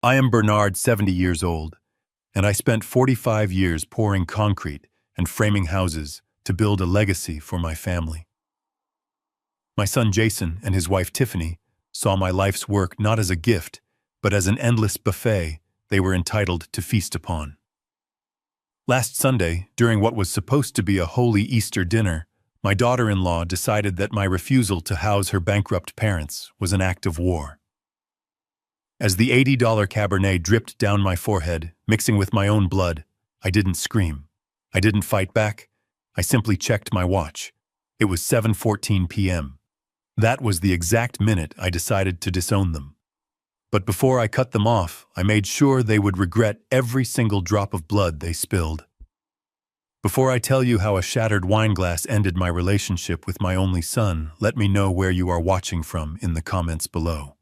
I am Bernard, 70 years old, and I spent 45 years pouring concrete and framing houses to build a legacy for my family. My son Jason and his wife Tiffany saw my life's work not as a gift, but as an endless buffet they were entitled to feast upon. Last Sunday, during what was supposed to be a holy Easter dinner, my daughter-in-law decided that my refusal to house her bankrupt parents was an act of war. As the $80 Cabernet dripped down my forehead, mixing with my own blood, I didn't scream. I didn't fight back. I simply checked my watch. It was 7:14 p.m. That was the exact minute I decided to disown them. But before I cut them off, I made sure they would regret every single drop of blood they spilled. Before I tell you how a shattered wine glass ended my relationship with my only son, let me know where you are watching from in the comments below.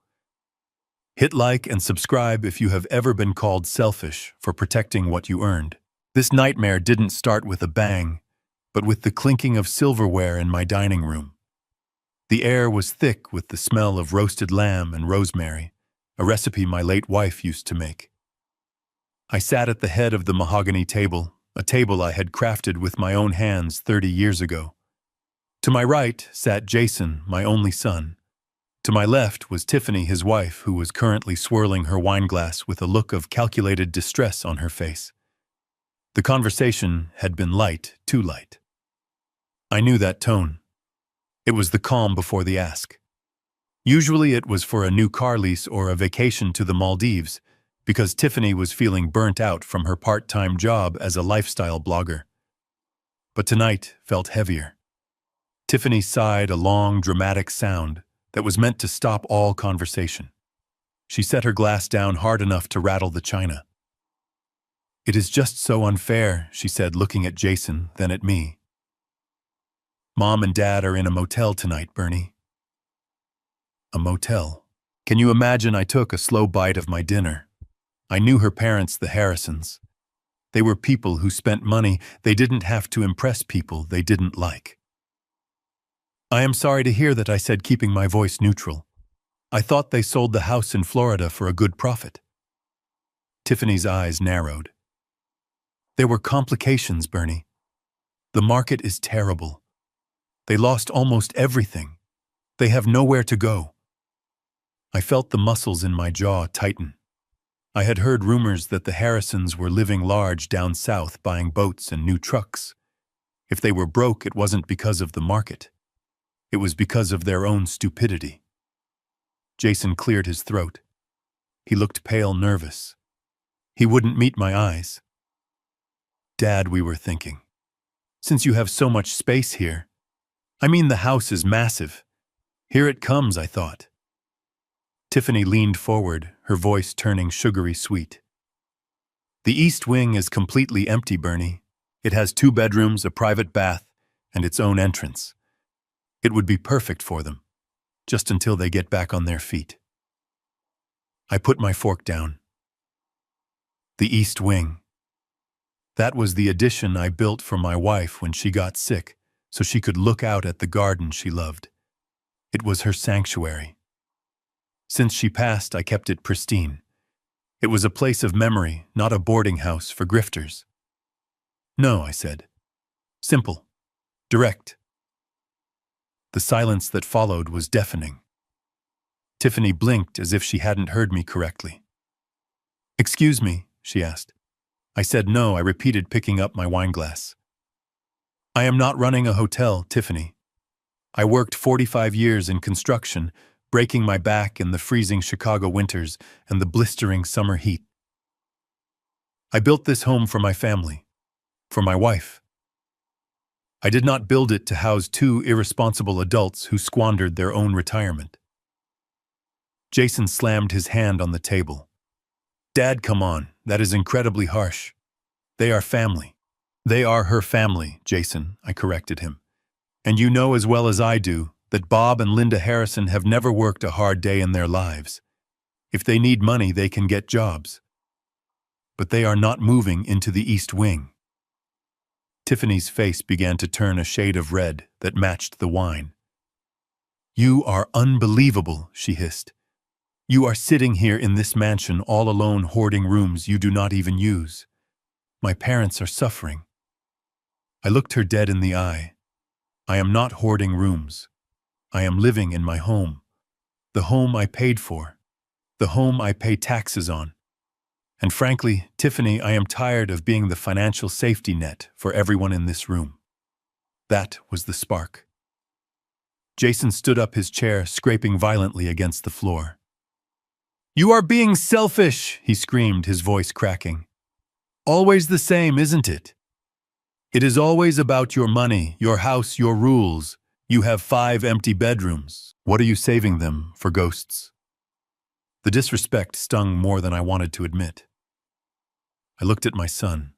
Hit like and subscribe if you have ever been called selfish for protecting what you earned. This nightmare didn't start with a bang, but with the clinking of silverware in my dining room. The air was thick with the smell of roasted lamb and rosemary, a recipe my late wife used to make. I sat at the head of the mahogany table, a table I had crafted with my own hands 30 years ago. To my right sat Jason, my only son. To my left was Tiffany, his wife, who was currently swirling her wineglass with a look of calculated distress on her face. The conversation had been light, too light. I knew that tone. It was the calm before the ask. Usually it was for a new car lease or a vacation to the Maldives, because Tiffany was feeling burnt out from her part-time job as a lifestyle blogger. But tonight felt heavier. Tiffany sighed a long, dramatic sound that was meant to stop all conversation. She set her glass down hard enough to rattle the china. "It is just so unfair," she said, looking at Jason, then at me. "Mom and Dad are in a motel tonight, Bernie." A motel. Can you imagine? I took a slow bite of my dinner. I knew her parents, the Harrisons. They were people who spent money. They didn't have to impress people they didn't like. "I am sorry to hear that," I said, keeping my voice neutral. "I thought they sold the house in Florida for a good profit." Tiffany's eyes narrowed. "There were complications, Bernie. The market is terrible. They lost almost everything. They have nowhere to go." I felt the muscles in my jaw tighten. I had heard rumors that the Harrisons were living large down south, buying boats and new trucks. If they were broke, it wasn't because of the market. It was because of their own stupidity. Jason cleared his throat. He looked pale, nervous. He wouldn't meet my eyes. "Dad," we were thinking, "since you have so much space here. I mean, the house is massive. Here it comes," I thought. Tiffany leaned forward, her voice turning sugary sweet. "The east wing is completely empty, Bernie. It has 2 bedrooms, a private bath, and its own entrance. It would be perfect for them, just until they get back on their feet." I put my fork down. The east wing. That was the addition I built for my wife when she got sick, so she could look out at the garden she loved. It was her sanctuary. Since she passed, I kept it pristine. It was a place of memory, not a boarding house for grifters. "No," I said. "Simple. Direct." The silence that followed was deafening. Tiffany blinked as if she hadn't heard me correctly. "Excuse me," she asked. I said no. I repeated, picking up my wineglass. "I am not running a hotel, Tiffany. I worked 45 years in construction, breaking my back in the freezing Chicago winters and the blistering summer heat. I built this home for my family, for my wife. I did not build it to house 2 irresponsible adults who squandered their own retirement." Jason slammed his hand on the table. "Dad, come on. That is incredibly harsh. They are family." "They are her family, Jason," I corrected him. "And you know as well as I do that Bob and Linda Harrison have never worked a hard day in their lives. If they need money, they can get jobs. But they are not moving into the East Wing." Tiffany's face began to turn a shade of red that matched the wine. "You are unbelievable," she hissed. You are sitting here in this mansion all alone hoarding rooms you do not even use. My parents are suffering. I looked her dead in the eye. I am not hoarding rooms. I am living in my home. The home I paid for. The home I pay taxes on. And frankly, Tiffany, I am tired of being the financial safety net for everyone in this room. That was the spark. Jason stood up his chair, scraping violently against the floor. You are being selfish, he screamed, his voice cracking. Always the same, isn't it? It is always about your money, your house, your rules. You have 5 empty bedrooms. What are you saving them for, ghosts? The disrespect stung more than I wanted to admit. I looked at my son.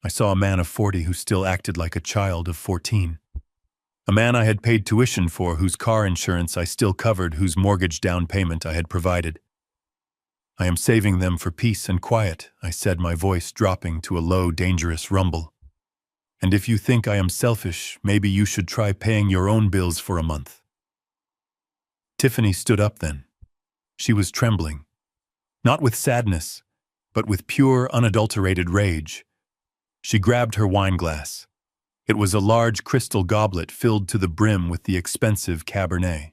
I saw a man of 40 who still acted like a child of 14. A man I had paid tuition for, whose car insurance I still covered, whose mortgage down payment I had provided. I am saving them for peace and quiet, I said, my voice dropping to a low, dangerous rumble. And if you think I am selfish, maybe you should try paying your own bills for a month. Tiffany stood up then. She was trembling. Not with sadness, but with pure, unadulterated rage. She grabbed her wine glass. It was a large crystal goblet filled to the brim with the expensive Cabernet.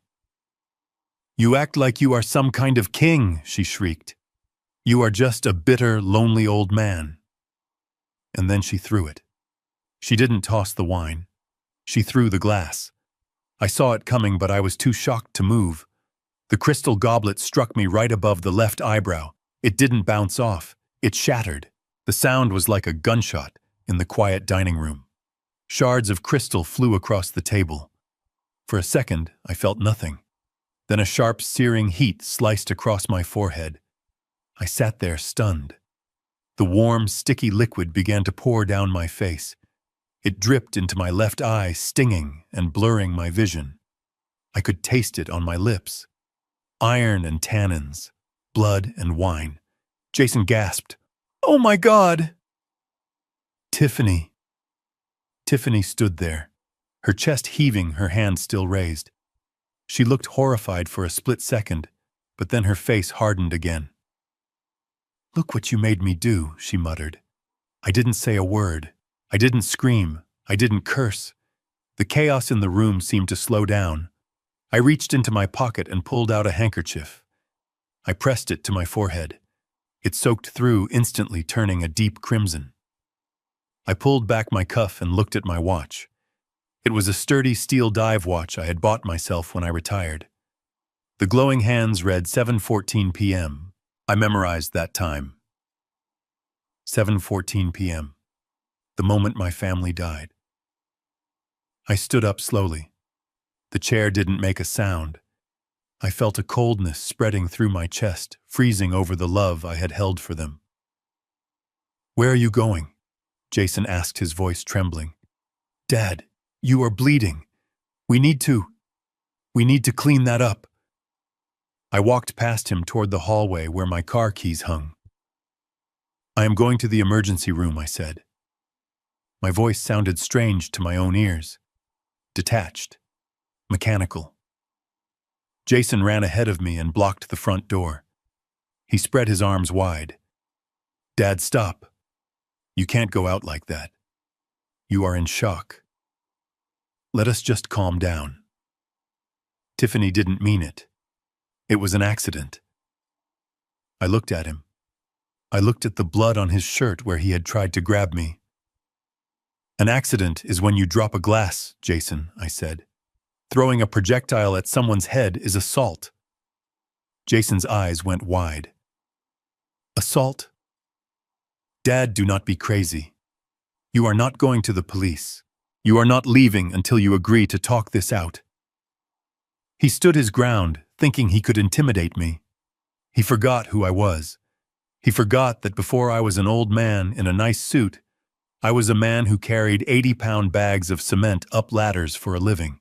You act like you are some kind of king, she shrieked. You are just a bitter, lonely old man. And then she threw it. She didn't toss the wine. She threw the glass. I saw it coming, but I was too shocked to move. The crystal goblet struck me right above the left eyebrow. It didn't bounce off. It shattered. The sound was like a gunshot in the quiet dining room. Shards of crystal flew across the table. For a second, I felt nothing. Then a sharp, searing heat sliced across my forehead. I sat there stunned. The warm, sticky liquid began to pour down my face. It dripped into my left eye, stinging and blurring my vision. I could taste it on my lips. Iron and tannins, blood and wine. Jason gasped, "Oh my God!" Tiffany. Tiffany stood there, her chest heaving, her hand still raised. She looked horrified for a split second, but then her face hardened again. "Look what you made me do," she muttered. I didn't say a word. I didn't scream. I didn't curse. The chaos in the room seemed to slow down. I reached into my pocket and pulled out a handkerchief. I pressed it to my forehead. It soaked through, instantly turning a deep crimson. I pulled back my cuff and looked at my watch. It was a sturdy steel dive watch I had bought myself when I retired. The glowing hands read 7:14 p.m. I memorized that time. 7:14 p.m. The moment my family died. I stood up slowly. The chair didn't make a sound. I felt a coldness spreading through my chest, freezing over the love I had held for them. "Where are you going?" Jason asked, his voice trembling. "Dad, you are bleeding. We need to clean that up." I walked past him toward the hallway where my car keys hung. "I am going to the emergency room," I said. My voice sounded strange to my own ears. Detached. Mechanical. Jason ran ahead of me and blocked the front door. He spread his arms wide. "Dad, stop. You can't go out like that. You are in shock. Let us just calm down. Tiffany didn't mean it. It was an accident." I looked at him. I looked at the blood on his shirt where he had tried to grab me. "An accident is when you drop a glass, Jason," I said. "Throwing a projectile at someone's head is assault." Jason's eyes went wide. "Assault? Dad, do not be crazy. You are not going to the police. You are not leaving until you agree to talk this out." He stood his ground, thinking he could intimidate me. He forgot who I was. He forgot that before I was an old man in a nice suit, I was a man who carried 80-pound bags of cement up ladders for a living.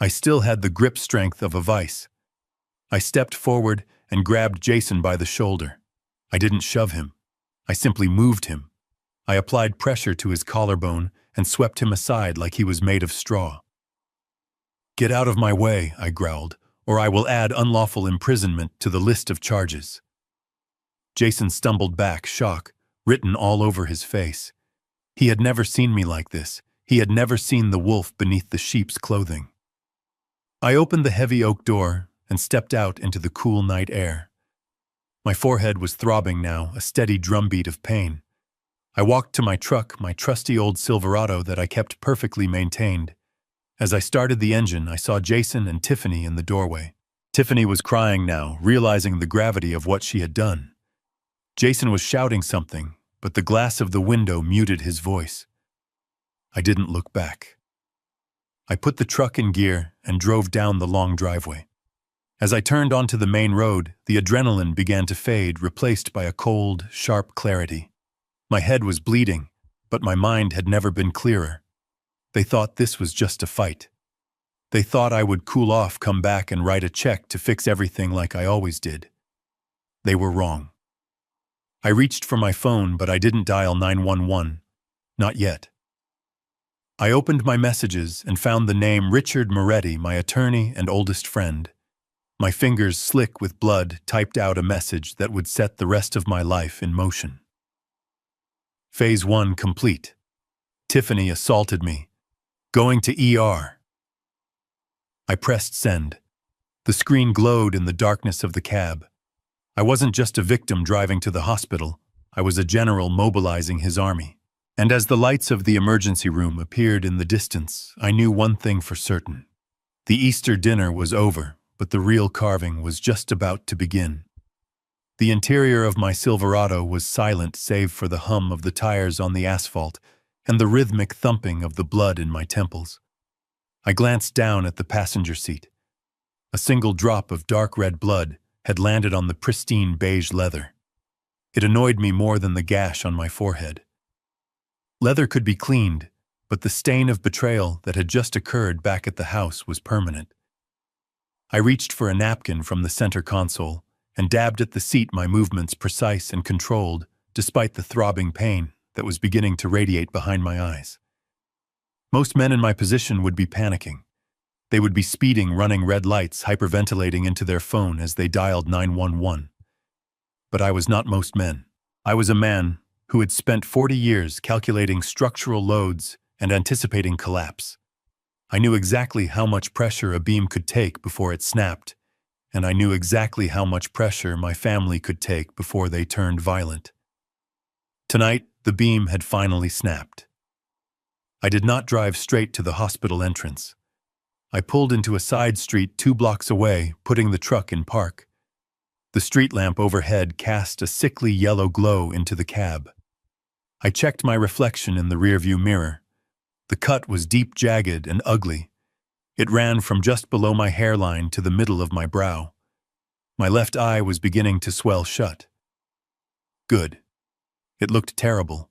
I still had the grip strength of a vice. I stepped forward and grabbed Jason by the shoulder. I didn't shove him. I simply moved him. I applied pressure to his collarbone and swept him aside like he was made of straw. "Get out of my way," I growled, or I will add unlawful imprisonment to the list of charges." Jason stumbled back, shock written all over his face. He had never seen me like this. He had never seen the wolf beneath the sheep's clothing. I opened the heavy oak door and stepped out into the cool night air. My forehead was throbbing now, a steady drumbeat of pain. I walked to my truck, my trusty old Silverado that I kept perfectly maintained. As I started the engine, I saw Jason and Tiffany in the doorway. Tiffany was crying now, realizing the gravity of what she had done. Jason was shouting something, but the glass of the window muted his voice. I didn't look back. I put the truck in gear and drove down the long driveway. As I turned onto the main road, the adrenaline began to fade, replaced by a cold, sharp clarity. My head was bleeding, but my mind had never been clearer. They thought this was just a fight. They thought I would cool off, come back, and write a check to fix everything like I always did. They were wrong. I reached for my phone, but I didn't dial 911. Not yet. I opened my messages and found the name Richard Moretti, my attorney and oldest friend. My fingers, slick with blood, typed out a message that would set the rest of my life in motion. Phase 1 complete. Tiffany assaulted me. Going to ER. I pressed send. The screen glowed in the darkness of the cab. I wasn't just a victim driving to the hospital. I was a general mobilizing his army. And as the lights of the emergency room appeared in the distance, I knew one thing for certain. The Easter dinner was over, but the real carving was just about to begin. The interior of my Silverado was silent save for the hum of the tires on the asphalt and the rhythmic thumping of the blood in my temples. I glanced down at the passenger seat. A single drop of dark red blood had landed on the pristine beige leather. It annoyed me more than the gash on my forehead. Leather could be cleaned, but the stain of betrayal that had just occurred back at the house was permanent. I reached for a napkin from the center console and dabbed at the seat, my movements precise and controlled, despite the throbbing pain that was beginning to radiate behind my eyes. Most men in my position would be panicking. They would be speeding, running red lights, hyperventilating into their phone as they dialed 911. But I was not most men. I was a man who had spent 40 years calculating structural loads and anticipating collapse. I knew exactly how much pressure a beam could take before it snapped, and I knew exactly how much pressure my family could take before they turned violent. Tonight, the beam had finally snapped. I did not drive straight to the hospital entrance. I pulled into a side street 2 blocks away, putting the truck in park. The street lamp overhead cast a sickly yellow glow into the cab. I checked my reflection in the rearview mirror. The cut was deep, jagged, and ugly. It ran from just below my hairline to the middle of my brow. My left eye was beginning to swell shut. Good. It looked terrible.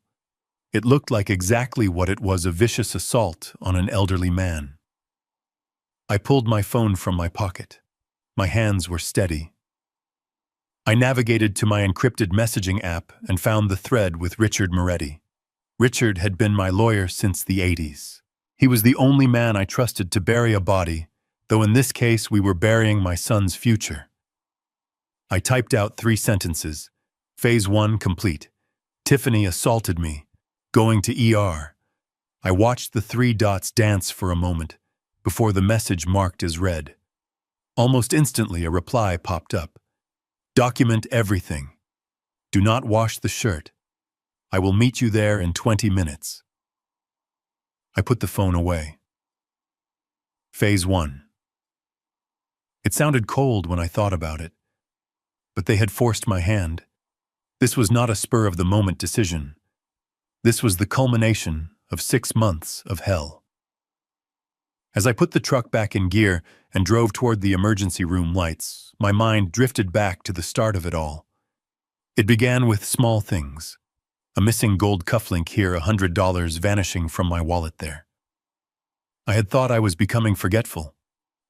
It looked like exactly what it was, a vicious assault on an elderly man. I pulled my phone from my pocket. My hands were steady. I navigated to my encrypted messaging app and found the thread with Richard Moretti. Richard had been my lawyer since the 80s. He was the only man I trusted to bury a body, though in this case we were burying my son's future. I typed out 3 sentences. Phase 1 complete. Tiffany assaulted me. Going to ER. I watched the 3 dots dance for a moment before the message marked as read. Almost instantly a reply popped up. Document everything. Do not wash the shirt. I will meet you there in 20 minutes. I put the phone away. Phase 1. It sounded cold when I thought about it, but they had forced my hand. This was not a spur-of-the-moment decision. This was the culmination of 6 months of hell. As I put the truck back in gear and drove toward the emergency room lights, my mind drifted back to the start of it all. It began with small things. A missing gold cufflink here, $100 vanishing from my wallet there. I had thought I was becoming forgetful.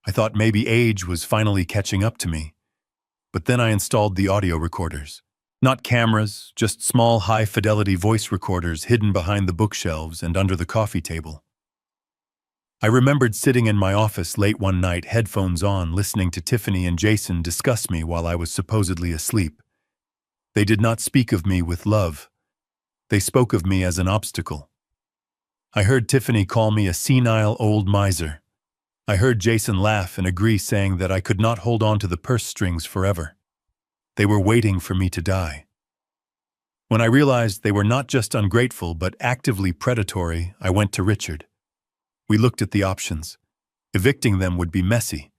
I thought maybe age was finally catching up to me. But then I installed the audio recorders. Not cameras, just small high-fidelity voice recorders hidden behind the bookshelves and under the coffee table. I remembered sitting in my office late one night, headphones on, listening to Tiffany and Jason discuss me while I was supposedly asleep. They did not speak of me with love. They spoke of me as an obstacle. I heard Tiffany call me a senile old miser. I heard Jason laugh and agree, saying that I could not hold on to the purse strings forever. They were waiting for me to die. When I realized they were not just ungrateful but actively predatory, I went to Richard. We looked at the options. Evicting them would be messy.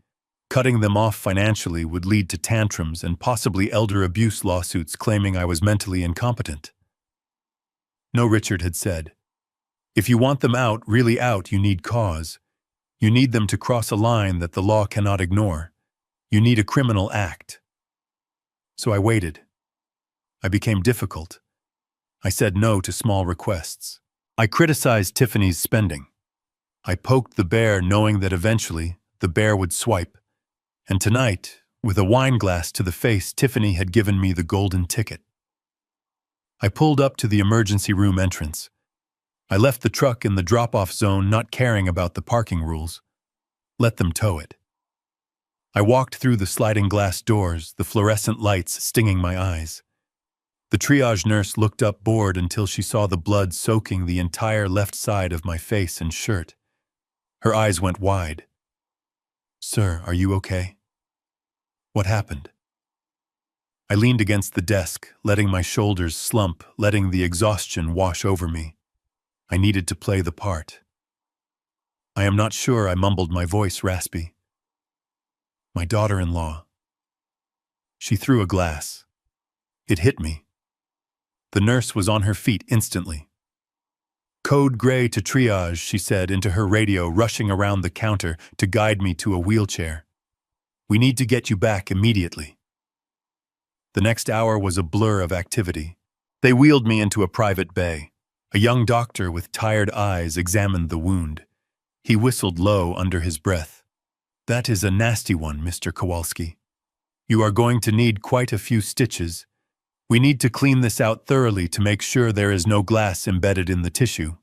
Cutting them off financially would lead to tantrums and possibly elder abuse lawsuits claiming I was mentally incompetent. No, Richard had said. If you want them out, really out, you need cause. You need them to cross a line that the law cannot ignore. You need a criminal act. So I waited. I became difficult. I said no to small requests. I criticized Tiffany's spending. I poked the bear, knowing that eventually the bear would swipe. And tonight, with a wine glass to the face, Tiffany had given me the golden ticket. I pulled up to the emergency room entrance. I left the truck in the drop-off zone, not caring about the parking rules. Let them tow it. I walked through the sliding glass doors, the fluorescent lights stinging my eyes. The triage nurse looked up, bored, until she saw the blood soaking the entire left side of my face and shirt. Her eyes went wide. "Sir, are you okay? What happened?" I leaned against the desk, letting my shoulders slump, letting the exhaustion wash over me. I needed to play the part. "I am not sure," I mumbled, my voice raspy. "My daughter-in-law." She threw a glass. It hit me. The nurse was on her feet instantly. "Code gray to triage," she said into her radio, rushing around the counter to guide me to a wheelchair. "We need to get you back immediately." The next hour was a blur of activity. They wheeled me into a private bay. A young doctor with tired eyes examined the wound. He whistled low under his breath. "That is a nasty one, Mr. Kowalski. You are going to need quite a few stitches. We need to clean this out thoroughly to make sure there is no glass embedded in the tissue."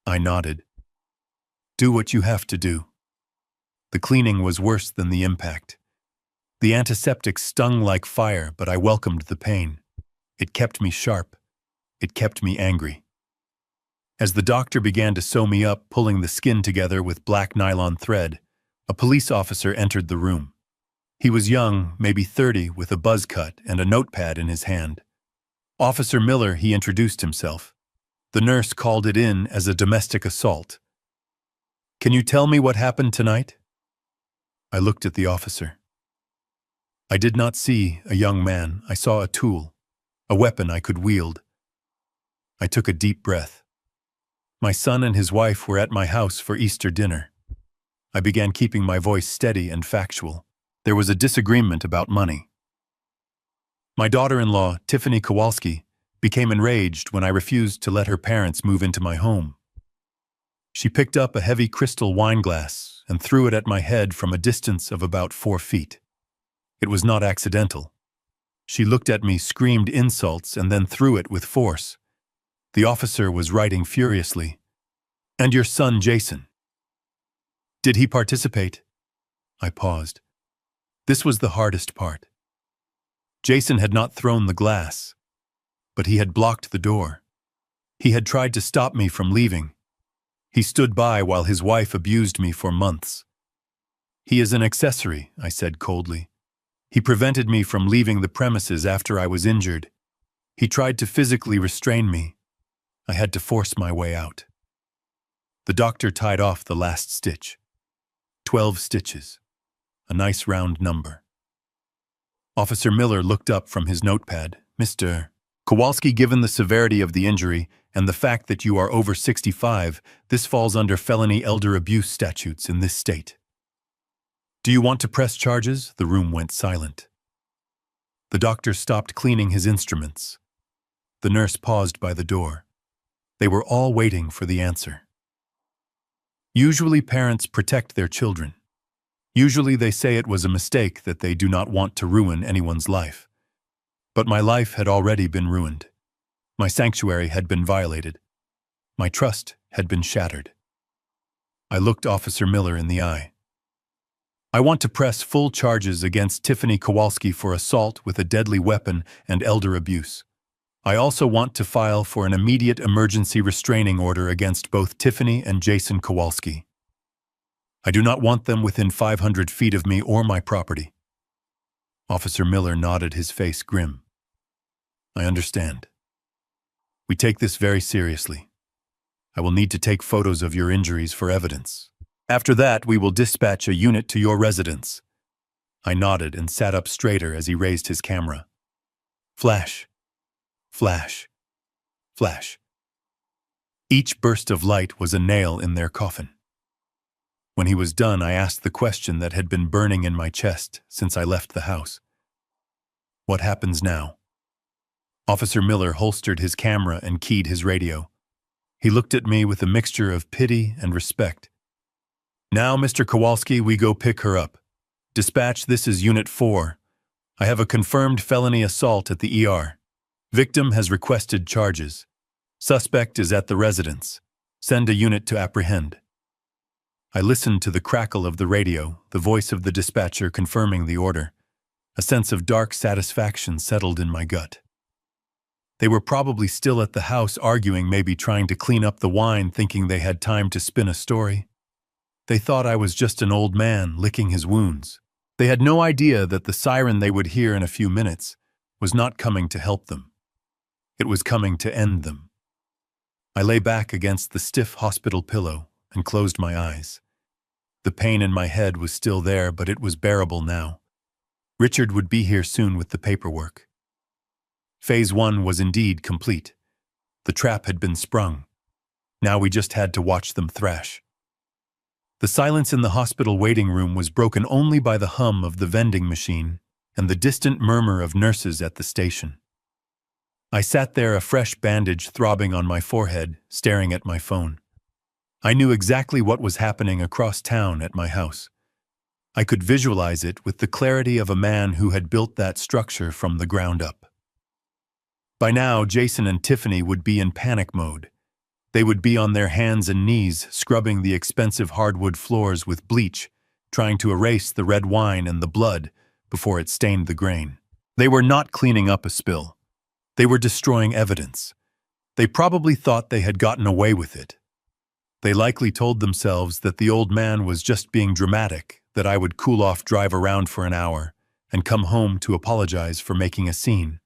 I nodded. "Do what you have to do." The cleaning was worse than the impact. The antiseptic stung like fire, but I welcomed the pain. It kept me sharp. It kept me angry. As the doctor began to sew me up, pulling the skin together with black nylon thread, a police officer entered the room. He was young, maybe 30, with a buzz cut and a notepad in his hand. "Officer Miller," he introduced himself. The nurse called it in as a domestic assault. "Can you tell me what happened tonight?" I looked at the officer. I did not see a young man. I saw a tool, a weapon I could wield. I took a deep breath. My son and his wife were at my house for Easter dinner. I began keeping my voice steady and factual. There was a disagreement about money. My daughter-in-law, Tiffany Kowalski, became enraged when I refused to let her parents move into my home. She picked up a heavy crystal wine glass and threw it at my head from a distance of about 4 feet. It was not accidental. She looked at me, screamed insults, and then threw it with force. The officer was writing furiously. "And your son, Jason? Did he participate?" I paused. This was the hardest part. Jason had not thrown the glass, but he had blocked the door. He had tried to stop me from leaving. He stood by while his wife abused me for months. "He is an accessory," I said coldly. "He prevented me from leaving the premises after I was injured. He tried to physically restrain me. I had to force my way out." The doctor tied off the last stitch. 12 stitches. A nice round number. Officer Miller looked up from his notepad. "Mr. Kowalski, given the severity of the injury and the fact that you are over 65, this falls under felony elder abuse statutes in this state. Do you want to press charges?" The room went silent. The doctor stopped cleaning his instruments. The nurse paused by the door. They were all waiting for the answer. Usually parents protect their children. Usually they say it was a mistake, that they do not want to ruin anyone's life. But my life had already been ruined. My sanctuary had been violated. My trust had been shattered. I looked Officer Miller in the eye. I want to press full charges against Tiffany Kowalski for assault with a deadly weapon and elder abuse. I also want to file for an immediate emergency restraining order against both Tiffany and Jason Kowalski. I do not want them within 500 feet of me or my property. Officer Miller nodded, his face grim. I understand. We take this very seriously. I will need to take photos of your injuries for evidence. After that, we will dispatch a unit to your residence. I nodded and sat up straighter as he raised his camera. Flash. Flash. Flash. Each burst of light was a nail in their coffin. When he was done, I asked the question that had been burning in my chest since I left the house. What happens now? Officer Miller holstered his camera and keyed his radio. He looked at me with a mixture of pity and respect. Now, Mr. Kowalski, we go pick her up. Dispatch, this is Unit 4. I have a confirmed felony assault at the ER. Victim has requested charges. Suspect is at the residence. Send a unit to apprehend. I listened to the crackle of the radio, the voice of the dispatcher confirming the order. A sense of dark satisfaction settled in my gut. They were probably still at the house arguing, maybe trying to clean up the wine, thinking they had time to spin a story. They thought I was just an old man licking his wounds. They had no idea that the siren they would hear in a few minutes was not coming to help them. It was coming to end them. I lay back against the stiff hospital pillow and closed my eyes. The pain in my head was still there, but it was bearable now. Richard would be here soon with the paperwork. Phase 1 was indeed complete. The trap had been sprung. Now we just had to watch them thrash. The silence in the hospital waiting room was broken only by the hum of the vending machine and the distant murmur of nurses at the station. I sat there, a fresh bandage throbbing on my forehead, staring at my phone. I knew exactly what was happening across town at my house. I could visualize it with the clarity of a man who had built that structure from the ground up. By now, Jason and Tiffany would be in panic mode. They would be on their hands and knees, scrubbing the expensive hardwood floors with bleach, trying to erase the red wine and the blood before it stained the grain. They were not cleaning up a spill. They were destroying evidence. They probably thought they had gotten away with it. They likely told themselves that the old man was just being dramatic, that I would cool off, drive around for an hour, and come home to apologize for making a scene.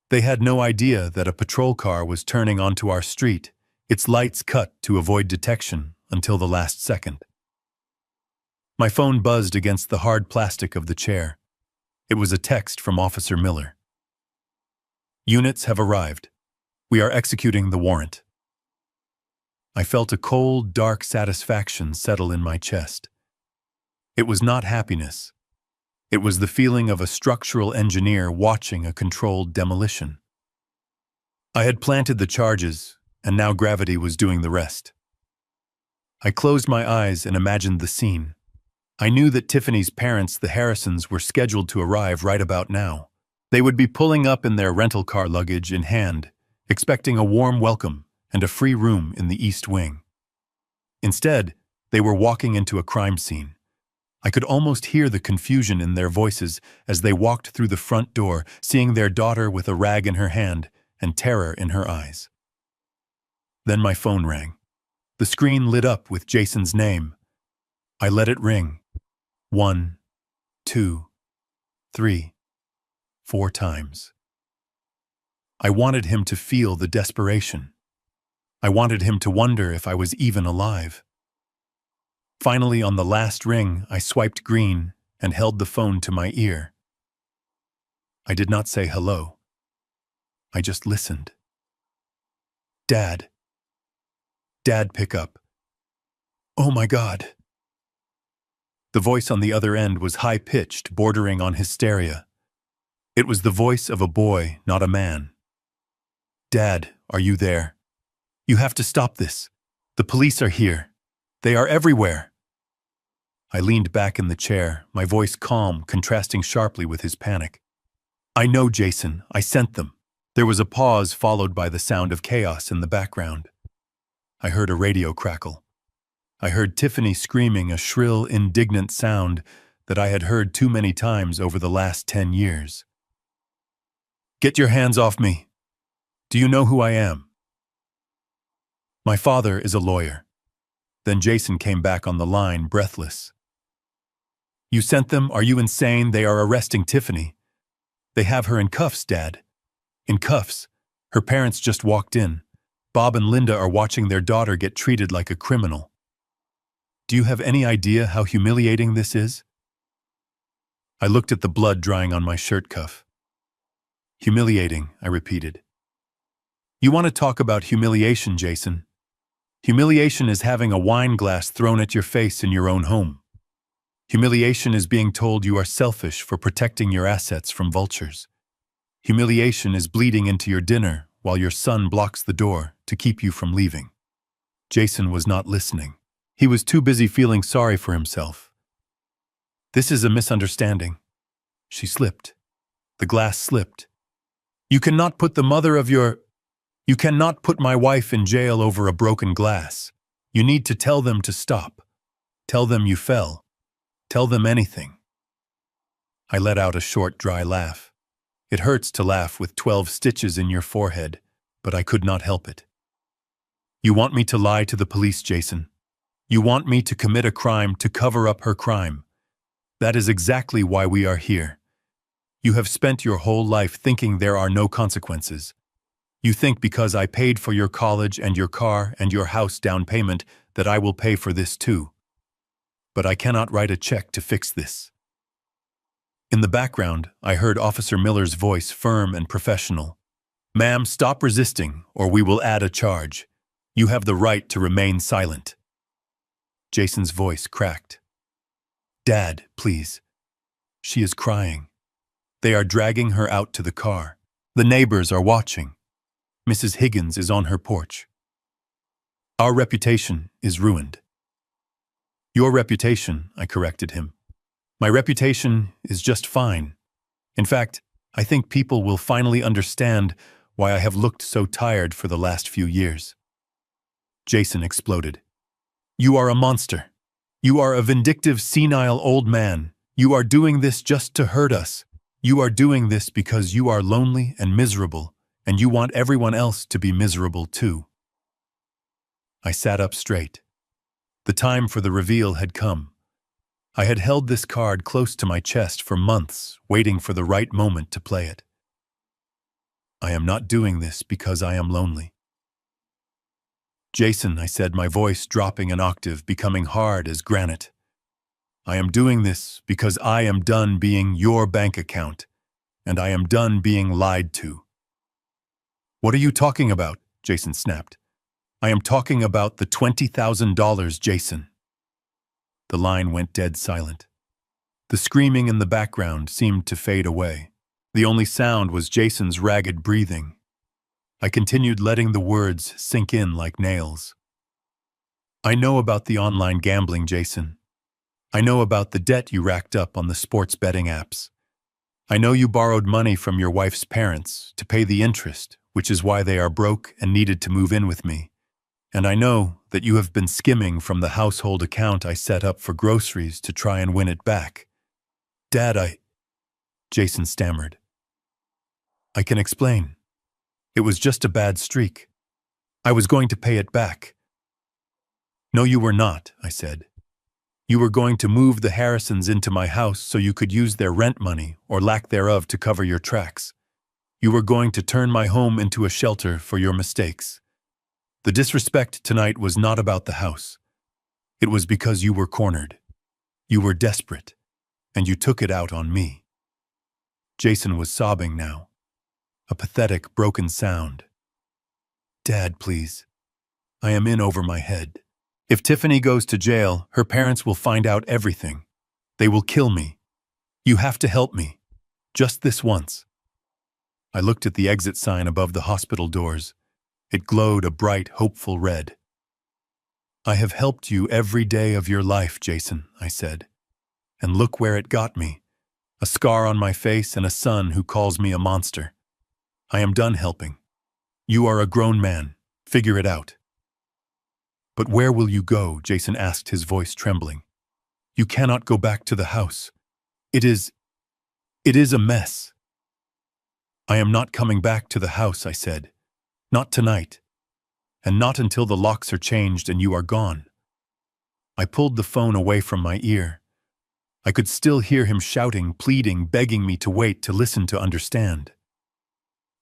They had no idea that a patrol car was turning onto our street, its lights cut to avoid detection until the last second. My phone buzzed against the hard plastic of the chair. It was a text from Officer Miller. Units have arrived. We are executing the warrant. I felt a cold, dark satisfaction settle in my chest. It was not happiness. It was the feeling of a structural engineer watching a controlled demolition. I had planted the charges, and now gravity was doing the rest. I closed my eyes and imagined the scene. I knew that Tiffany's parents, the Harrisons, were scheduled to arrive right about now. They would be pulling up in their rental car, luggage in hand, expecting a warm welcome and a free room in the East Wing. Instead, they were walking into a crime scene. I could almost hear the confusion in their voices as they walked through the front door, seeing their daughter with a rag in her hand and terror in her eyes. Then my phone rang. The screen lit up with Jason's name. I let it ring. 1, 2, 3, 4 times. I wanted him to feel the desperation. I wanted him to wonder if I was even alive. Finally, on the last ring, I swiped green and held the phone to my ear. I did not say hello. I just listened. Dad. Dad, pick up. Oh my God. The voice on the other end was high-pitched, bordering on hysteria. It was the voice of a boy, not a man. Dad, are you there? You have to stop this. The police are here. They are everywhere. I leaned back in the chair, my voice calm, contrasting sharply with his panic. I know, Jason. I sent them. There was a pause followed by the sound of chaos in the background. I heard a radio crackle. I heard Tiffany screaming a shrill, indignant sound that I had heard too many times over the last 10 years. "Get your hands off me! Do you know who I am?" "My father is a lawyer." Then Jason came back on the line, breathless. "You sent them? Are you insane? They are arresting Tiffany. They have her in cuffs, Dad. In cuffs. Her parents just walked in. Bob and Linda are watching their daughter get treated like a criminal. Do you have any idea how humiliating this is?" I looked at the blood drying on my shirt cuff. "Humiliating," I repeated. "You want to talk about humiliation, Jason? Humiliation is having a wine glass thrown at your face in your own home. Humiliation is being told you are selfish for protecting your assets from vultures. Humiliation is bleeding into your dinner while your son blocks the door to keep you from leaving." Jason was not listening. He was too busy feeling sorry for himself. "This is a misunderstanding." She slipped. The glass slipped. You cannot put my wife in jail over a broken glass. You need to tell them to stop. Tell them you fell. Tell them anything." I let out a short, dry laugh. It hurts to laugh with 12 stitches in your forehead, but I could not help it. "You want me to lie to the police, Jason. You want me to commit a crime to cover up her crime. That is exactly why we are here. You have spent your whole life thinking there are no consequences. You think because I paid for your college and your car and your house down payment that I will pay for this too. But I cannot write a check to fix this." In the background, I heard Officer Miller's voice, firm and professional. "Ma'am, stop resisting, or we will add a charge. You have the right to remain silent." Jason's voice cracked. "Dad, please. She is crying. They are dragging her out to the car. The neighbors are watching. Mrs. Higgins is on her porch. Our reputation is ruined." "Your reputation," I corrected him. "My reputation is just fine. In fact, I think people will finally understand why I have looked so tired for the last few years." Jason exploded. "You are a monster. You are a vindictive, senile old man. You are doing this just to hurt us. You are doing this because you are lonely and miserable, and you want everyone else to be miserable too." I sat up straight. The time for the reveal had come. I had held this card close to my chest for months, waiting for the right moment to play it. I am not doing this because I am lonely. "Jason," I said, my voice dropping an octave, becoming hard as granite. "I am doing this because I am done being your bank account, and I am done being lied to." "What are you talking about?" Jason snapped. "I am talking about the $20,000, Jason." The line went dead silent. The screaming in the background seemed to fade away. The only sound was Jason's ragged breathing. I continued letting the words sink in like nails. "I know about the online gambling, Jason. I know about the debt you racked up on the sports betting apps. I know you borrowed money from your wife's parents to pay the interest, which is why they are broke and needed to move in with me. And I know that you have been skimming from the household account I set up for groceries to try and win it back. Dad, Jason stammered. "I can explain. It was just a bad streak. I was going to pay it back." "No, you were not," I said. "You were going to move the Harrisons into my house so you could use their rent money or lack thereof to cover your tracks. You were going to turn my home into a shelter for your mistakes. The disrespect tonight was not about the house. It was because you were cornered. You were desperate, and you took it out on me." Jason was sobbing now. A pathetic, broken sound. "Dad, please. I am in over my head. If Tiffany goes to jail, her parents will find out everything. They will kill me. You have to help me. Just this once." I looked at the exit sign above the hospital doors. It glowed a bright, hopeful red. "I have helped you every day of your life, Jason," I said. "And look where it got me. A scar on my face and a son who calls me a monster. I am done helping. You are a grown man. Figure it out." But where will you go? Jason asked, his voice trembling. You cannot go back to the house. It is a mess. I am not coming back to the house, I said. Not tonight. And not until the locks are changed and you are gone. I pulled the phone away from my ear. I could still hear him shouting, pleading, begging me to wait, to listen, to understand.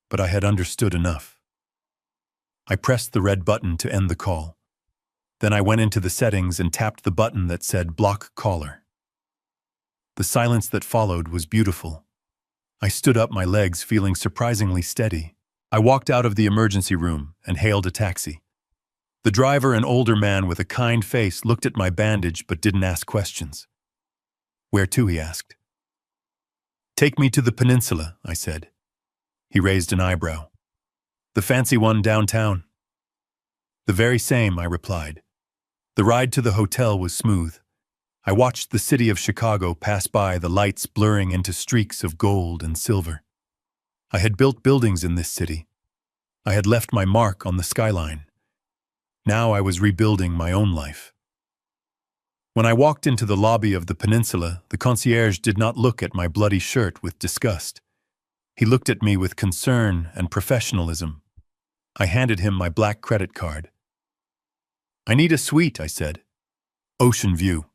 But I had understood enough. I pressed the red button to end the call. Then I went into the settings and tapped the button that said block caller. The silence that followed was beautiful. I stood up, my legs feeling surprisingly steady. I walked out of the emergency room and hailed a taxi. The driver, an older man with a kind face, looked at my bandage but didn't ask questions. Where to? He asked. Take me to the peninsula, I said. He raised an eyebrow. The fancy one downtown? The very same, I replied. The ride to the hotel was smooth. I watched the city of Chicago pass by, the lights blurring into streaks of gold and silver. I had built buildings in this city. I had left my mark on the skyline. Now I was rebuilding my own life. When I walked into the lobby of the peninsula, the concierge did not look at my bloody shirt with disgust. He looked at me with concern and professionalism. I handed him my black credit card. I need a suite, I said. Ocean view.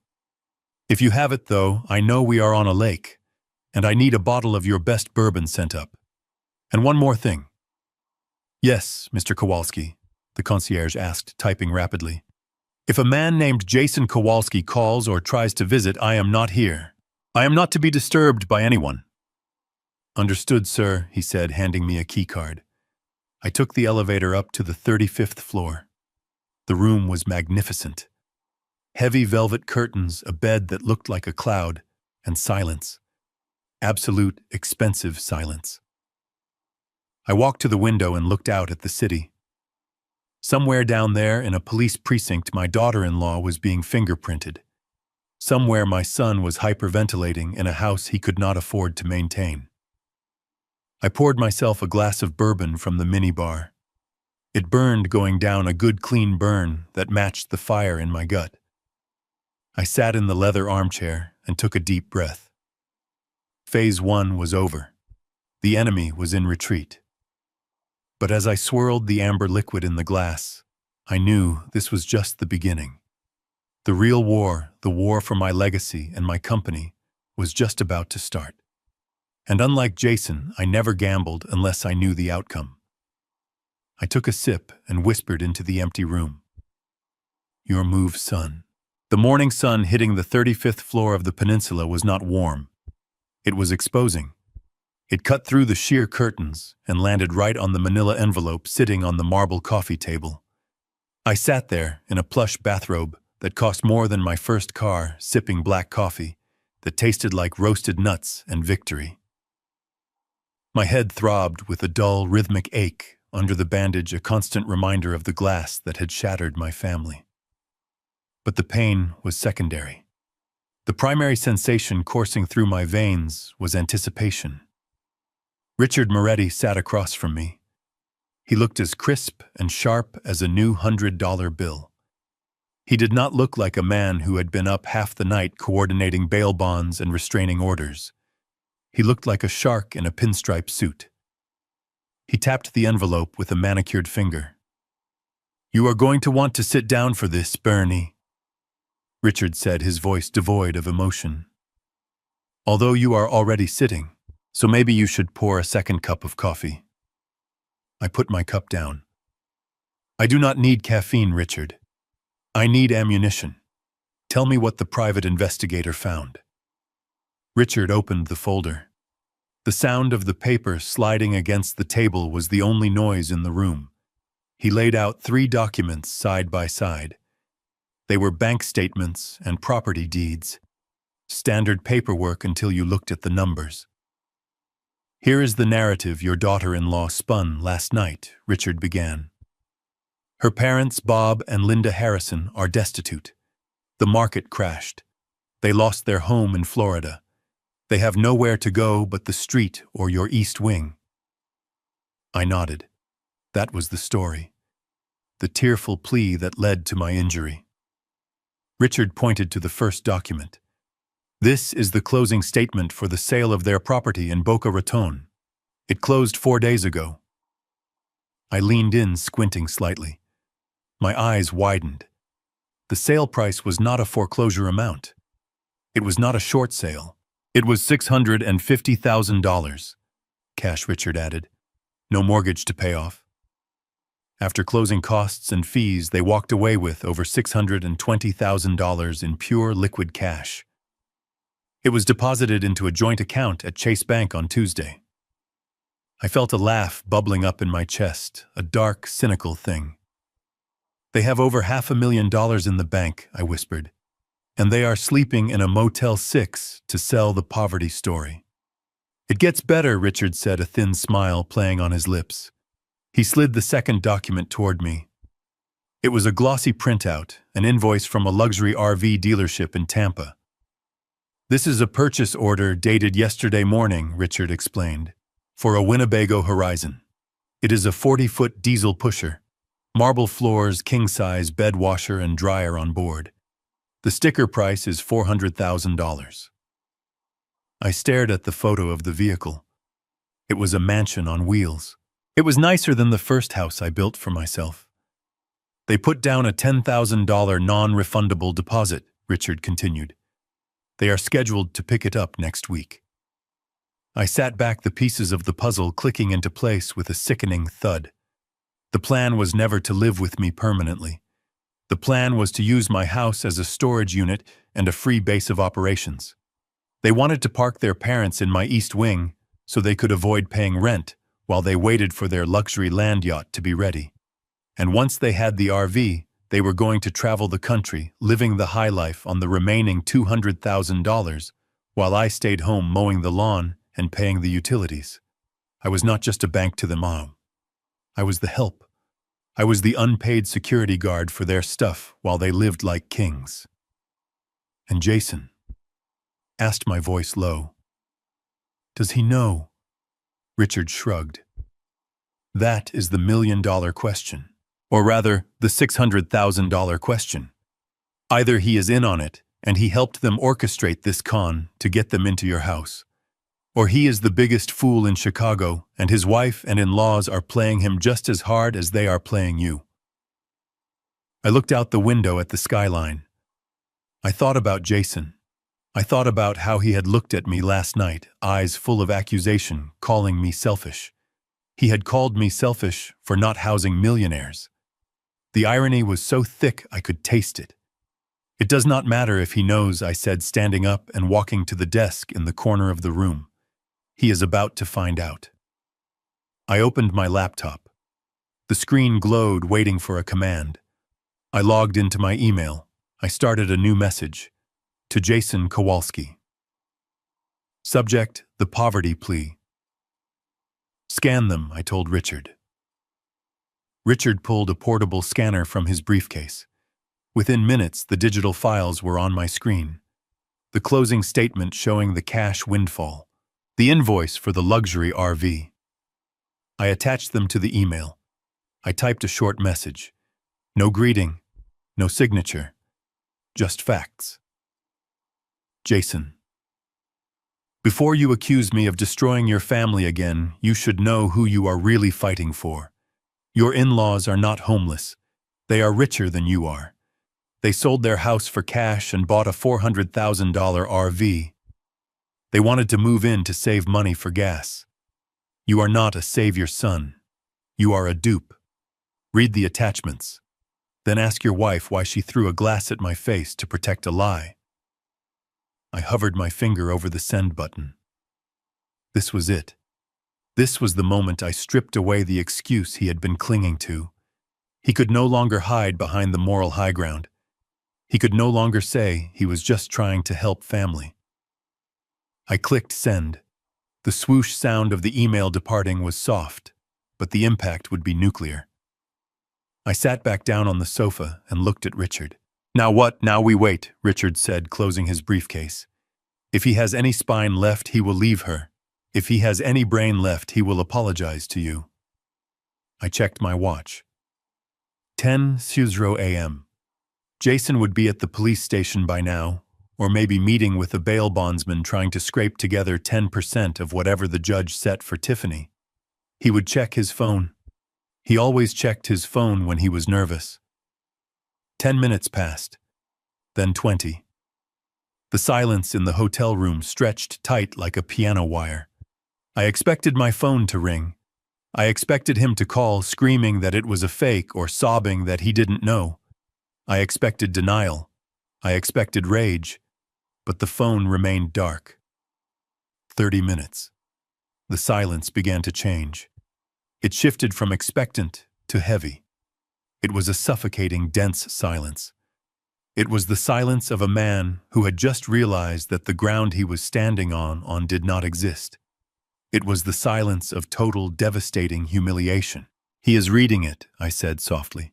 If you have it, though, I know we are on a lake, and I need a bottle of your best bourbon sent up. And one more thing. Yes, Mr. Kowalski, the concierge asked, typing rapidly. If a man named Jason Kowalski calls or tries to visit, I am not here. I am not to be disturbed by anyone. Understood, sir, he said, handing me a key card. I took the elevator up to the 35th floor. The room was magnificent. Heavy velvet curtains, a bed that looked like a cloud, and silence. Absolute, expensive silence. I walked to the window and looked out at the city. Somewhere down there in a police precinct, my daughter-in-law was being fingerprinted. Somewhere my son was hyperventilating in a house he could not afford to maintain. I poured myself a glass of bourbon from the minibar. It burned, going down a good clean burn that matched the fire in my gut. I sat in the leather armchair and took a deep breath. Phase 1 was over. The enemy was in retreat. But as I swirled the amber liquid in the glass, I knew this was just the beginning. The real war, the war for my legacy and my company, was just about to start. And unlike Jason, I never gambled unless I knew the outcome. I took a sip and whispered into the empty room. Your move, son. The morning sun hitting the 35th floor of the peninsula was not warm. It was exposing. It cut through the sheer curtains and landed right on the manila envelope sitting on the marble coffee table. I sat there in a plush bathrobe that cost more than my first car, sipping black coffee that tasted like roasted nuts and victory. My head throbbed with a dull, rhythmic ache under the bandage, a constant reminder of the glass that had shattered my family. But the pain was secondary. The primary sensation coursing through my veins was anticipation. Richard Moretti sat across from me. He looked as crisp and sharp as a new $100 bill. He did not look like a man who had been up half the night coordinating bail bonds and restraining orders. He looked like a shark in a pinstripe suit. He tapped the envelope with a manicured finger. You are going to want to sit down for this, Bernie, Richard said, his voice devoid of emotion. Although you are already sitting, so maybe you should pour a second cup of coffee. I put my cup down. I do not need caffeine, Richard. I need ammunition. Tell me what the private investigator found. Richard opened the folder. The sound of the paper sliding against the table was the only noise in the room. He laid out 3 documents side by side. They were bank statements and property deeds. Standard paperwork until you looked at the numbers. Here is the narrative your daughter-in-law spun last night, Richard began. Her parents, Bob and Linda Harrison, are destitute. The market crashed. They lost their home in Florida. They have nowhere to go but the street or your East Wing. I nodded. That was the story. the tearful plea that led to my injury. Richard pointed to the first document. This is the closing statement for the sale of their property in Boca Raton. It closed 4 days ago. I leaned in, squinting slightly. My eyes widened. The sale price was not a foreclosure amount. It was not a short sale. It was $650,000. Cash, Richard added. No mortgage to pay off. After closing costs and fees, they walked away with over $620,000 in pure liquid cash. It was deposited into a joint account at Chase Bank on Tuesday. I felt a laugh bubbling up in my chest, a dark, cynical thing. They have over $500,000 in the bank, I whispered, and they are sleeping in a Motel 6 to sell the poverty story. It gets better, Richard said, a thin smile playing on his lips. He slid the second document toward me. It was a glossy printout, an invoice from a luxury RV dealership in Tampa. This is a purchase order dated yesterday morning, Richard explained, for a Winnebago Horizon. It is a 40-foot diesel pusher. Marble floors, king-size bed washer and dryer on board. The sticker price is $400,000. I stared at the photo of the vehicle. It was a mansion on wheels. It was nicer than the first house I built for myself. They put down a $10,000 non-refundable deposit, Richard continued. They are scheduled to pick it up next week. I sat back, the pieces of the puzzle clicking into place with a sickening thud. The plan was never to live with me permanently. The plan was to use my house as a storage unit and a free base of operations. They wanted to park their parents in my east wing so they could avoid paying rent while they waited for their luxury land yacht to be ready. And once they had the RV, they were going to travel the country, living the high life on the remaining $200,000, while I stayed home mowing the lawn and paying the utilities. I was not just a bank to them all. I was the help. I was the unpaid security guard for their stuff while they lived like kings. And Jason? Asked my voice low. Does he know? Richard shrugged. That is the $1,000,000 question. Or rather, the $600,000 question. Either he is in on it, and he helped them orchestrate this con to get them into your house. Or he is the biggest fool in Chicago, and his wife and in-laws are playing him just as hard as they are playing you. I looked out the window at the skyline. I thought about Jason. I thought about how he had looked at me last night, eyes full of accusation, calling me selfish. He had called me selfish for not housing millionaires. The irony was so thick I could taste it. It does not matter if he knows, I said, standing up and walking to the desk in the corner of the room. He is about to find out. I opened my laptop. The screen glowed, waiting for a command. I logged into my email. I started a new message. To Jason Kowalski. Subject, the poverty plea. Scan them, I told Richard. Richard pulled a portable scanner from his briefcase. Within minutes, the digital files were on my screen. The closing statement showing the cash windfall. The invoice for the luxury RV. I attached them to the email. I typed a short message. No greeting, no signature, just facts. Jason. Before you accuse me of destroying your family again, you should know who you are really fighting for. Your in-laws are not homeless. They are richer than you are. They sold their house for cash and bought a $400,000 RV. They wanted to move in to save money for gas. You are not a savior son. You are a dupe. Read the attachments. Then ask your wife why she threw a glass at my face to protect a lie. I hovered my finger over the send button. This was it. This was the moment I stripped away the excuse he had been clinging to. He could no longer hide behind the moral high ground. He could no longer say he was just trying to help family. I clicked send. The swoosh sound of the email departing was soft, but the impact would be nuclear. I sat back down on the sofa and looked at Richard. Now what? Now we wait, Richard said, closing his briefcase. If he has any spine left, he will leave her. If he has any brain left, he will apologize to you. I checked my watch. 10:00 a.m. Jason would be at the police station by now, or maybe meeting with a bail bondsman trying to scrape together 10% of whatever the judge set for Tiffany. He would check his phone. He always checked his phone when he was nervous. 10 minutes passed, then 20. The silence in the hotel room stretched tight like a piano wire. I expected my phone to ring. I expected him to call, screaming that it was a fake or sobbing that he didn't know. I expected denial. I expected rage. But the phone remained dark. 30 minutes. The silence began to change. It shifted from expectant to heavy. It was a suffocating, dense silence. It was the silence of a man who had just realized that the ground he was standing on did not exist. It was the silence of total, devastating humiliation. "He is reading it," I said softly.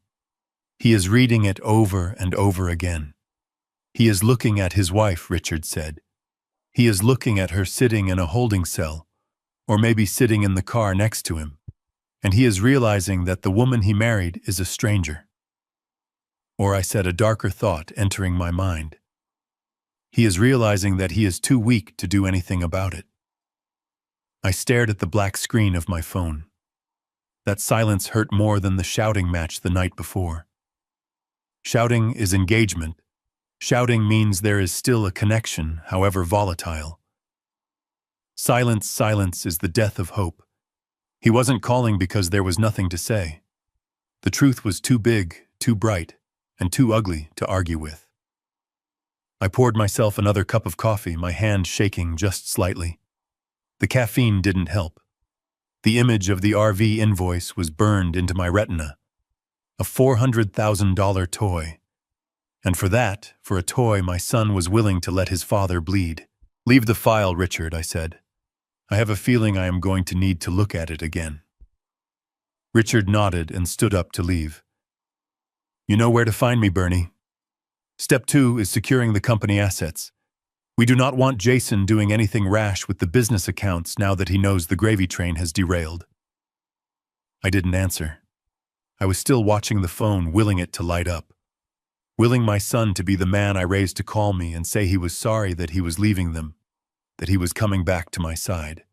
"He is reading it over and over again." "He is looking at his wife," Richard said. "He is looking at her sitting in a holding cell, or maybe sitting in the car next to him. And he is realizing that the woman he married is a stranger." Or I said, a darker thought entering my mind. "He is realizing that he is too weak to do anything about it." I stared at the black screen of my phone. That silence hurt more than the shouting match the night before. Shouting is engagement. Shouting means there is still a connection, however volatile. Silence is the death of hope. He wasn't calling because there was nothing to say. The truth was too big, too bright, and too ugly to argue with. I poured myself another cup of coffee, my hand shaking just slightly. The caffeine didn't help. The image of the RV invoice was burned into my retina. A $400,000 toy. And for a toy, my son was willing to let his father bleed. "Leave the file, Richard," I said. "I have a feeling I am going to need to look at it again." Richard nodded and stood up to leave. "You know where to find me, Bernie. Step 2 is securing the company assets. We do not want Jason doing anything rash with the business accounts now that he knows the gravy train has derailed." I didn't answer. I was still watching the phone, willing it to light up. Willing my son to be the man I raised to call me and say he was sorry that he was leaving them, that he was coming back to my side.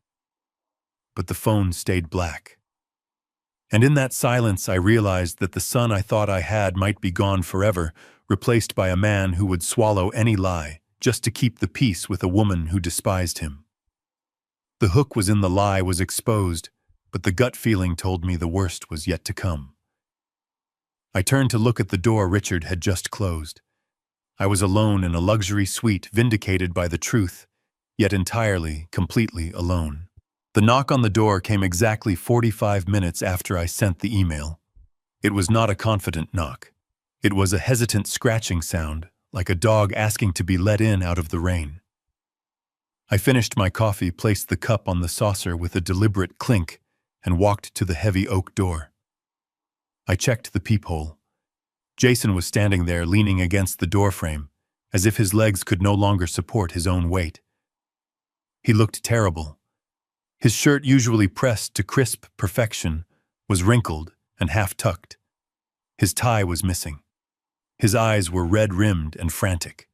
But the phone stayed black. And in that silence I realized that the son I thought I had might be gone forever, replaced by a man who would swallow any lie, just to keep the peace with a woman who despised him. The hook was in the lie was exposed, but the gut feeling told me the worst was yet to come. I turned to look at the door Richard had just closed. I was alone in a luxury suite, vindicated by the truth, yet entirely, completely alone. The knock on the door came exactly 45 minutes after I sent the email. It was not a confident knock. It was a hesitant scratching sound, like a dog asking to be let in out of the rain. I finished my coffee, placed the cup on the saucer with a deliberate clink, and walked to the heavy oak door. I checked the peephole. Jason was standing there, leaning against the doorframe, as if his legs could no longer support his own weight. He looked terrible. His shirt, usually pressed to crisp perfection, was wrinkled and half-tucked. His tie was missing. His eyes were red-rimmed and frantic.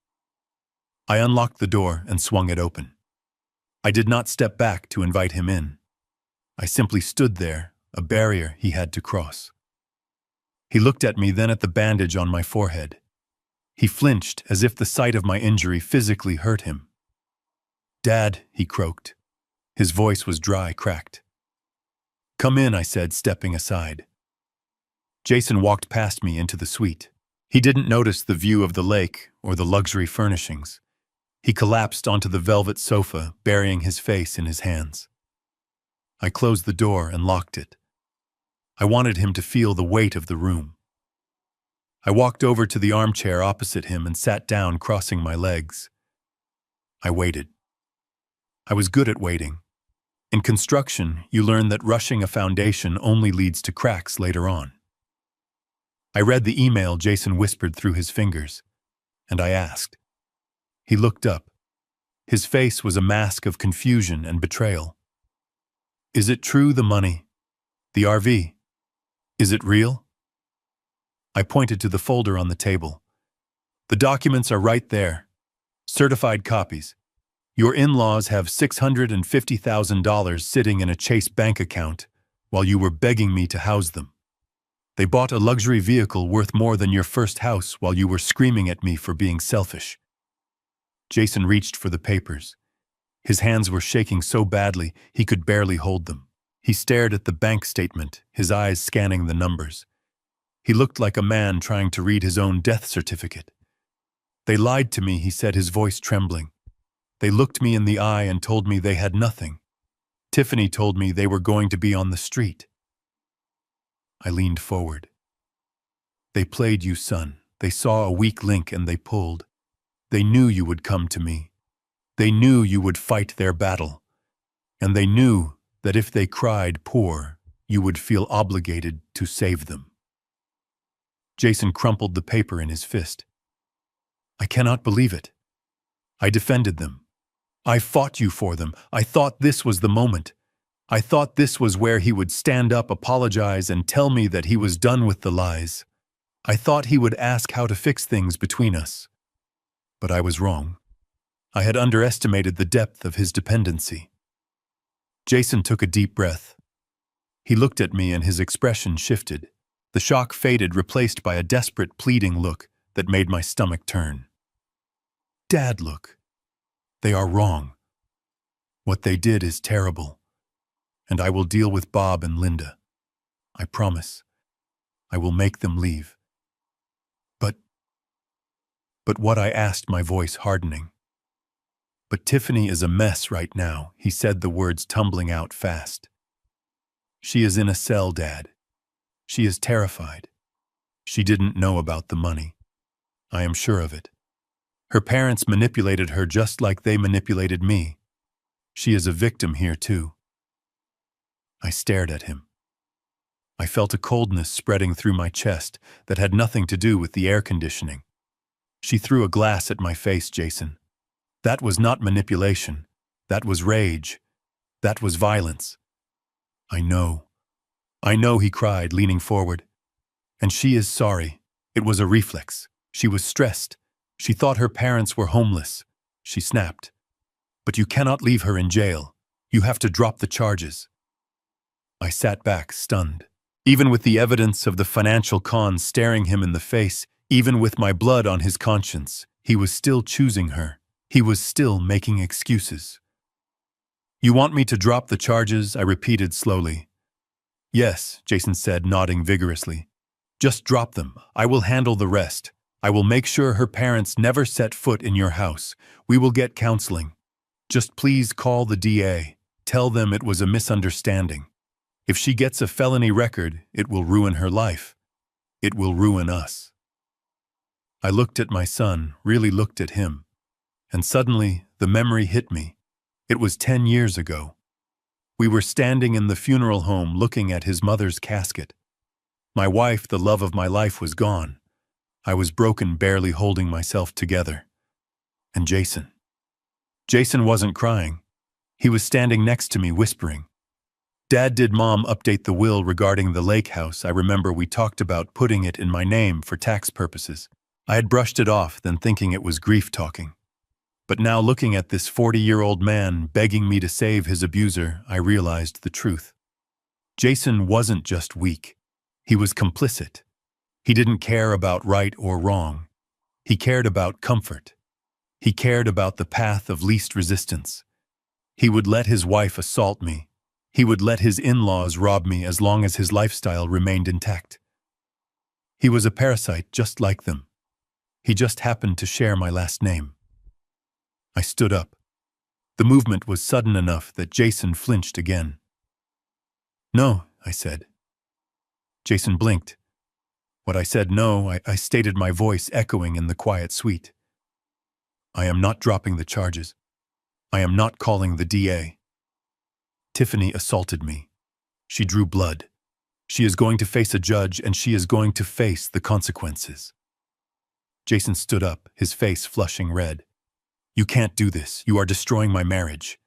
I unlocked the door and swung it open. I did not step back to invite him in. I simply stood there, a barrier he had to cross. He looked at me, then at the bandage on my forehead. He flinched as if the sight of my injury physically hurt him. "Dad," he croaked. His voice was dry, cracked. "Come in," I said, stepping aside. Jason walked past me into the suite. He didn't notice the view of the lake or the luxury furnishings. He collapsed onto the velvet sofa, burying his face in his hands. I closed the door and locked it. I wanted him to feel the weight of the room. I walked over to the armchair opposite him and sat down, crossing my legs. I waited. I was good at waiting. In construction, you learn that rushing a foundation only leads to cracks later on. I read the email Jason whispered through his fingers, and I asked. He looked up. His face was a mask of confusion and betrayal. "Is it true, the money? The RV? Is it real?" I pointed to the folder on the table. The documents are right there. Certified copies. Your in-laws have $650,000 sitting in a Chase bank account while you were begging me to house them. They bought a luxury vehicle worth more than your first house while you were screaming at me for being selfish. Jason reached for the papers. His hands were shaking so badly he could barely hold them. He stared at the bank statement, his eyes scanning the numbers. He looked like a man trying to read his own death certificate. They lied to me, he said, his voice trembling. They looked me in the eye and told me they had nothing. Tiffany told me they were going to be on the street. I leaned forward. They played you, son. They saw a weak link and they pulled. They knew you would come to me. They knew you would fight their battle. And they knew that if they cried poor, you would feel obligated to save them. Jason crumpled the paper in his fist. I cannot believe it. I defended them. I fought you for them. I thought this was the moment. I thought this was where he would stand up, apologize, and tell me that he was done with the lies. I thought he would ask how to fix things between us. But I was wrong. I had underestimated the depth of his dependency. Jason took a deep breath. He looked at me and his expression shifted. The shock faded, replaced by a desperate, pleading look that made my stomach turn. Dad, look. They are wrong. What they did is terrible. And I will deal with Bob and Linda. I promise. I will make them leave. But what I asked, my voice hardening. But Tiffany is a mess right now, he said, the words tumbling out fast. She is in a cell, Dad. She is terrified. She didn't know about the money. I am sure of it. Her parents manipulated her just like they manipulated me. She is a victim here, too. I stared at him. I felt a coldness spreading through my chest that had nothing to do with the air conditioning. She threw a glass at my face, Jason. That was not manipulation. That was rage. That was violence. I know, he cried, leaning forward. And she is sorry. It was a reflex. She was stressed. She thought her parents were homeless. She snapped. But you cannot leave her in jail. You have to drop the charges. I sat back, stunned. Even with the evidence of the financial con staring him in the face, even with my blood on his conscience, he was still choosing her. He was still making excuses. You want me to drop the charges? I repeated slowly. Yes, Jason said, nodding vigorously. Just drop them. I will handle the rest. I will make sure her parents never set foot in your house. We will get counseling. Just please call the DA. Tell them it was a misunderstanding. If she gets a felony record, it will ruin her life. It will ruin us. I looked at my son, really looked at him. And suddenly, the memory hit me. It was 10 years ago. We were standing in the funeral home looking at his mother's casket. My wife, the love of my life, was gone. I was broken, barely holding myself together. And Jason. Jason wasn't crying. He was standing next to me, whispering. Dad, did Mom update the will regarding the lake house? I remember we talked about putting it in my name for tax purposes. I had brushed it off, then thinking it was grief talking. But now, looking at this 40-year-old man begging me to save his abuser, I realized the truth. Jason wasn't just weak. He was complicit. He didn't care about right or wrong. He cared about comfort. He cared about the path of least resistance. He would let his wife assault me. He would let his in-laws rob me as long as his lifestyle remained intact. He was a parasite just like them. He just happened to share my last name. I stood up. The movement was sudden enough that Jason flinched again. No, I said. Jason blinked. What I said no, I stated, my voice echoing in the quiet suite. I am not dropping the charges. I am not calling the DA. Tiffany assaulted me. She drew blood. She is going to face a judge, and she is going to face the consequences. Jason stood up, his face flushing red. You can't do this. You are destroying my marriage.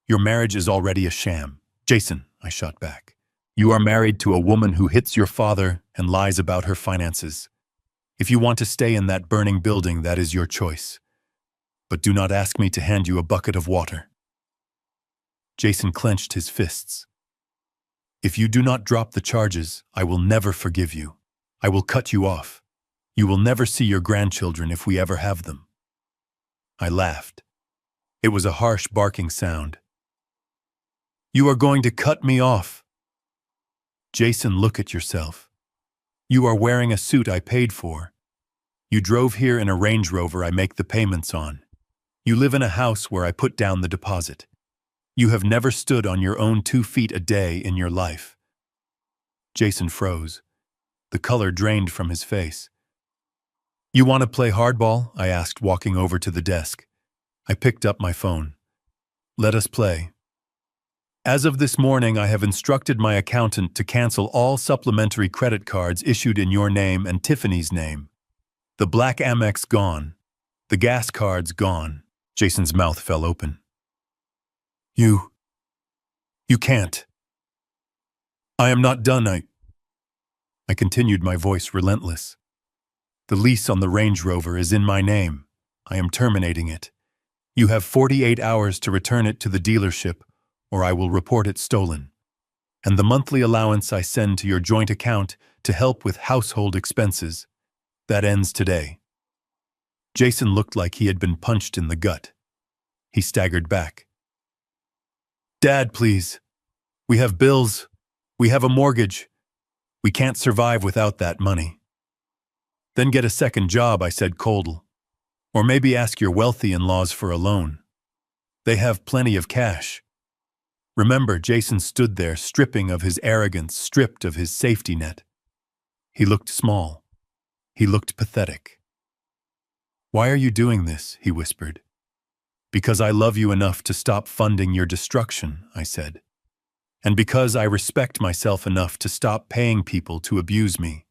Your marriage is already a sham. Jason, I shot back. You are married to a woman who hits your father and lies about her finances. If you want to stay in that burning building, that is your choice. But do not ask me to hand you a bucket of water." Jason clenched his fists. "If you do not drop the charges, I will never forgive you. I will cut you off. You will never see your grandchildren if we ever have them." I laughed. It was a harsh barking sound. "You are going to cut me off?" "Jason, look at yourself. You are wearing a suit I paid for. You drove here in a Range Rover I make the payments on. You live in a house where I put down the deposit. You have never stood on your own 2 feet a day in your life." Jason froze. The color drained from his face. "You want to play hardball?" I asked, walking over to the desk. I picked up my phone. "Let us play. As of this morning, I have instructed my accountant to cancel all supplementary credit cards issued in your name and Tiffany's name. The black Amex gone. The gas cards gone." Jason's mouth fell open. You can't. I am not done, I continued, my voice relentless. "The lease on the Range Rover is in my name. I am terminating it. You have 48 hours to return it to the dealership, or I will report it stolen. And the monthly allowance I send to your joint account to help with household expenses, that ends today." Jason looked like he had been punched in the gut. He staggered back. "Dad, please. We have bills. We have a mortgage. We can't survive without that money." "Then get a second job," I said coldly. "Or maybe ask your wealthy in-laws for a loan. They have plenty of cash." Remember, Jason stood there, stripping of his arrogance, stripped of his safety net. He looked small. He looked pathetic. "Why are you doing this?" he whispered. "Because I love you enough to stop funding your destruction," I said. "And because I respect myself enough to stop paying people to abuse me.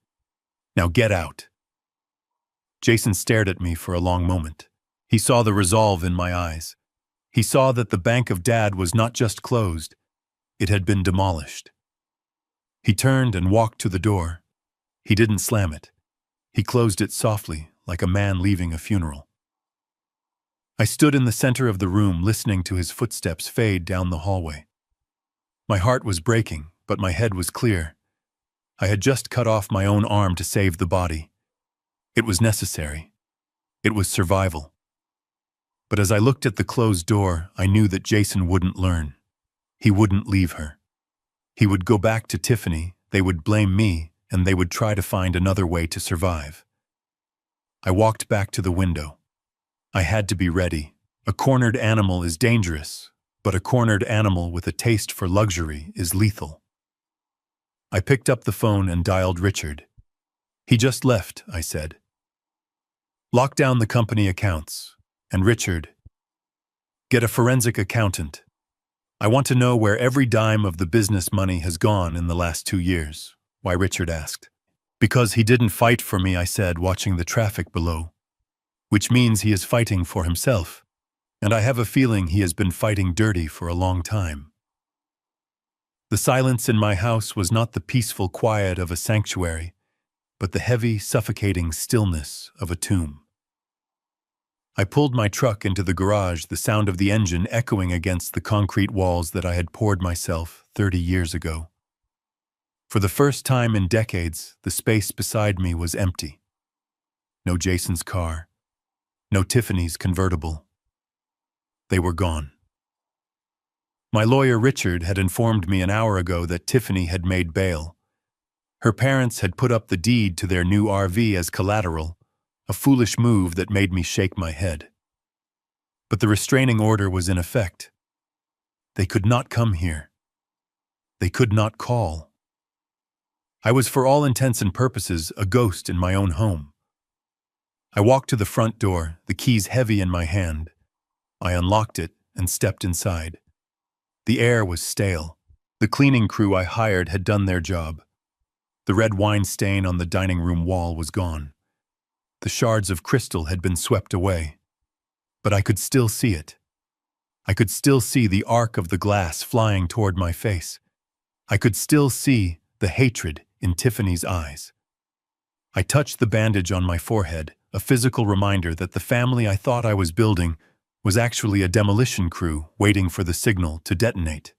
Now get out." Jason stared at me for a long moment. He saw the resolve in my eyes. He saw that the bank of Dad was not just closed, it had been demolished. He turned and walked to the door. He didn't slam it. He closed it softly, like a man leaving a funeral. I stood in the center of the room, listening to his footsteps fade down the hallway. My heart was breaking, but my head was clear. I had just cut off my own arm to save the body. It was necessary. It was survival. But as I looked at the closed door, I knew that Jason wouldn't learn. He wouldn't leave her. He would go back to Tiffany, they would blame me, and they would try to find another way to survive. I walked back to the window. I had to be ready. A cornered animal is dangerous, but a cornered animal with a taste for luxury is lethal. I picked up the phone and dialed Richard. "He just left," I said. "Lock down the company accounts. And Richard, get a forensic accountant. I want to know where every dime of the business money has gone in the last 2 years." "Why?" Richard asked. "Because he didn't fight for me," I said, watching the traffic below. "Which means he is fighting for himself. And I have a feeling he has been fighting dirty for a long time." The silence in my house was not the peaceful quiet of a sanctuary, but the heavy, suffocating stillness of a tomb. I pulled my truck into the garage, the sound of the engine echoing against the concrete walls that I had poured myself 30 years ago. For the first time in decades, the space beside me was empty. No Jason's car. No Tiffany's convertible. They were gone. My lawyer Richard had informed me an hour ago that Tiffany had made bail. Her parents had put up the deed to their new RV as collateral, a foolish move that made me shake my head. But the restraining order was in effect. They could not come here. They could not call. I was, for all intents and purposes, a ghost in my own home. I walked to the front door, the keys heavy in my hand. I unlocked it and stepped inside. The air was stale. The cleaning crew I hired had done their job. The red wine stain on the dining room wall was gone. The shards of crystal had been swept away. But I could still see it. I could still see the arc of the glass flying toward my face. I could still see the hatred in Tiffany's eyes. I touched the bandage on my forehead, a physical reminder that the family I thought I was building was actually a demolition crew waiting for the signal to detonate.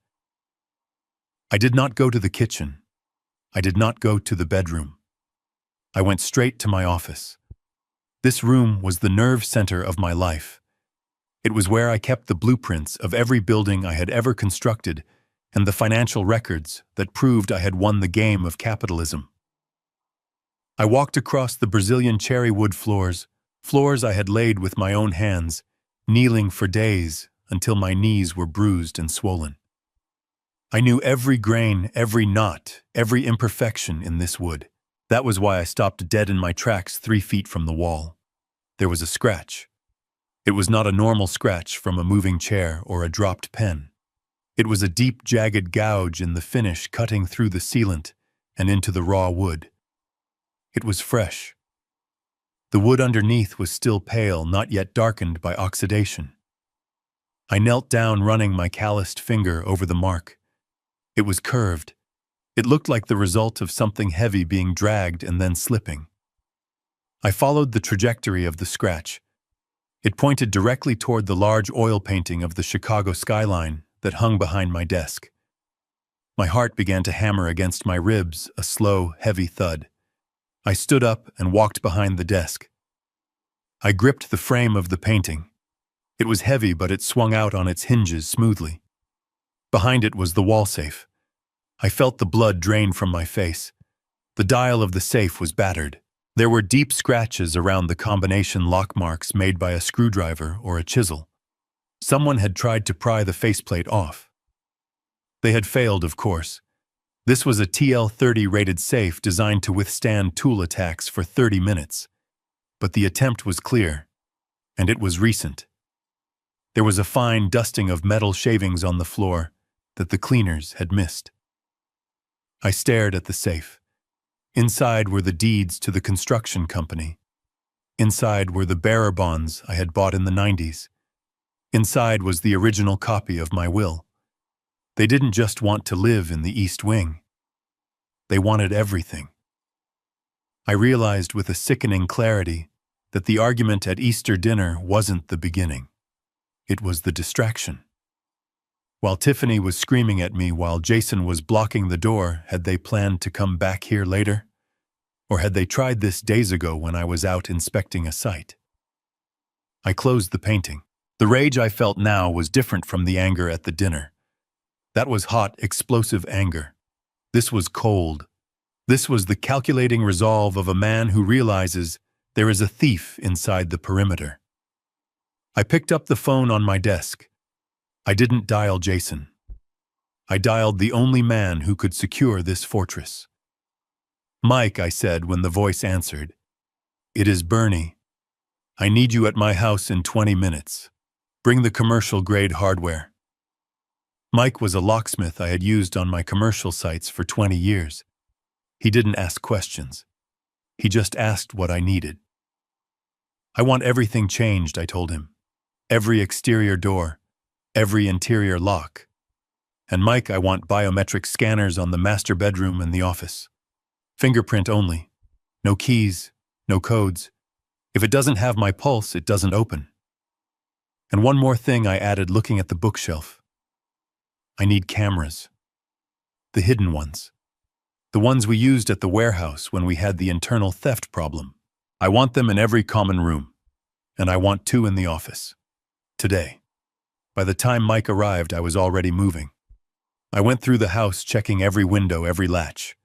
I did not go to the kitchen. I did not go to the bedroom. I went straight to my office. This room was the nerve center of my life. It was where I kept the blueprints of every building I had ever constructed and the financial records that proved I had won the game of capitalism. I walked across the Brazilian cherry wood floors I had laid with my own hands, kneeling for days until my knees were bruised and swollen. I knew every grain, every knot, every imperfection in this wood. That was why I stopped dead in my tracks 3 feet from the wall. There was a scratch. It was not a normal scratch from a moving chair or a dropped pen. It was a deep, jagged gouge in the finish cutting through the sealant and into the raw wood. It was fresh. The wood underneath was still pale, not yet darkened by oxidation. I knelt down, running my calloused finger over the mark. It was curved. It looked like the result of something heavy being dragged and then slipping. I followed the trajectory of the scratch. It pointed directly toward the large oil painting of the Chicago skyline that hung behind my desk. My heart began to hammer against my ribs, a slow, heavy thud. I stood up and walked behind the desk. I gripped the frame of the painting. It was heavy, but it swung out on its hinges smoothly. Behind it was the wall safe. I felt the blood drain from my face. The dial of the safe was battered. There were deep scratches around the combination lock marks made by a screwdriver or a chisel. Someone had tried to pry the faceplate off. They had failed, of course. This was a TL-30 rated safe designed to withstand tool attacks for 30 minutes. But the attempt was clear, and it was recent. There was a fine dusting of metal shavings on the floor that the cleaners had missed. I stared at the safe. Inside were the deeds to the construction company. Inside were the bearer bonds I had bought in the 90s. Inside was the original copy of my will. They didn't just want to live in the East Wing. They wanted everything. I realized with a sickening clarity that the argument at Easter dinner wasn't the beginning. It was the distraction. While Tiffany was screaming at me while Jason was blocking the door, had they planned to come back here later? Or had they tried this days ago when I was out inspecting a site? I closed the painting. The rage I felt now was different from the anger at the dinner. That was hot, explosive anger. This was cold. This was the calculating resolve of a man who realizes there is a thief inside the perimeter. I picked up the phone on my desk. I didn't dial Jason. I dialed the only man who could secure this fortress. "Mike," I said when the voice answered. "It is Bernie. I need you at my house in 20 minutes. Bring the commercial-grade hardware." Mike was a locksmith I had used on my commercial sites for 20 years. He didn't ask questions. He just asked what I needed. "I want everything changed," I told him. "Every exterior door, every interior lock. And Mike, I want biometric scanners on the master bedroom and the office. Fingerprint only. No keys, no codes. If it doesn't have my pulse, it doesn't open. And one more thing," I added, looking at the bookshelf. "I need cameras. The hidden ones. The ones we used at the warehouse when we had the internal theft problem. I want them in every common room. And I want 2 in the office. Today." By the time Mike arrived, I was already moving. I went through the house, checking every window, every latch.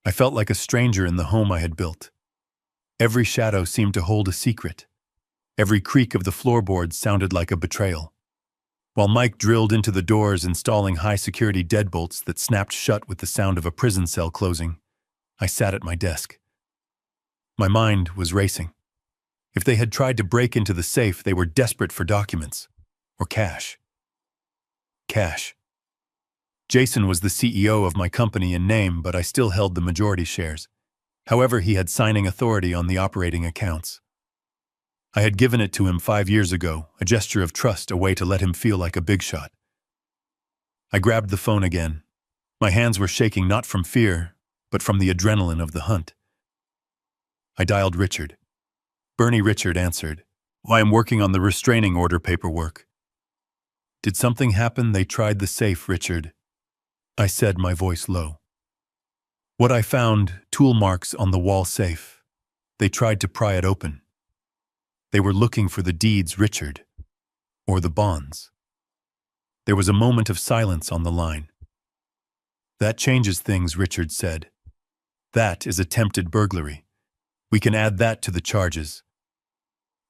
I felt like a stranger in the home I had built. Every shadow seemed to hold a secret. Every creak of the floorboards sounded like a betrayal. While Mike drilled into the doors, installing high-security deadbolts that snapped shut with the sound of a prison cell closing, I sat at my desk. My mind was racing. If they had tried to break into the safe, they were desperate for documents. Or cash. Cash. Jason was the CEO of my company in name, but I still held the majority shares. However, he had signing authority on the operating accounts. I had given it to him 5 years ago, a gesture of trust, a way to let him feel like a big shot. I grabbed the phone again. My hands were shaking not from fear, but from the adrenaline of the hunt. I dialed Richard. Bernie. Richard answered. I am working on the restraining order paperwork. Did something happen? They tried the safe, Richard. I said, my voice low. What I found, tool marks on the wall safe. They tried to pry it open. They were looking for the deeds, Richard. Or the bonds. There was a moment of silence on the line. That changes things, Richard said. That is attempted burglary. We can add that to the charges.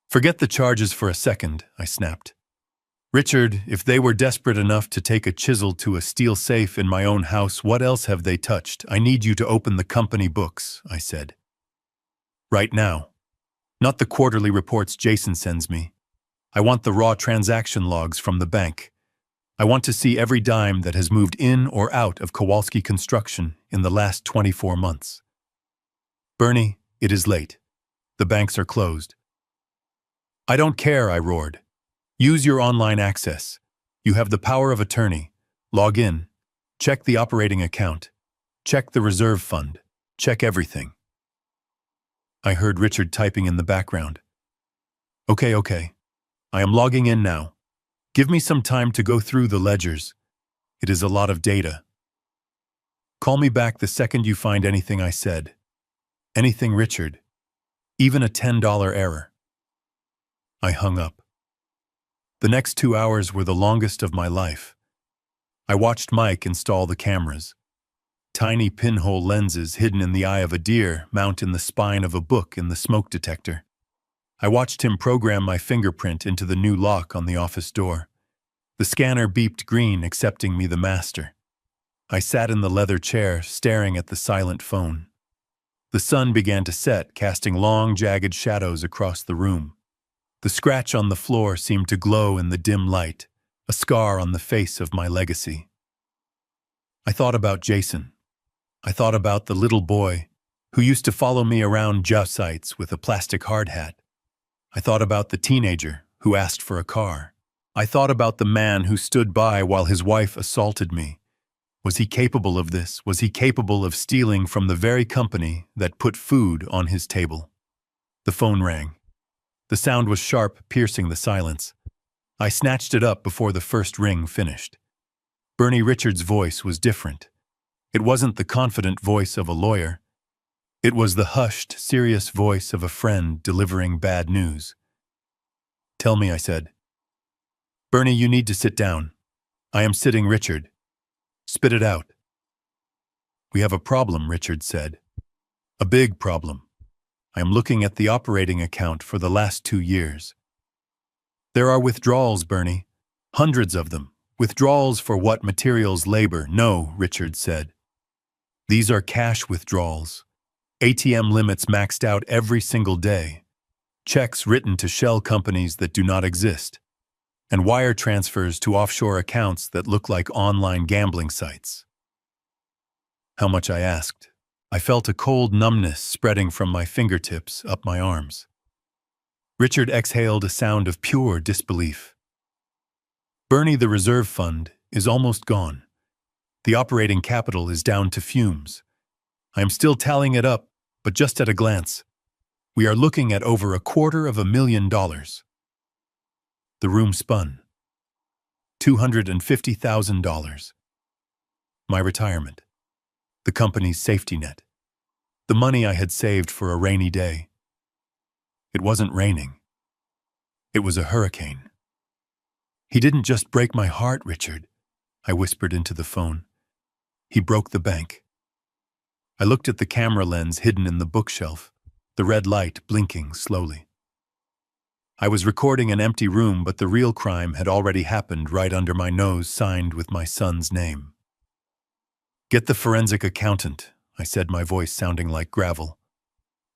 Forget the charges for a second, I snapped. Richard, if they were desperate enough to take a chisel to a steel safe in my own house, what else have they touched? I need you to open the company books, I said. Right now. Not the quarterly reports Jason sends me. I want the raw transaction logs from the bank. I want to see every dime that has moved in or out of Kowalski Construction in the last 24 months. Bernie, it is late. The banks are closed. I don't care, I roared. Use your online access. You have the power of attorney. Log in. Check the operating account. Check the reserve fund. Check everything. I heard Richard typing in the background. Okay. I am logging in now. Give me some time to go through the ledgers. It is a lot of data. Call me back the second you find anything, I said. Anything, Richard. Even a $10 error. I hung up. The next 2 hours were the longest of my life. I watched Mike install the cameras. Tiny pinhole lenses hidden in the eye of a deer mount in the spine of a book in the smoke detector. I watched him program my fingerprint into the new lock on the office door. The scanner beeped green, accepting me the master. I sat in the leather chair, staring at the silent phone. The sun began to set, casting long, jagged shadows across the room. The scratch on the floor seemed to glow in the dim light, a scar on the face of my legacy. I thought about Jason. I thought about the little boy who used to follow me around job sites with a plastic hard hat. I thought about the teenager who asked for a car. I thought about the man who stood by while his wife assaulted me. Was he capable of this? Was he capable of stealing from the very company that put food on his table? The phone rang. The sound was sharp, piercing the silence. I snatched it up before the first ring finished. Bernie Richards' voice was different. It wasn't the confident voice of a lawyer. It was the hushed, serious voice of a friend delivering bad news. Tell me, I said. Bernie, you need to sit down. I am sitting, Richard. Spit it out. We have a problem, Richard said. A big problem. I am looking at the operating account for the last 2 years. There are withdrawals, Bernie. Hundreds of them. Withdrawals for what? Materials, labor? No, Richard said. These are cash withdrawals. ATM limits maxed out every single day. Checks written to shell companies that do not exist. And wire transfers to offshore accounts that look like online gambling sites. How much? I asked. I felt a cold numbness spreading from my fingertips up my arms. Richard exhaled a sound of pure disbelief. Bernie, the reserve fund is almost gone. The operating capital is down to fumes. I am still tallying it up, but just at a glance. We are looking at over $250,000. The room spun. $250,000. My retirement. The company's safety net. The money I had saved for a rainy day. It wasn't raining. It was a hurricane. He didn't just break my heart, Richard, I whispered into the phone. He broke the bank. I looked at the camera lens hidden in the bookshelf, the red light blinking slowly. I was recording an empty room, but the real crime had already happened right under my nose, signed with my son's name. Get the forensic accountant, I said, my voice sounding like gravel.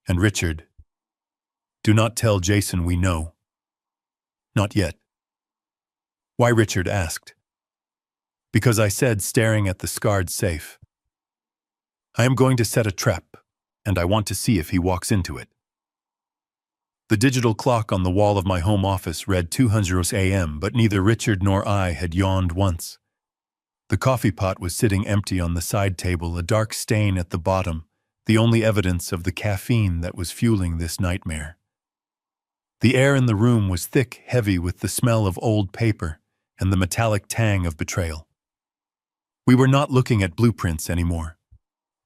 And Richard, do not tell Jason we know. Not yet. Why? Richard asked. Because I said, staring at the scarred safe. I am going to set a trap, and I want to see if he walks into it. The digital clock on the wall of my home office read 2:00 a.m., but neither Richard nor I had yawned once. The coffee pot was sitting empty on the side table, a dark stain at the bottom, the only evidence of the caffeine that was fueling this nightmare. The air in the room was thick, heavy with the smell of old paper and the metallic tang of betrayal. We were not looking at blueprints anymore.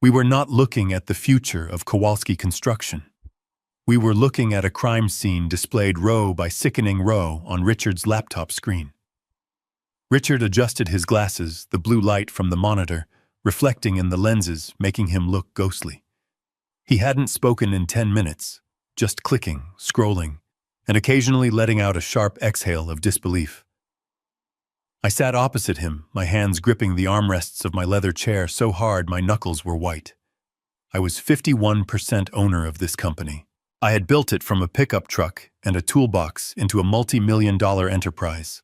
We were not looking at the future of Kowalski construction. We were looking at a crime scene displayed row by sickening row on Richard's laptop screen. Richard adjusted his glasses, the blue light from the monitor reflecting in the lenses, making him look ghostly. He hadn't spoken in 10 minutes, just clicking, scrolling, and occasionally letting out a sharp exhale of disbelief. I sat opposite him, my hands gripping the armrests of my leather chair so hard my knuckles were white. I was 51% owner of this company. I had built it from a pickup truck and a toolbox into a multi-million-dollar enterprise.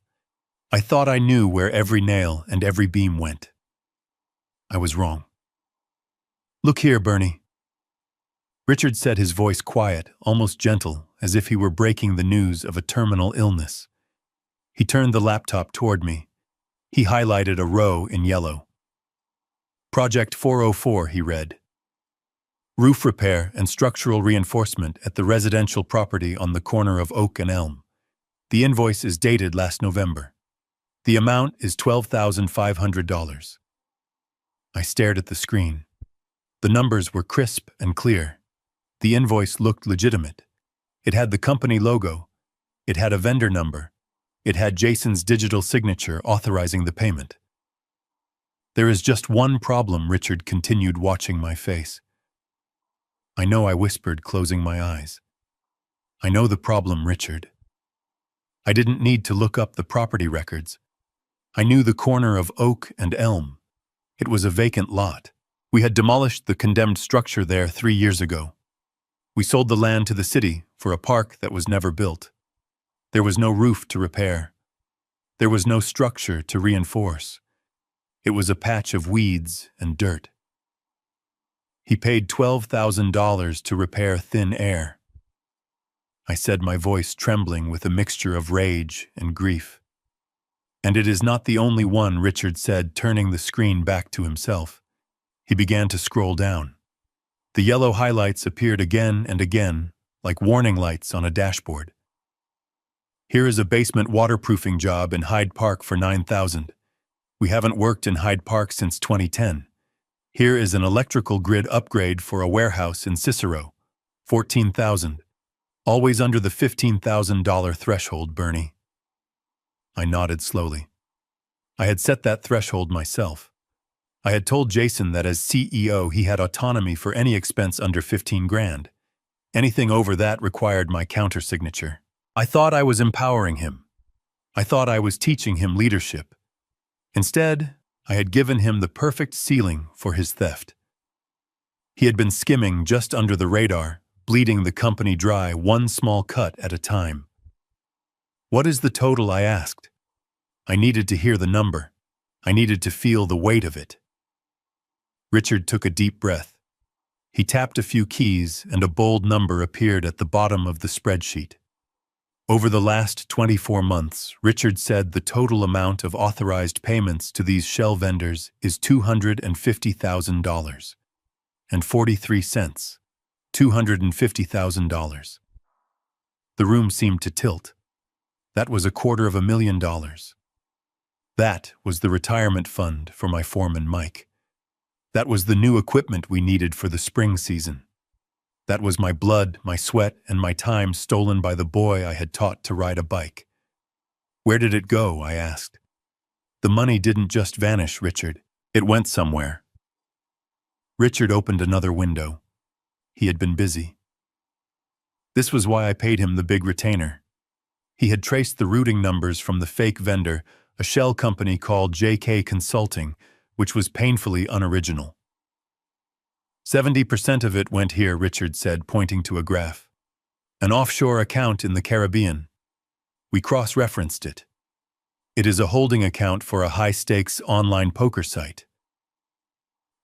I thought I knew where every nail and every beam went. I was wrong. "Look here, Bernie." Richard said, his voice quiet, almost gentle, as if he were breaking the news of a terminal illness. He turned the laptop toward me. He highlighted a row in yellow. "Project 404, he read. "Roof repair and structural reinforcement at the residential property on the corner of Oak and Elm. The invoice is dated last November. The amount is $12,500. I stared at the screen. The numbers were crisp and clear. The invoice looked legitimate. It had the company logo. It had a vendor number. It had Jason's digital signature authorizing the payment. "There is just one problem," Richard continued, watching my face. "I know," I whispered, closing my eyes. "I know the problem, Richard." I didn't need to look up the property records. I knew the corner of Oak and Elm. It was a vacant lot. We had demolished the condemned structure there 3 years ago. We sold the land to the city for a park that was never built. There was no roof to repair. There was no structure to reinforce. It was a patch of weeds and dirt. He paid $12,000 to repair thin air. I said, my voice trembling with a mixture of rage and grief. "And it is not the only one," Richard said, turning the screen back to himself. He began to scroll down. The yellow highlights appeared again and again, like warning lights on a dashboard. "Here is a basement waterproofing job in Hyde Park for $9,000. We haven't worked in Hyde Park since 2010. Here is an electrical grid upgrade for a warehouse in Cicero, $14,000. Always under the $15,000 threshold, Bernie." I nodded slowly. I had set that threshold myself. I had told Jason that as CEO he had autonomy for any expense under 15 grand. Anything over that required my countersignature. I thought I was empowering him. I thought I was teaching him leadership. Instead, I had given him the perfect ceiling for his theft. He had been skimming just under the radar, bleeding the company dry one small cut at a time. "What is the total?" I asked. I needed to hear the number. I needed to feel the weight of it. Richard took a deep breath. He tapped a few keys and a bold number appeared at the bottom of the spreadsheet. Over the last 24 months, Richard said the total amount of authorized payments to these shell vendors is $250,000 and 43 cents. $250,000. The room seemed to tilt. That was $250,000. That was the retirement fund for my foreman, Mike. That was the new equipment we needed for the spring season. That was my blood, my sweat, and my time stolen by the boy I had taught to ride a bike. "Where did it go?" I asked. "The money didn't just vanish, Richard. It went somewhere." Richard opened another window. He had been busy. This was why I paid him the big retainer. He had traced the routing numbers from the fake vendor, a shell company called JK Consulting, which was painfully unoriginal. 70% of it went here, Richard said, pointing to a graph. An offshore account in the Caribbean. We cross-referenced it. It is a holding account for a high-stakes online poker site.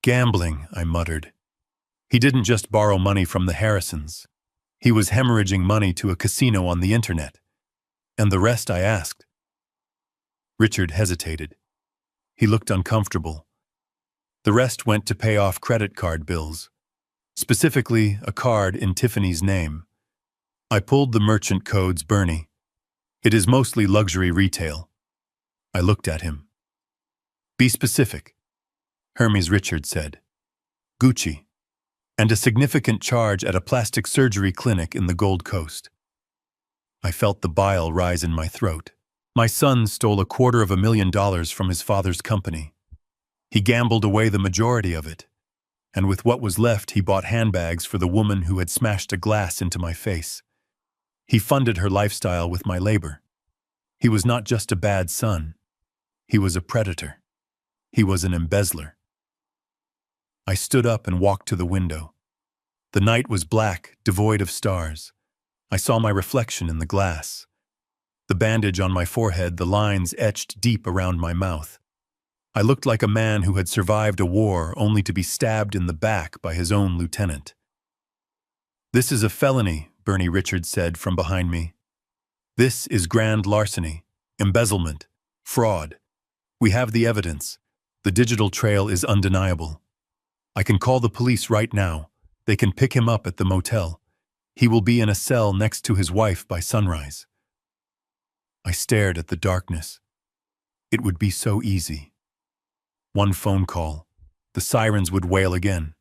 "Gambling," I muttered. He didn't just borrow money from the Harrisons. He was hemorrhaging money to a casino on the internet. "And the rest?" I asked. Richard hesitated. He looked uncomfortable. "The rest went to pay off credit card bills. specifically a card in Tiffany's name. I pulled the merchant codes, Bernie. It is mostly luxury retail. I looked at him. Be specific, Hermes Richard said. Gucci. And a significant charge at a plastic surgery clinic in the Gold Coast. I felt the bile rise in my throat. My son stole $250,000 from his father's company. He gambled away the majority of it, and with what was left he bought handbags for the woman who had smashed a glass into my face. He funded her lifestyle with my labor. He was not just a bad son. He was a predator. He was an embezzler. I stood up and walked to the window. The night was black, devoid of stars. I saw my reflection in the glass. The bandage on my forehead, the lines etched deep around my mouth. I looked like a man who had survived a war only to be stabbed in the back by his own lieutenant. This is a felony, Bernie Richards said from behind me. This is grand larceny, embezzlement, fraud. We have the evidence. The digital trail is undeniable. I can call the police right now. They can pick him up at the motel. He will be in a cell next to his wife by sunrise. I stared at the darkness. It would be so easy. One phone call. The sirens would wail again.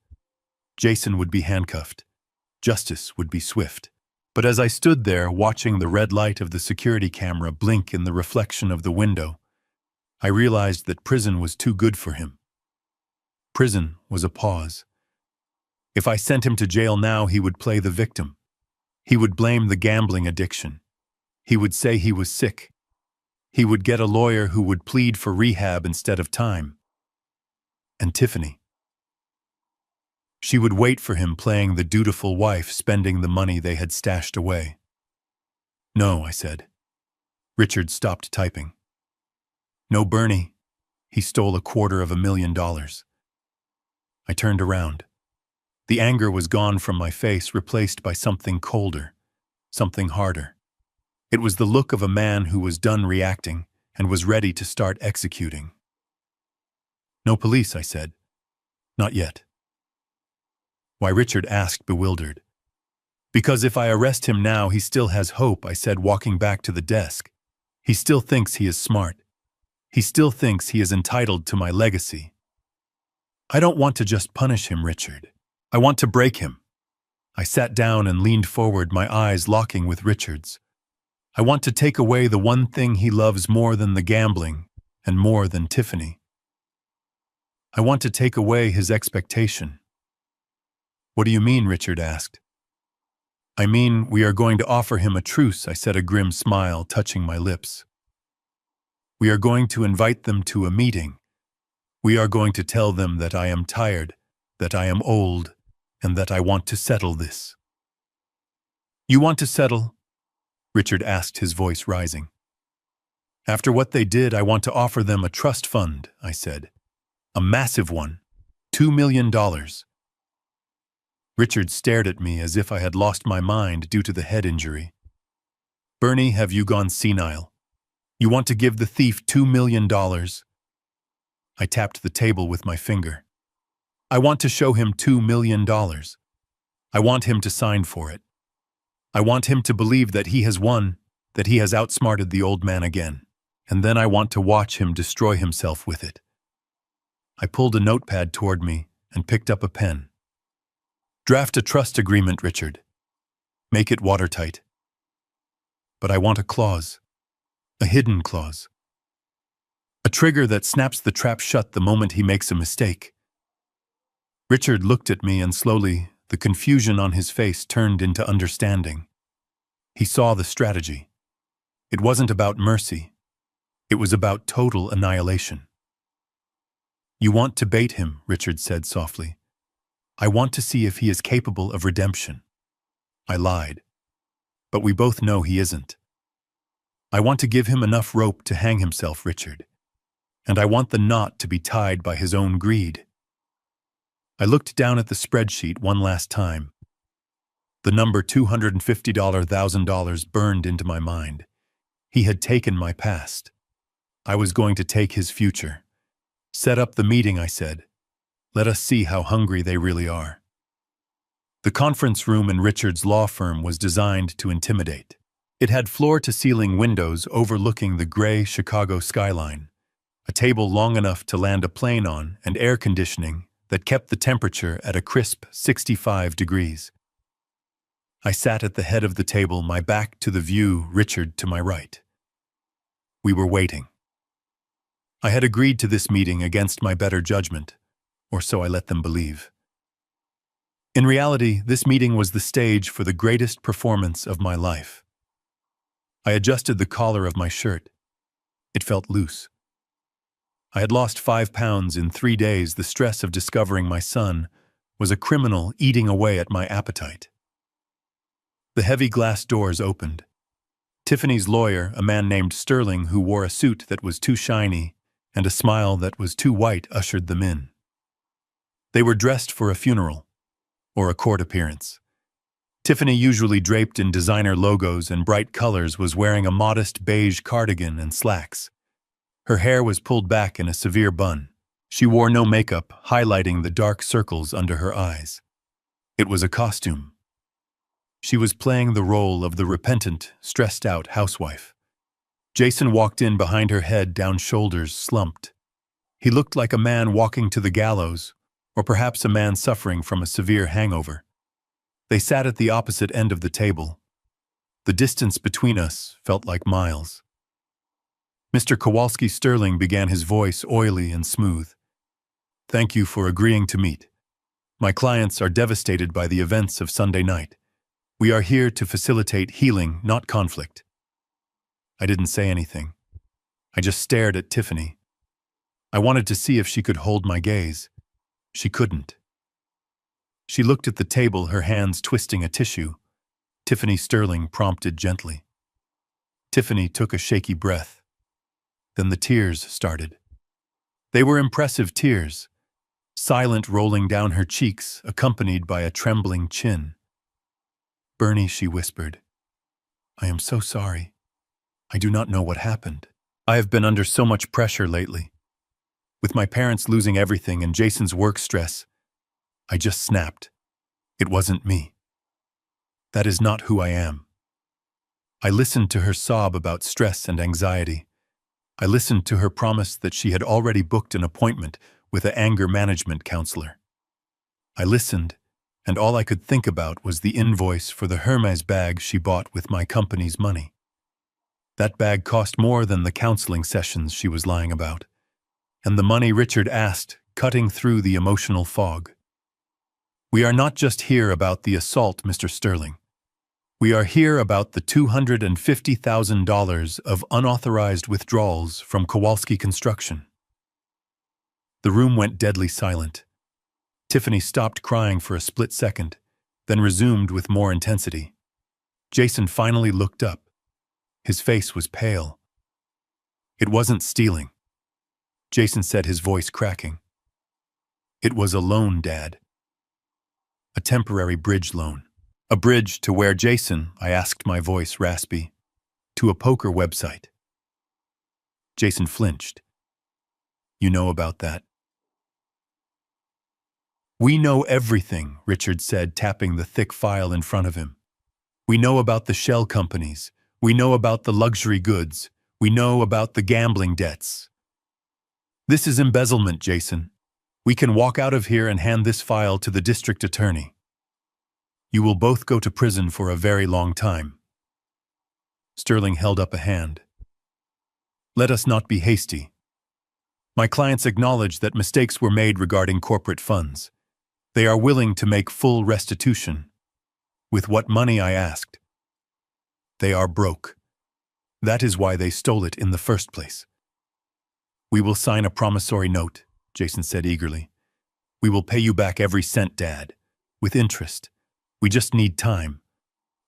Jason would be handcuffed. Justice would be swift. But as I stood there watching the red light of the security camera blink in the reflection of the window, I realized that prison was too good for him. Prison was a pause. If I sent him to jail now, he would play the victim. He would blame the gambling addiction. He would say he was sick. He would get a lawyer who would plead for rehab instead of time. And Tiffany. She would wait for him playing the dutiful wife, spending the money they had stashed away. No, I said. Richard stopped typing. No, Bernie. He stole $250,000. I turned around. The anger was gone from my face, replaced by something colder, something harder. It was the look of a man who was done reacting and was ready to start executing. No police, I said. Not yet. Why, Richard asked, bewildered. Because if I arrest him now, he still has hope, I said, walking back to the desk. He still thinks he is smart. He still thinks he is entitled to my legacy. I don't want to just punish him, Richard. I want to break him. I sat down and leaned forward, my eyes locking with Richard's. I want to take away the one thing he loves more than the gambling and more than Tiffany. I want to take away his expectation. What do you mean? Richard asked. I mean, we are going to offer him a truce, I said, a grim smile touching my lips. We are going to invite them to a meeting. We are going to tell them that I am tired, that I am old, and that I want to settle this. You want to settle? Richard asked, his voice rising. After what they did, I want to offer them a trust fund, I said. A massive one. $2 million. Richard stared at me as if I had lost my mind due to the head injury. Bernie, have you gone senile? You want to give the thief $2 million? I tapped the table with my finger. I want to show him $2 million. I want him to sign for it. I want him to believe that he has won, that he has outsmarted the old man again, and then I want to watch him destroy himself with it. I pulled a notepad toward me and picked up a pen. Draft a trust agreement, Richard. Make it watertight. But I want a clause, a hidden clause. A trigger that snaps the trap shut the moment he makes a mistake. Richard looked at me and slowly, the confusion on his face turned into understanding. He saw the strategy. It wasn't about mercy. It was about total annihilation. You want to bait him, Richard said softly. I want to see if he is capable of redemption. I lied. But we both know he isn't. I want to give him enough rope to hang himself, Richard. And I want the knot to be tied by his own greed. I looked down at the spreadsheet one last time. The number $250,000 burned into my mind. He had taken my past. I was going to take his future. Set up the meeting, I said. Let us see how hungry they really are. The conference room in Richard's law firm was designed to intimidate. It had floor-to-ceiling windows overlooking the gray Chicago skyline, a table long enough to land a plane on, and air conditioning that kept the temperature at a crisp 65 degrees. I sat at the head of the table, my back to the view, Richard to my right. We were waiting. I had agreed to this meeting against my better judgment, or so I let them believe. In reality, this meeting was the stage for the greatest performance of my life. I adjusted the collar of my shirt. It felt loose. I had lost 5 pounds in 3 days. The stress of discovering my son was a criminal eating away at my appetite. The heavy glass doors opened. Tiffany's lawyer, a man named Sterling who wore a suit that was too shiny and a smile that was too white, ushered them in. They were dressed for a funeral or a court appearance. Tiffany, usually draped in designer logos and bright colors, was wearing a modest beige cardigan and slacks. Her hair was pulled back in a severe bun. She wore no makeup, highlighting the dark circles under her eyes. It was a costume. She was playing the role of the repentant, stressed-out housewife. Jason walked in behind her, head down, shoulders slumped. He looked like a man walking to the gallows, or perhaps a man suffering from a severe hangover. They sat at the opposite end of the table. The distance between us felt like miles. Mr. Kowalski Sterling began, his voice oily and smooth. "Thank you for agreeing to meet. My clients are devastated by the events of Sunday night. We are here to facilitate healing, not conflict." I didn't say anything. I just stared at Tiffany. I wanted to see if she could hold my gaze. She couldn't. She looked at the table, her hands twisting a tissue. Tiffany Sterling prompted gently. Tiffany took a shaky breath. Then the tears started. They were impressive tears, silent, rolling down her cheeks, accompanied by a trembling chin. "Bernie," she whispered, "I am so sorry. I do not know what happened. I have been under so much pressure lately. With my parents losing everything and Jason's work stress, I just snapped. It wasn't me. That is not who I am." I listened to her sob about stress and anxiety. I listened to her promise that she had already booked an appointment with an anger management counselor. I listened, and all I could think about was the invoice for the Hermes bag she bought with my company's money. That bag cost more than the counseling sessions she was lying about, and the money Richard asked, cutting through the emotional fog. "We are not just here about the assault, Mr. Sterling. We are here about the $250,000 of unauthorized withdrawals from Kowalski Construction." The room went deadly silent. Tiffany stopped crying for a split second, then resumed with more intensity. Jason finally looked up. His face was pale. "It wasn't stealing," Jason said, his voice cracking. "It was a loan, Dad. A temporary bridge loan." "A bridge to where, Jason?" I asked, my voice raspy. "To a poker website." Jason flinched. "You know about that?" "We know everything," Richard said, tapping the thick file in front of him. "We know about the shell companies. We know about the luxury goods. We know about the gambling debts. This is embezzlement, Jason. We can walk out of here and hand this file to the district attorney. You will both go to prison for a very long time." Sterling held up a hand. "Let us not be hasty. My clients acknowledge that mistakes were made regarding corporate funds. They are willing to make full restitution. With what money, I asked. They are broke. That is why they stole it in the first place." "We will sign a promissory note," Jason said eagerly. "We will pay you back every cent, Dad, with interest. We just need time.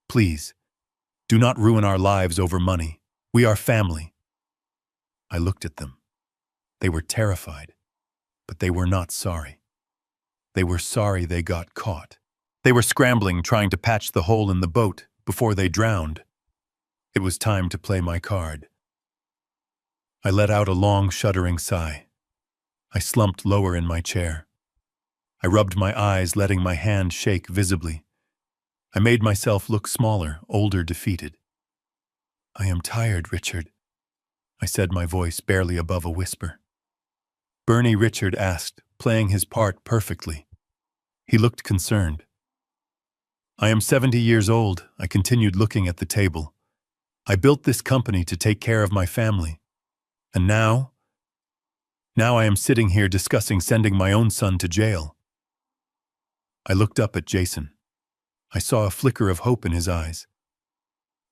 Please, do not ruin our lives over money. We are family." I looked at them. They were terrified, but they were not sorry. They were sorry they got caught. They were scrambling, trying to patch the hole in the boat before they drowned. It was time to play my card. I let out a long, shuddering sigh. I slumped lower in my chair. I rubbed my eyes, letting my hand shake visibly. I made myself look smaller, older, defeated. "I am tired, Richard," I said, my voice barely above a whisper. "Bernie," Richard asked, playing his part perfectly. He looked concerned. "I am 70 years old," I continued, looking at the table. "I built this company to take care of my family. And now I am sitting here discussing sending my own son to jail." I looked up at Jason. I saw a flicker of hope in his eyes.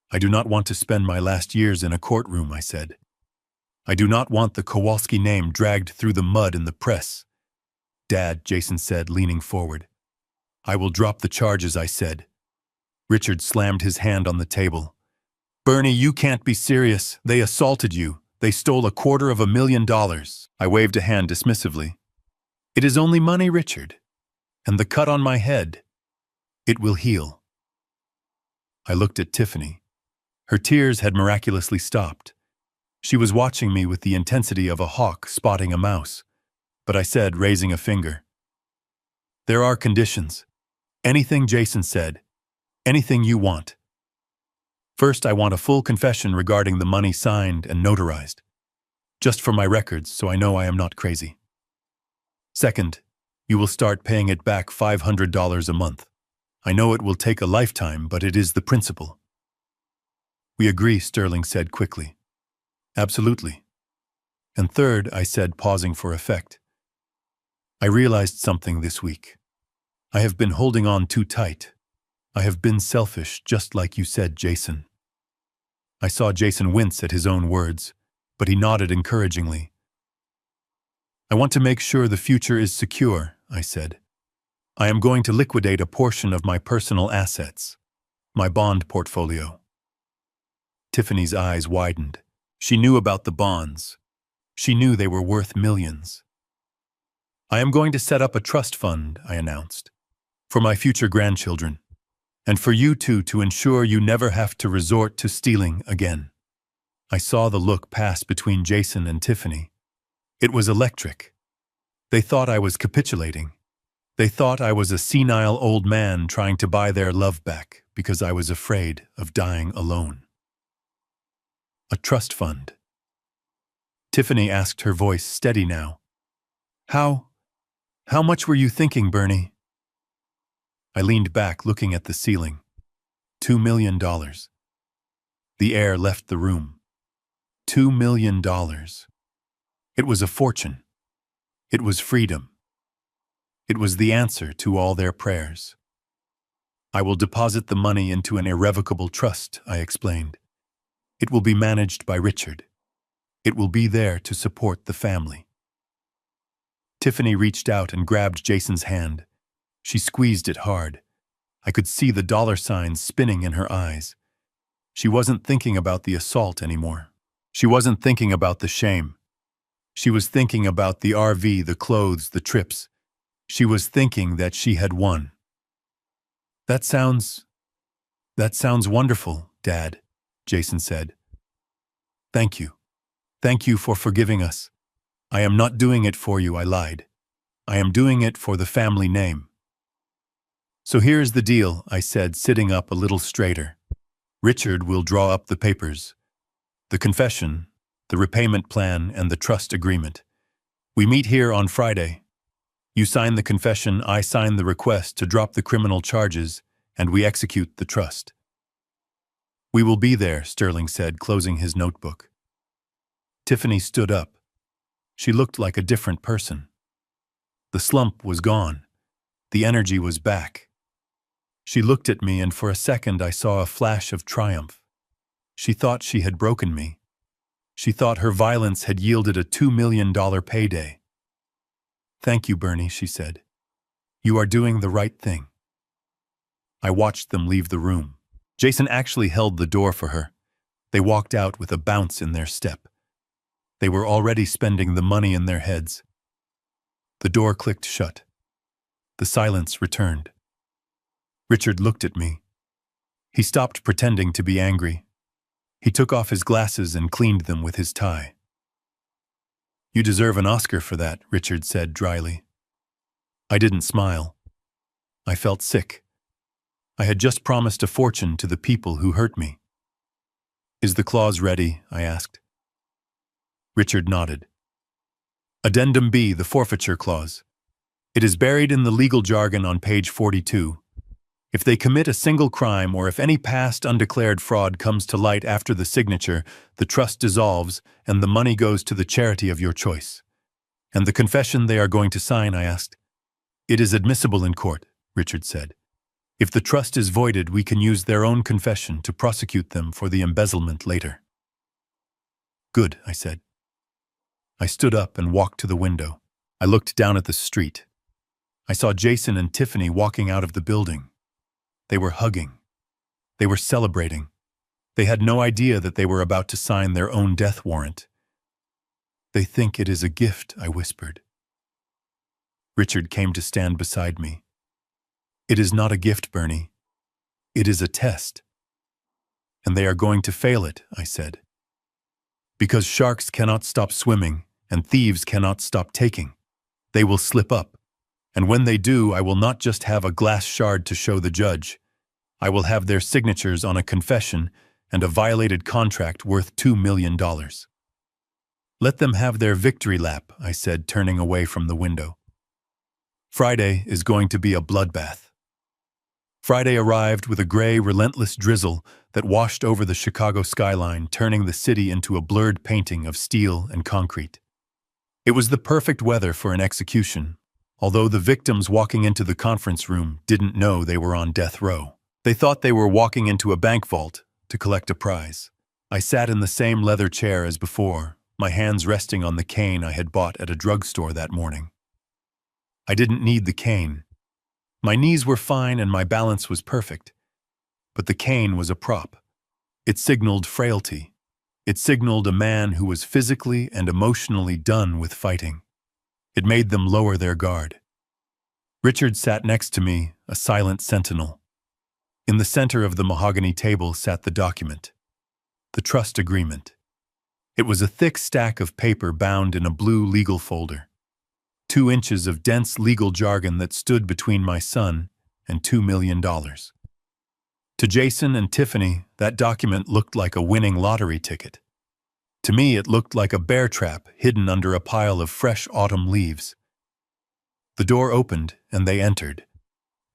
"I do not want to spend my last years in a courtroom," I said. "I do not want the Kowalski name dragged through the mud in the press." "Dad," Jason said, leaning forward. "I will drop the charges," I said. Richard slammed his hand on the table. "Bernie, you can't be serious. They assaulted you. They stole $250,000. I waved a hand dismissively. "It is only money, Richard. And the cut on my head. It will heal." I looked at Tiffany. Her tears had miraculously stopped. She was watching me with the intensity of a hawk spotting a mouse. But I said, raising a finger, "There are conditions." "Anything," Jason said. "Anything you want." "First, I want a full confession regarding the money signed and notarized. Just for my records, so I know I am not crazy. Second, you will start paying it back $500 a month. I know it will take a lifetime, but it is the principle." "We agree," Sterling said quickly. "Absolutely." "And third," I said, pausing for effect, "I realized something this week. I have been holding on too tight. I have been selfish, just like you said, Jason." I saw Jason wince at his own words, but he nodded encouragingly. "I want to make sure the future is secure," I said. "I am going to liquidate a portion of my personal assets, my bond portfolio." Tiffany's eyes widened. She knew about the bonds. She knew they were worth millions. "I am going to set up a trust fund," I announced, "for my future grandchildren, and for you two, to ensure you never have to resort to stealing again." I saw the look pass between Jason and Tiffany. It was electric. They thought I was capitulating. They thought I was a senile old man trying to buy their love back because I was afraid of dying alone. "A trust fund?" Tiffany asked, her voice steady now. How much were you thinking, Bernie?" I leaned back, looking at the ceiling. $2 million. The air left the room. $2 million. It was a fortune. It was freedom. It was the answer to all their prayers. "I will deposit the money into an irrevocable trust," I explained. "It will be managed by Richard. It will be there to support the family." Tiffany reached out and grabbed Jason's hand. She squeezed it hard. I could see the dollar signs spinning in her eyes. She wasn't thinking about the assault anymore. She wasn't thinking about the shame. She was thinking about the RV, the clothes, the trips. She was thinking that she had won. That sounds wonderful, Dad," Jason said. "Thank you. Thank you for forgiving us. I am not doing it for you," I lied. "I am doing it for the family name." "So here's the deal," I said, sitting up a little straighter. "Richard will draw up the papers. The confession, the repayment plan, and the trust agreement. We meet here on Friday. You sign the confession, I sign the request to drop the criminal charges, and we execute the trust." "We will be there," Sterling said, closing his notebook. Tiffany stood up. She looked like a different person. The slump was gone. The energy was back. She looked at me, and for a second I saw a flash of triumph. She thought she had broken me. She thought her violence had yielded a $2 million payday. "Thank you, Bernie," she said. "You are doing the right thing." I watched them leave the room. Jason actually held the door for her. They walked out with a bounce in their step. They were already spending the money in their heads. The door clicked shut. The silence returned. Richard looked at me. He stopped pretending to be angry. He took off his glasses and cleaned them with his tie. "You deserve an Oscar for that," Richard said dryly. I didn't smile. I felt sick. I had just promised a fortune to the people who hurt me. Is the clause ready? I asked. Richard nodded. Addendum B, the forfeiture clause. It is buried in the legal jargon on page 42. If they commit a single crime or if any past undeclared fraud comes to light after the signature, the trust dissolves and the money goes to the charity of your choice. And the confession they are going to sign, I asked. It is admissible in court, Richard said. If the trust is voided, we can use their own confession to prosecute them for the embezzlement later. Good, I said. I stood up and walked to the window. I looked down at the street. I saw Jason and Tiffany walking out of the building. They were hugging. They were celebrating. They had no idea that they were about to sign their own death warrant. They think it is a gift, I whispered. Richard came to stand beside me. It is not a gift, Bernie. It is a test. And they are going to fail it, I said. Because sharks cannot stop swimming and thieves cannot stop taking. They will slip up. And when they do, I will not just have a glass shard to show the judge. I will have their signatures on a confession and a violated contract worth $2 million. Let them have their victory lap, I said, turning away from the window. Friday is going to be a bloodbath. Friday arrived with a gray, relentless drizzle that washed over the Chicago skyline, turning the city into a blurred painting of steel and concrete. It was the perfect weather for an execution, although the victims walking into the conference room didn't know they were on death row. They thought they were walking into a bank vault to collect a prize. I sat in the same leather chair as before, my hands resting on the cane I had bought at a drugstore that morning. I didn't need the cane. My knees were fine and my balance was perfect. But the cane was a prop. It signaled frailty. It signaled a man who was physically and emotionally done with fighting. It made them lower their guard. Richard sat next to me, a silent sentinel. In the center of the mahogany table sat the document, the trust agreement. It was a thick stack of paper bound in a blue legal folder. 2 inches of dense legal jargon that stood between my son and $2 million. To Jason and Tiffany, that document looked like a winning lottery ticket. To me, it looked like a bear trap hidden under a pile of fresh autumn leaves. The door opened and they entered.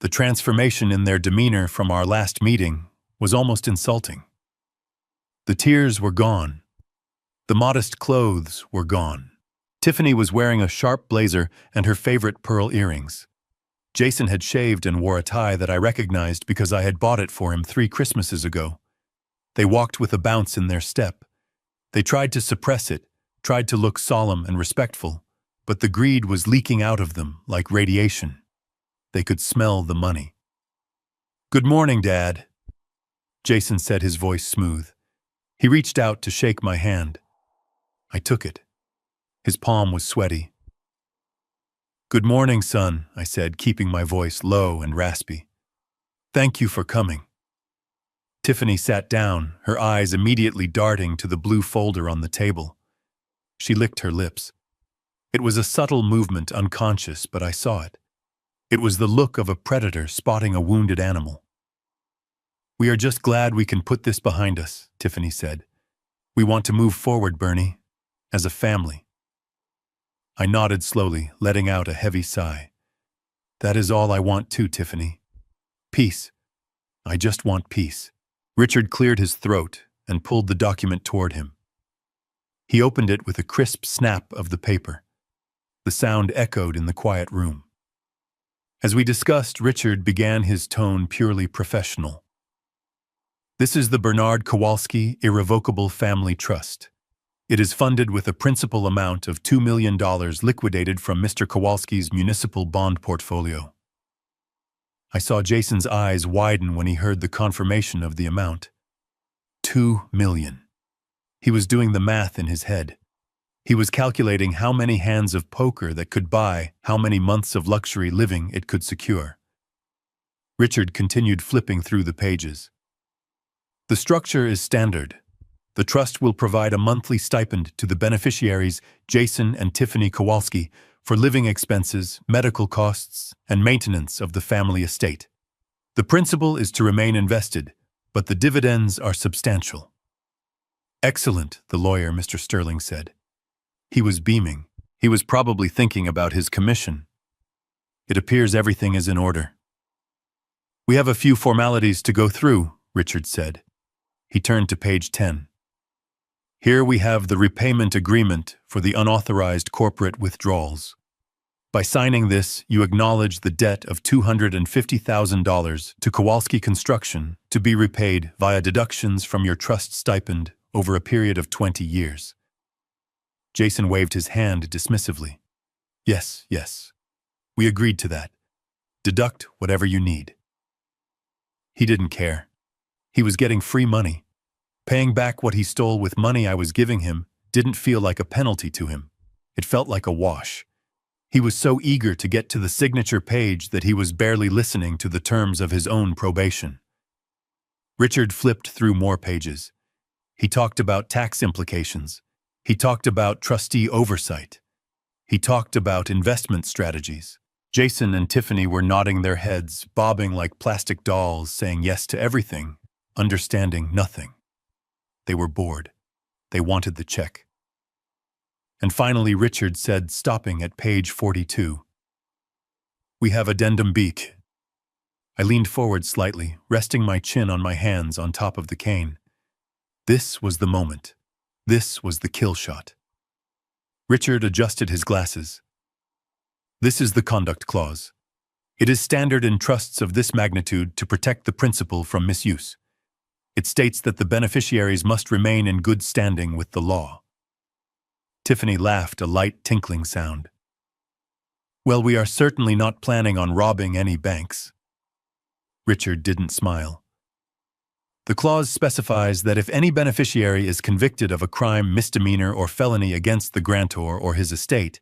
The transformation in their demeanor from our last meeting was almost insulting. The tears were gone. The modest clothes were gone. Tiffany was wearing a sharp blazer and her favorite pearl earrings. Jason had shaved and wore a tie that I recognized because I had bought it for him 3 Christmases ago. They walked with a bounce in their step. They tried to suppress it, tried to look solemn and respectful, but the greed was leaking out of them like radiation. They could smell the money. "Good morning, Dad," Jason said, his voice smooth. He reached out to shake my hand. I took it. His palm was sweaty. "Good morning, son," I said, keeping my voice low and raspy. "Thank you for coming." Tiffany sat down, her eyes immediately darting to the blue folder on the table. She licked her lips. It was a subtle movement, unconscious, but I saw it. It was the look of a predator spotting a wounded animal. "We are just glad we can put this behind us," Tiffany said. "We want to move forward, Bernie, as a family." I nodded slowly, letting out a heavy sigh. "That is all I want too, Tiffany. Peace. I just want peace." Richard cleared his throat and pulled the document toward him. He opened it with a crisp snap of the paper. The sound echoed in the quiet room. As we discussed, Richard began his tone purely professional. "This is the Bernard Kowalski Irrevocable Family Trust. It is funded with a principal amount of $2 million liquidated from Mr. Kowalski's municipal bond portfolio." I saw Jason's eyes widen when he heard the confirmation of the amount. $2 million. He was doing the math in his head. He was calculating how many hands of poker that could buy how many months of luxury living it could secure. Richard continued flipping through the pages. "The structure is standard. The trust will provide a monthly stipend to the beneficiaries, Jason and Tiffany Kowalski, for living expenses, medical costs, and maintenance of the family estate. The principal is to remain invested, but the dividends are substantial. Excellent, the lawyer, Mr. Sterling said. He was beaming. He was probably thinking about his commission. It appears everything is in order. We have a few formalities to go through, Richard said. He turned to page 10. Here we have the repayment agreement for the unauthorized corporate withdrawals. By signing this, you acknowledge the debt of $250,000 to Kowalski Construction to be repaid via deductions from your trust stipend over a period of 20 years. Jason waved his hand dismissively. Yes, yes. We agreed to that. Deduct whatever you need. He didn't care. He was getting free money. Paying back what he stole with money I was giving him didn't feel like a penalty to him. It felt like a wash. He was so eager to get to the signature page that he was barely listening to the terms of his own probation. Richard flipped through more pages. He talked about tax implications. He talked about trustee oversight. He talked about investment strategies. Jason and Tiffany were nodding their heads, bobbing like plastic dolls, saying yes to everything, understanding nothing. They were bored. They wanted the check. And finally Richard said, stopping at page 42. We have addendum B. I leaned forward slightly, resting my chin on my hands on top of the cane. This was the moment. This was the kill shot. Richard adjusted his glasses. This is the conduct clause. It is standard in trusts of this magnitude to protect the principal from misuse. It states that the beneficiaries must remain in good standing with the law. Tiffany laughed, a light tinkling sound. Well, we are certainly not planning on robbing any banks. Richard didn't smile. The clause specifies that if any beneficiary is convicted of a crime, misdemeanor, or felony against the grantor or his estate,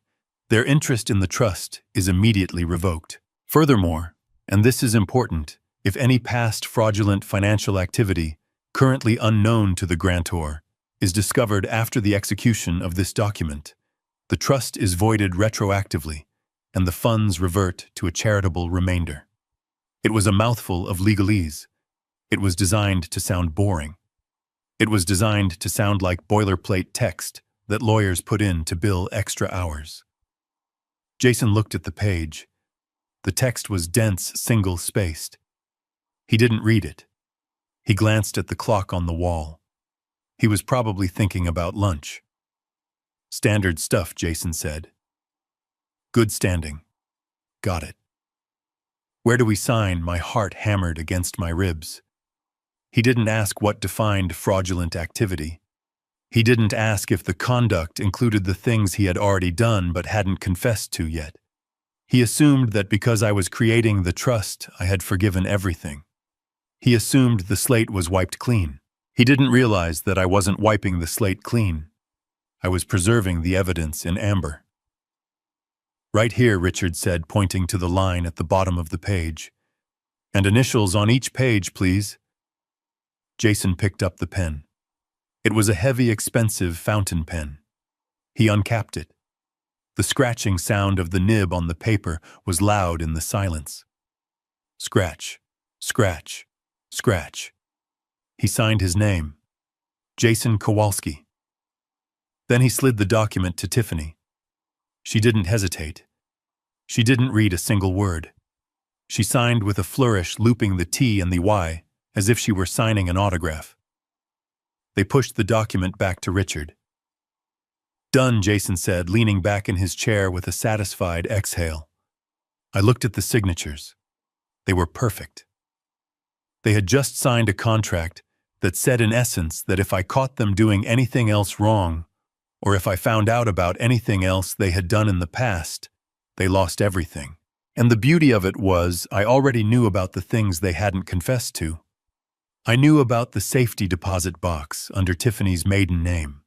their interest in the trust is immediately revoked. Furthermore, and this is important, if any past fraudulent financial activity, currently unknown to the grantor, is discovered after the execution of this document, the trust is voided retroactively, and the funds revert to a charitable remainder. It was a mouthful of legalese. It was designed to sound boring. It was designed to sound like boilerplate text that lawyers put in to bill extra hours. Jason looked at the page. The text was dense, single-spaced. He didn't read it. He glanced at the clock on the wall. He was probably thinking about lunch. Standard stuff, Jason said. Good standing. Got it. Where do we sign? My heart hammered against my ribs. He didn't ask what defined fraudulent activity. He didn't ask if the conduct included the things he had already done but hadn't confessed to yet. He assumed that because I was creating the trust, I had forgiven everything. He assumed the slate was wiped clean. He didn't realize that I wasn't wiping the slate clean. I was preserving the evidence in amber. Right here, Richard said, pointing to the line at the bottom of the page. And initials on each page, please. Jason picked up the pen. It was a heavy, expensive fountain pen. He uncapped it. The scratching sound of the nib on the paper was loud in the silence. Scratch, scratch, scratch. He signed his name, Jason Kowalski. Then he slid the document to Tiffany. She didn't hesitate. She didn't read a single word. She signed with a flourish, looping the T and the Y, as if she were signing an autograph. They pushed the document back to Richard. Done, Jason said, leaning back in his chair with a satisfied exhale. I looked at the signatures. They were perfect. They had just signed a contract that said in essence that if I caught them doing anything else wrong, or if I found out about anything else they had done in the past, they lost everything. And the beauty of it was I already knew about the things they hadn't confessed to. I knew about the safety deposit box under Tiffany's maiden name.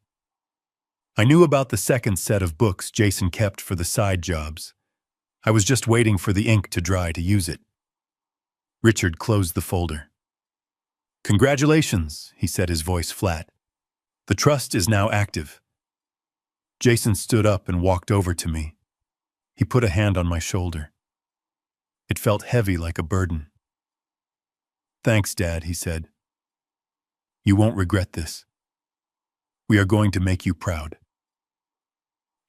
I knew about the second set of books Jason kept for the side jobs. I was just waiting for the ink to dry to use it. Richard closed the folder. Congratulations, he said, his voice flat. The trust is now active. Jason stood up and walked over to me. He put a hand on my shoulder. It felt heavy like a burden. Thanks, Dad, he said. You won't regret this. We are going to make you proud.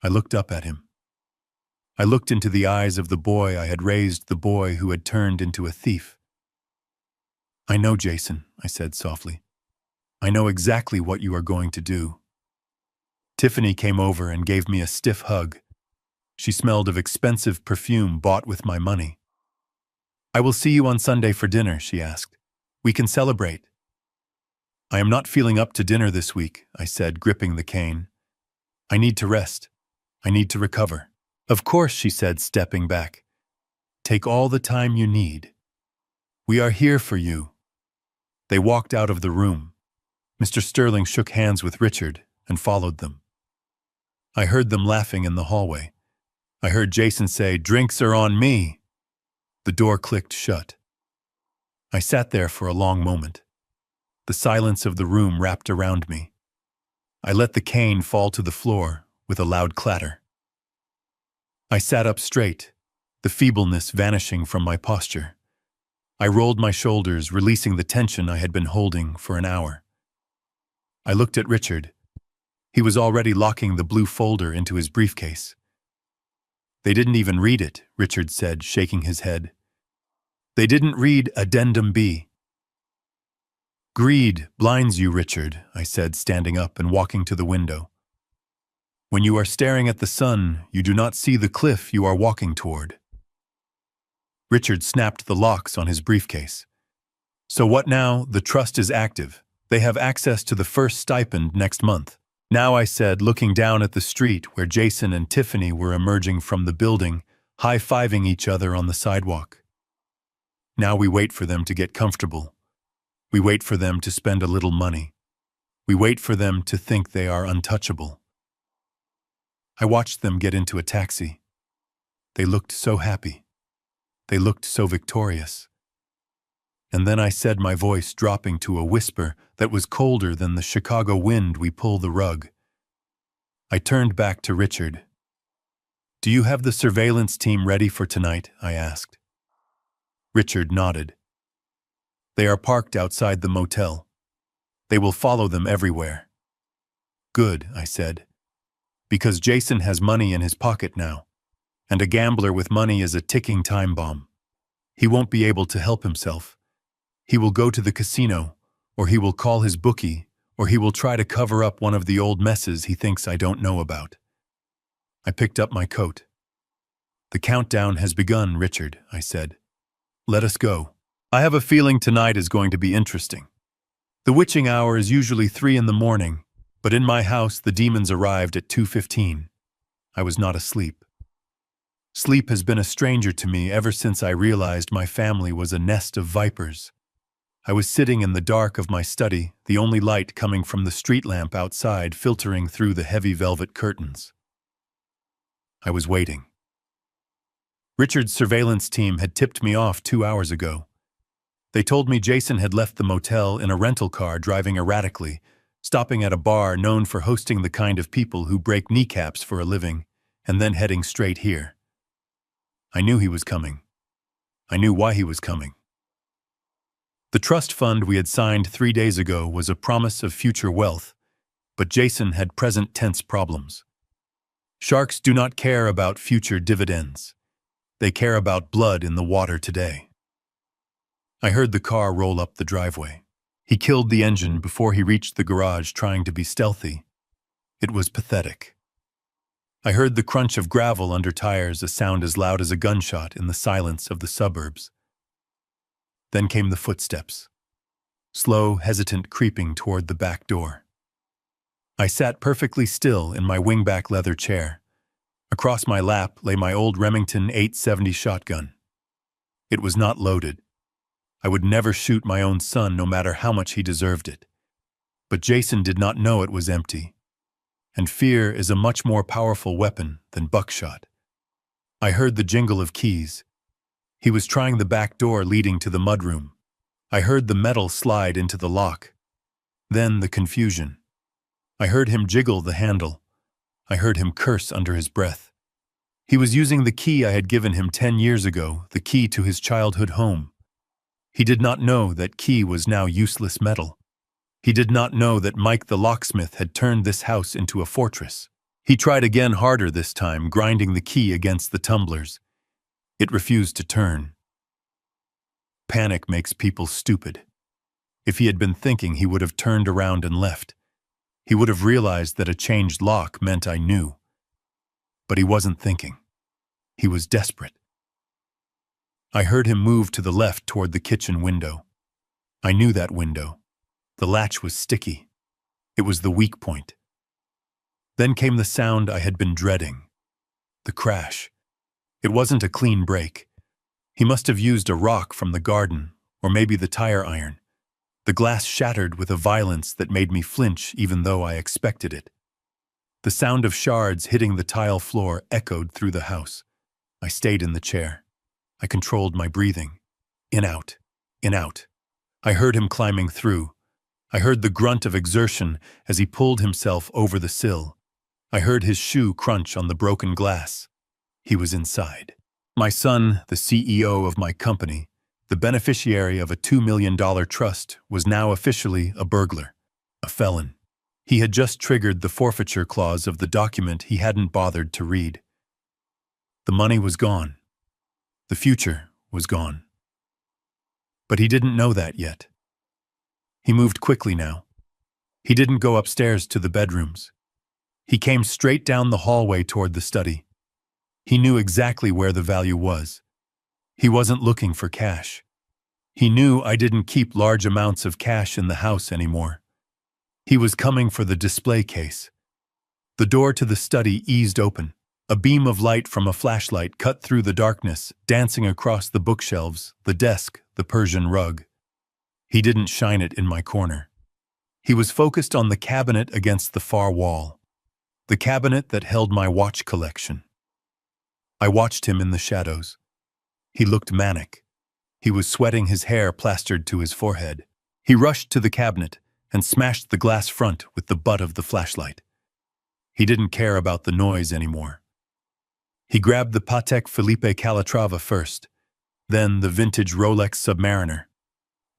I looked up at him. I looked into the eyes of the boy I had raised, the boy who had turned into a thief. I know, Jason, I said softly. I know exactly what you are going to do. Tiffany came over and gave me a stiff hug. She smelled of expensive perfume bought with my money. I will see you on Sunday for dinner, she asked. We can celebrate. I am not feeling up to dinner this week, I said, gripping the cane. I need to rest. I need to recover. Of course, she said, stepping back. Take all the time you need. We are here for you. They walked out of the room. Mr. Sterling shook hands with Richard and followed them. I heard them laughing in the hallway. I heard Jason say, "Drinks are on me." The door clicked shut. I sat there for a long moment. The silence of the room wrapped around me. I let the cane fall to the floor with a loud clatter. I sat up straight, the feebleness vanishing from my posture. I rolled my shoulders, releasing the tension I had been holding for an hour. I looked at Richard. He was already locking the blue folder into his briefcase. They didn't even read it, Richard said, shaking his head. They didn't read Addendum B. Greed blinds you, Richard, I said, standing up and walking to the window. When you are staring at the sun, you do not see the cliff you are walking toward. Richard snapped the locks on his briefcase. So what now? The trust is active. They have access to the first stipend next month. Now, I said, looking down at the street where Jason and Tiffany were emerging from the building, high-fiving each other on the sidewalk. Now we wait for them to get comfortable. We wait for them to spend a little money. We wait for them to think they are untouchable. I watched them get into a taxi. They looked so happy. They looked so victorious. And then I said, my voice dropping to a whisper that was colder than the Chicago wind we pull the rug. I turned back to Richard. Do you have the surveillance team ready for tonight? I asked. Richard nodded. They are parked outside the motel. They will follow them everywhere. Good, I said. Because Jason has money in his pocket now, and a gambler with money is a ticking time bomb. He won't be able to help himself. He will go to the casino, or he will call his bookie, or he will try to cover up one of the old messes he thinks I don't know about. I picked up my coat. The countdown has begun, Richard, I said. Let us go. I have a feeling tonight is going to be interesting. The witching hour is usually 3 in the morning, but in my house the demons arrived at 2:15. I was not asleep. Sleep has been a stranger to me ever since I realized my family was a nest of vipers. I was sitting in the dark of my study, the only light coming from the street lamp outside filtering through the heavy velvet curtains. I was waiting. Richard's surveillance team had tipped me off 2 hours ago. They told me Jason had left the motel in a rental car driving erratically, stopping at a bar known for hosting the kind of people who break kneecaps for a living, and then heading straight here. I knew he was coming. I knew why he was coming. The trust fund we had signed 3 days ago was a promise of future wealth, but Jason had present tense problems. Sharks do not care about future dividends. They care about blood in the water today. I heard the car roll up the driveway. He killed the engine before he reached the garage, trying to be stealthy. It was pathetic. I heard the crunch of gravel under tires, a sound as loud as a gunshot in the silence of the suburbs. Then came the footsteps, slow, hesitant creeping toward the back door. I sat perfectly still in my wingback leather chair. Across my lap lay my old Remington 870 shotgun. It was not loaded. I would never shoot my own son, no matter how much he deserved it. But Jason did not know it was empty. And fear is a much more powerful weapon than buckshot. I heard the jingle of keys. He was trying the back door leading to the mudroom. I heard the metal slide into the lock. Then the confusion. I heard him jiggle the handle. I heard him curse under his breath. He was using the key I had given him 10 years ago, the key to his childhood home. He did not know that key was now useless metal. He did not know that Mike the locksmith had turned this house into a fortress. He tried again harder this time, grinding the key against the tumblers. It refused to turn. Panic makes people stupid. If he had been thinking, he would have turned around and left. He would have realized that a changed lock meant I knew. But he wasn't thinking. He was desperate. I heard him move to the left toward the kitchen window. I knew that window. The latch was sticky. It was the weak point. Then came the sound I had been dreading. The crash. It wasn't a clean break. He must have used a rock from the garden, or maybe the tire iron. The glass shattered with a violence that made me flinch even though I expected it. The sound of shards hitting the tile floor echoed through the house. I stayed in the chair. I controlled my breathing. In, out. In, out. I heard him climbing through. I heard the grunt of exertion as he pulled himself over the sill. I heard his shoe crunch on the broken glass. He was inside. My son, the CEO of my company, the beneficiary of a $2 million trust, was now officially a burglar, a felon. He had just triggered the forfeiture clause of the document he hadn't bothered to read. The money was gone. The future was gone. But he didn't know that yet. He moved quickly now. He didn't go upstairs to the bedrooms. He came straight down the hallway toward the study. He knew exactly where the value was. He wasn't looking for cash. He knew I didn't keep large amounts of cash in the house anymore. He was coming for the display case. The door to the study eased open. A beam of light from a flashlight cut through the darkness, dancing across the bookshelves, the desk, the Persian rug. He didn't shine it in my corner. He was focused on the cabinet against the far wall. The cabinet that held my watch collection. I watched him in the shadows. He looked manic. He was sweating, his hair plastered to his forehead. He rushed to the cabinet and smashed the glass front with the butt of the flashlight. He didn't care about the noise anymore. He grabbed the Patek Philippe Calatrava first, then the vintage Rolex Submariner.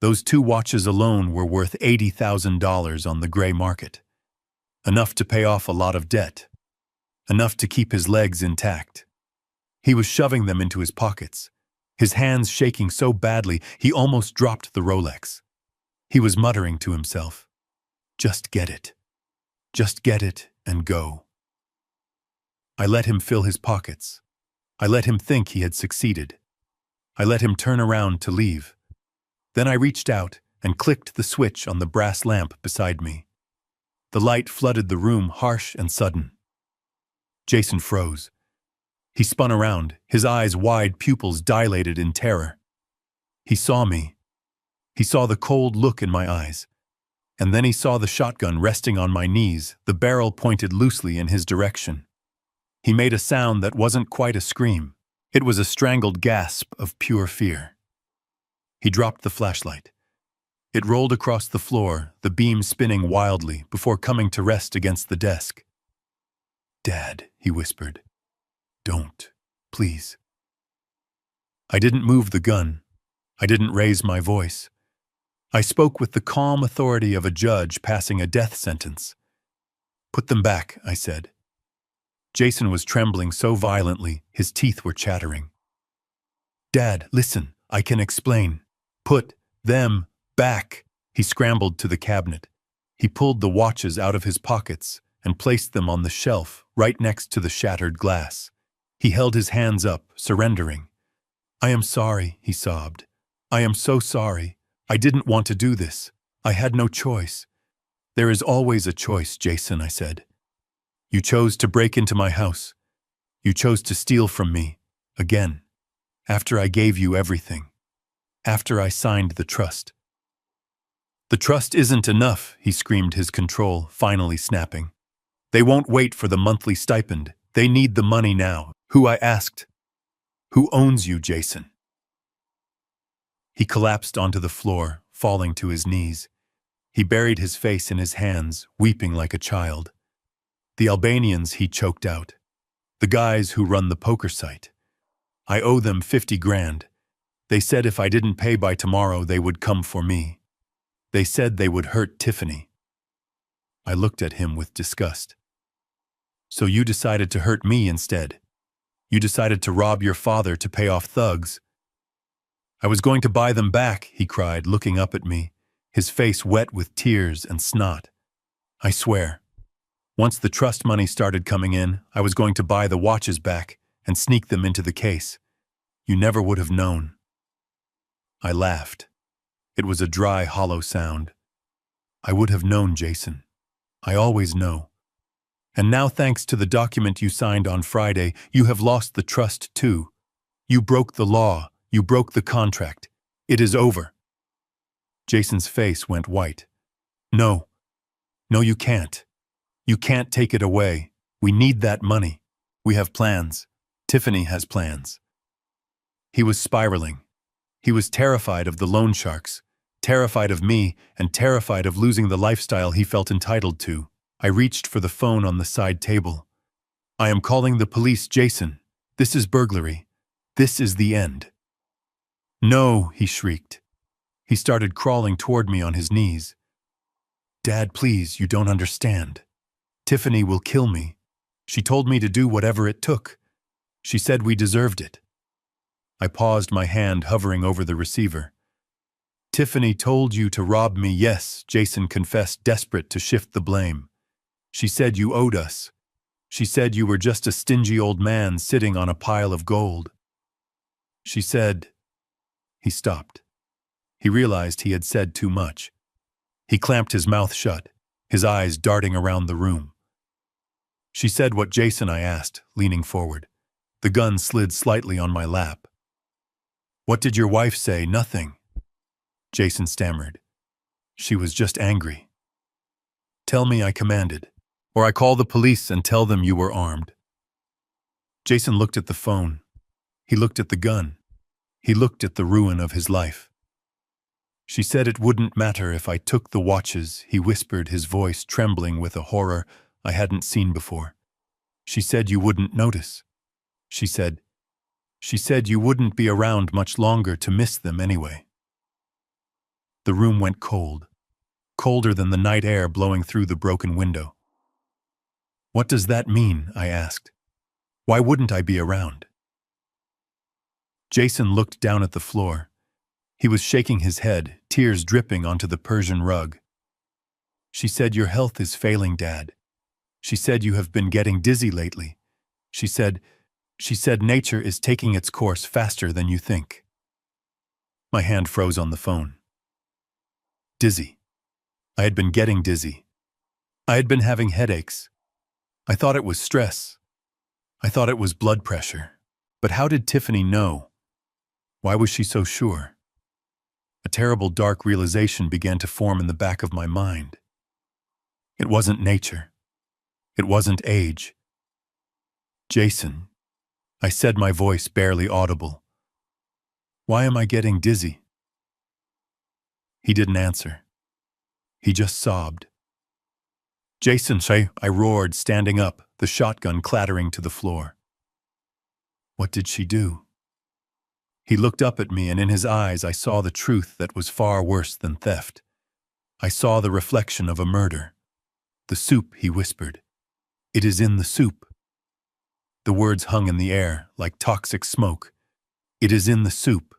Those two watches alone were worth $80,000 on the gray market. Enough to pay off a lot of debt. Enough to keep his legs intact. He was shoving them into his pockets, his hands shaking so badly he almost dropped the Rolex. He was muttering to himself, "Just get it. Just get it and go." I let him fill his pockets. I let him think he had succeeded. I let him turn around to leave. Then I reached out and clicked the switch on the brass lamp beside me. The light flooded the room, harsh and sudden. Jason froze. He spun around, his eyes wide, pupils dilated in terror. He saw me. He saw the cold look in my eyes. And then he saw the shotgun resting on my knees, the barrel pointed loosely in his direction. He made a sound that wasn't quite a scream. It was a strangled gasp of pure fear. He dropped the flashlight. It rolled across the floor, the beam spinning wildly before coming to rest against the desk. "Dad," he whispered. "Don't, please." I didn't move the gun. I didn't raise my voice. I spoke with the calm authority of a judge passing a death sentence. "Put them back," I said. Jason was trembling so violently, his teeth were chattering. "Dad, listen, I can explain. Put them back." He scrambled to the cabinet. He pulled the watches out of his pockets and placed them on the shelf right next to the shattered glass. He held his hands up, surrendering. "I am sorry," he sobbed. "I am so sorry. I didn't want to do this. I had no choice." "There is always a choice, Jason," I said. "You chose to break into my house. You chose to steal from me, again, after I gave you everything, after I signed the trust." "The trust isn't enough," he screamed, his control finally snapping. "They won't wait for the monthly stipend. They need the money now." "Who?" I asked. "Who owns you, Jason?" He collapsed onto the floor, falling to his knees. He buried his face in his hands, weeping like a child. "The Albanians," he choked out. "The guys who run the poker site. I owe them 50 grand. They said if I didn't pay by tomorrow, they would come for me. They said they would hurt Tiffany. I looked at him with disgust. So you decided to hurt me instead. You decided to rob your father to pay off thugs. I was going to buy them back, he cried, looking up at me, his face wet with tears and snot. I swear, once the trust money started coming in, I was going to buy the watches back and sneak them into the case. You never would have known. I laughed. It was a dry, hollow sound. I would have known, Jason. I always know. And now, thanks to the document you signed on Friday, you have lost the trust too. You broke the law. You broke the contract. It is over. Jason's face went white. No. No, you can't. You can't take it away. We need that money. We have plans. Tiffany has plans. He was spiraling. He was terrified of the loan sharks, terrified of me, and terrified of losing the lifestyle he felt entitled to. I reached for the phone on the side table. I am calling the police, Jason. This is burglary. This is the end. No, he shrieked. He started crawling toward me on his knees. Dad, please, you don't understand. Tiffany will kill me. She told me to do whatever it took. She said we deserved it. I paused, my hand hovering over the receiver. Tiffany told you to rob me, yes, Jason confessed, desperate to shift the blame. She said you owed us. She said you were just a stingy old man sitting on a pile of gold. She said... He stopped. He realized he had said too much. He clamped his mouth shut, his eyes darting around the room. She said what, Jason? I asked, leaning forward. The gun slid slightly on my lap. What did your wife say? Nothing. Jason stammered. She was just angry. Tell me, I commanded, or I call the police and tell them you were armed. Jason looked at the phone. He looked at the gun. He looked at the ruin of his life. She said it wouldn't matter if I took the watches, he whispered, his voice trembling with a horror I hadn't seen before. She said you wouldn't notice. She said you wouldn't be around much longer to miss them anyway. The room went cold, colder than the night air blowing through the broken window. What does that mean? I asked. Why wouldn't I be around? Jason looked down at the floor. He was shaking his head, tears dripping onto the Persian rug. She said your health is failing, Dad. She said you have been getting dizzy lately. She said nature is taking its course faster than you think. My hand froze on the phone. Dizzy. I had been getting dizzy. I had been having headaches. I thought it was stress. I thought it was blood pressure. But how did Tiffany know? Why was she so sure? A terrible dark realization began to form in the back of my mind. It wasn't nature. It wasn't age. Jason, I said, my voice barely audible. Why am I getting dizzy? He didn't answer. He just sobbed. Jason, I roared, standing up, the shotgun clattering to the floor. What did she do? He looked up at me, and in his eyes I saw the truth that was far worse than theft. I saw the reflection of a murder. The soup, he whispered. It is in the soup. The words hung in the air like toxic smoke. It is in the soup.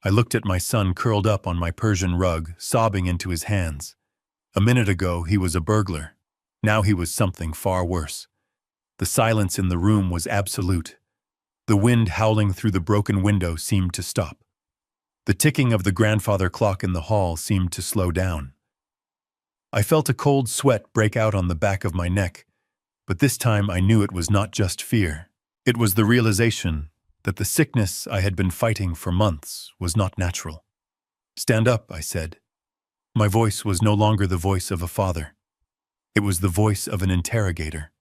I looked at my son curled up on my Persian rug, sobbing into his hands. A minute ago he was a burglar. Now he was something far worse. The silence in the room was absolute. The wind howling through the broken window seemed to stop. The ticking of the grandfather clock in the hall seemed to slow down. I felt a cold sweat break out on the back of my neck, but this time I knew it was not just fear. It was the realization that the sickness I had been fighting for months was not natural. Stand up, I said. My voice was no longer the voice of a father. It was the voice of an interrogator.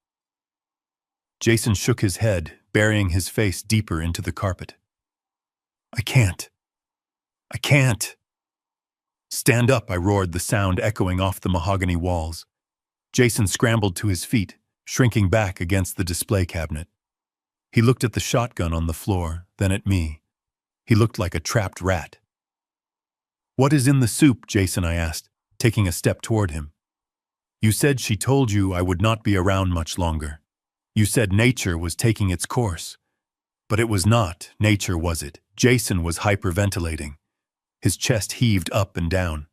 Jason shook his head, burying his face deeper into the carpet. I can't. I can't. Stand up, I roared, the sound echoing off the mahogany walls. Jason scrambled to his feet, shrinking back against the display cabinet. He looked at the shotgun on the floor, then at me. He looked like a trapped rat. "What is in the soup, Jason?" I asked, taking a step toward him. "You said she told you I would not be around much longer. You said nature was taking its course. But it was not nature, was it?" Jason was hyperventilating. His chest heaved up and down.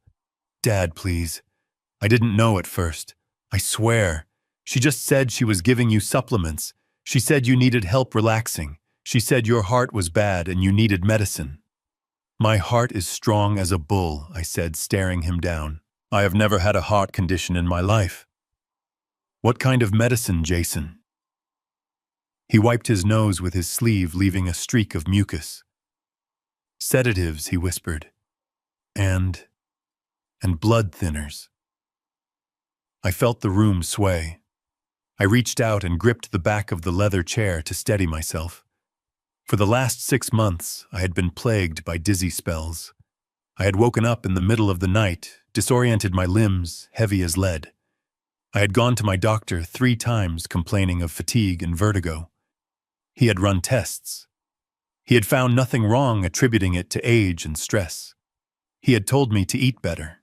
"Dad, please. I didn't know at first. I swear. She just said she was giving you supplements. She said you needed help relaxing. She said your heart was bad and you needed medicine." "My heart is strong as a bull," I said, staring him down. "I have never had a heart condition in my life." "What kind of medicine, Jason?" He wiped his nose with his sleeve, leaving a streak of mucus. "Sedatives," he whispered. And blood thinners." I felt the room sway. I reached out and gripped the back of the leather chair to steady myself. For the last 6 months, I had been plagued by dizzy spells. I had woken up in the middle of the night, disoriented, my limbs heavy as lead. I had gone to my doctor 3 times complaining of fatigue and vertigo. He had run tests. He had found nothing wrong, attributing it to age and stress. He had told me to eat better.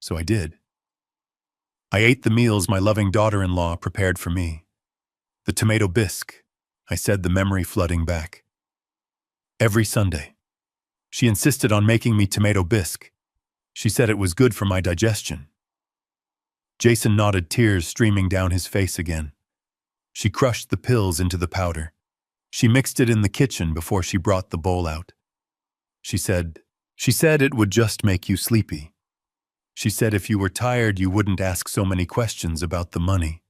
So I did. I ate the meals my loving daughter-in-law prepared for me. The tomato bisque, I said, the memory flooding back. Every Sunday. She insisted on making me tomato bisque. She said it was good for my digestion. Jason nodded, tears streaming down his face again. She crushed the pills into the powder. She mixed it in the kitchen before she brought the bowl out. She said it would just make you sleepy. She said if you were tired, you wouldn't ask so many questions about the money.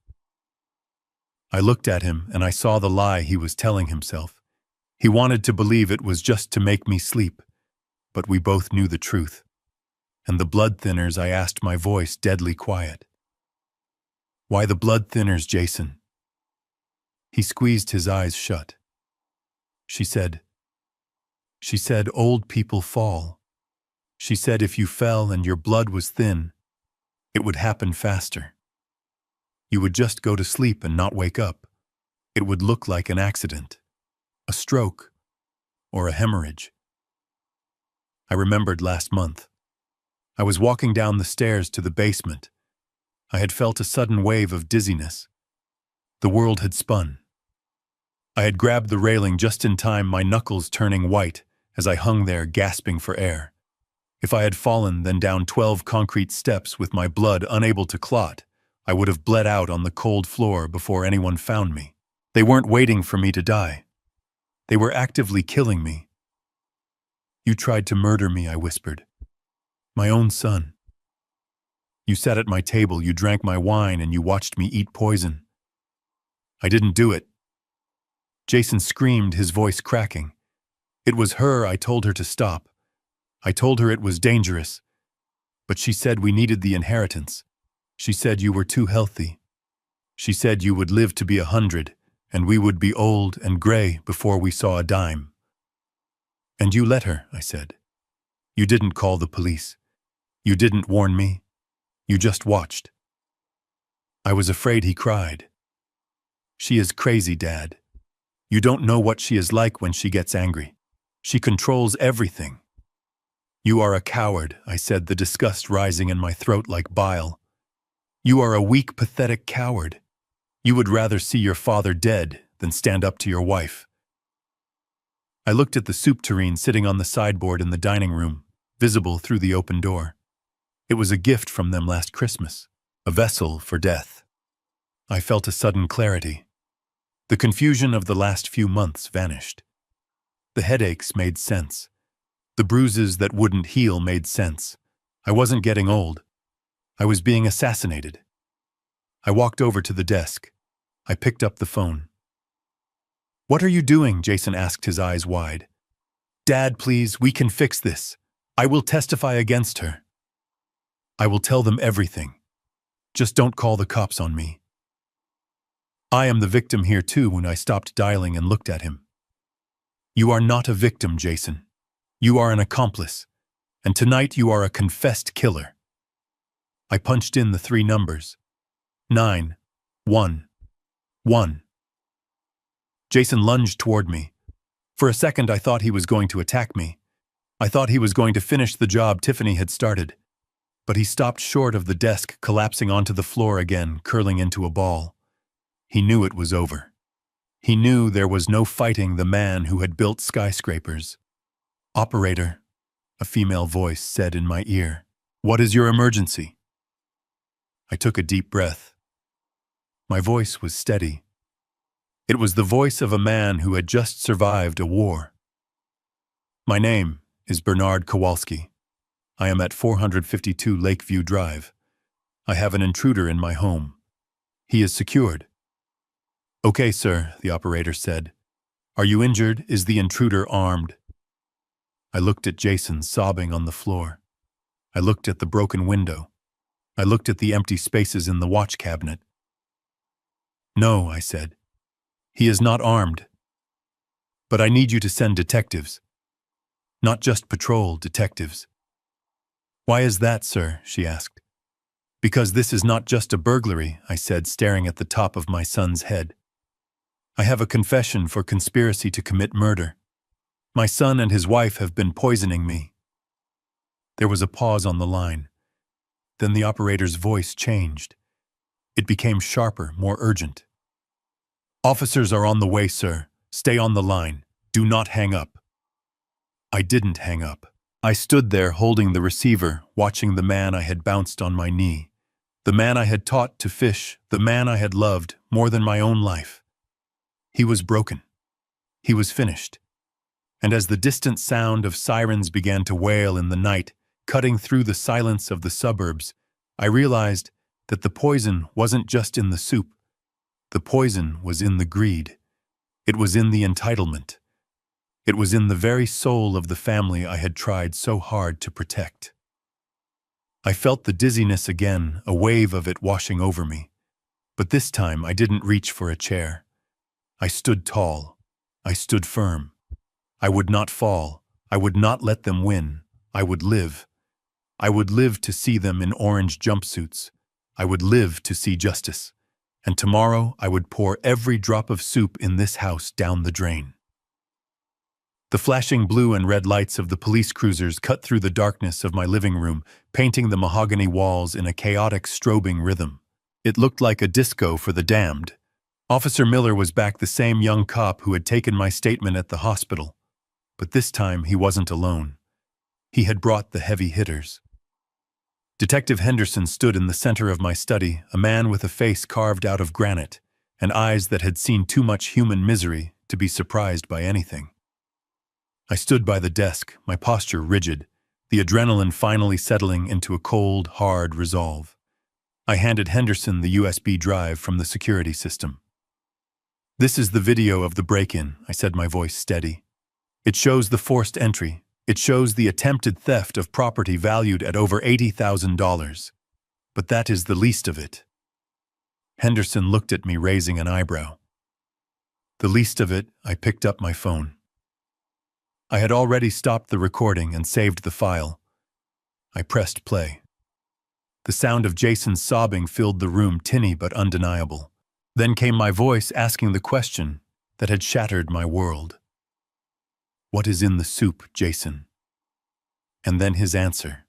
I looked at him and I saw the lie he was telling himself. He wanted to believe it was just to make me sleep, but we both knew the truth. And the blood thinners, I asked, my voice deadly quiet. "Why the blood thinners, Jason?" He squeezed his eyes shut. She said, "Old people fall. She said if you fell and your blood was thin, it would happen faster. You would just go to sleep and not wake up. It would look like an accident, a stroke, or a hemorrhage." I remembered last month. I was walking down the stairs to the basement. I had felt a sudden wave of dizziness. The world had spun. I had grabbed the railing just in time, my knuckles turning white as I hung there gasping for air. If I had fallen, then down 12 concrete steps with my blood unable to clot, I would have bled out on the cold floor before anyone found me. They weren't waiting for me to die. They were actively killing me. "You tried to murder me," I whispered. "My own son. You sat at my table, you drank my wine, and you watched me eat poison." "I didn't do it." Jason screamed, his voice cracking. "It was her. I told her to stop. I told her it was dangerous. But she said we needed the inheritance. She said you were too healthy. She said you would live to be 100, and we would be old and gray before we saw a dime." "And you let her," I said. "You didn't call the police. You didn't warn me. You just watched." I was afraid, he cried. "She is crazy, Dad. You don't know what she is like when she gets angry. She controls everything." "You are a coward," I said, the disgust rising in my throat like bile. "You are a weak, pathetic coward. You would rather see your father dead than stand up to your wife." I looked at the soup tureen sitting on the sideboard in the dining room, visible through the open door. It was a gift from them last Christmas, a vessel for death. I felt a sudden clarity. The confusion of the last few months vanished. The headaches made sense. The bruises that wouldn't heal made sense. I wasn't getting old. I was being assassinated. I walked over to the desk. I picked up the phone. "What are you doing?" Jason asked, his eyes wide. "Dad, please, we can fix this. I will testify against her. I will tell them everything. Just don't call the cops on me." I am the victim here too. When I stopped dialing and looked at him. "You are not a victim, Jason. You are an accomplice. And tonight you are a confessed killer." I punched in the 3 numbers. 911. Jason lunged toward me. For a second, I thought he was going to attack me. I thought he was going to finish the job Tiffany had started. But he stopped short of the desk, collapsing onto the floor again, curling into a ball. He knew it was over. He knew there was no fighting the man who had built skyscrapers. "Operator," a female voice said in my ear, "what is your emergency?" I took a deep breath. My voice was steady. It was the voice of a man who had just survived a war. "My name is Bernard Kowalski. I am at 452 Lakeview Drive. I have an intruder in my home. He is secured." "Okay, sir," the operator said. "Are you injured? Is the intruder armed?" I looked at Jason sobbing on the floor. I looked at the broken window. I looked at the empty spaces in the watch cabinet. "No," I said. "He is not armed. But I need you to send detectives. Not just patrol detectives." "Why is that, sir?" she asked. "Because this is not just a burglary," I said, staring at the top of my son's head. "I have a confession for conspiracy to commit murder. My son and his wife have been poisoning me." There was a pause on the line. Then the operator's voice changed. It became sharper, more urgent. "Officers are on the way, sir. Stay on the line. Do not hang up." I didn't hang up. I stood there holding the receiver, watching the man I had bounced on my knee. The man I had taught to fish, the man I had loved more than my own life. He was broken. He was finished. And as the distant sound of sirens began to wail in the night, cutting through the silence of the suburbs, I realized that the poison wasn't just in the soup. The poison was in the greed. It was in the entitlement. It was in the very soul of the family I had tried so hard to protect. I felt the dizziness again, a wave of it washing over me. But this time I didn't reach for a chair. I stood tall. I stood firm. I would not fall. I would not let them win. I would live. I would live to see them in orange jumpsuits. I would live to see justice. And tomorrow I would pour every drop of soup in this house down the drain. The flashing blue and red lights of the police cruisers cut through the darkness of my living room, painting the mahogany walls in a chaotic, strobing rhythm. It looked like a disco for the damned. Officer Miller was back, the same young cop who had taken my statement at the hospital. But this time he wasn't alone. He had brought the heavy hitters. Detective Henderson stood in the center of my study, a man with a face carved out of granite and eyes that had seen too much human misery to be surprised by anything. I stood by the desk, my posture rigid, the adrenaline finally settling into a cold, hard resolve. I handed Henderson the USB drive from the security system. "This is the video of the break-in," I said, my voice steady. "It shows the forced entry. It shows the attempted theft of property valued at over $80,000. But that is the least of it." Henderson looked at me, raising an eyebrow. "The least of it," I picked up my phone. I had already stopped the recording and saved the file. I pressed play. The sound of Jason's sobbing filled the room, tinny but undeniable. Then came my voice asking the question that had shattered my world. "What is in the soup, Jason?" And then his answer.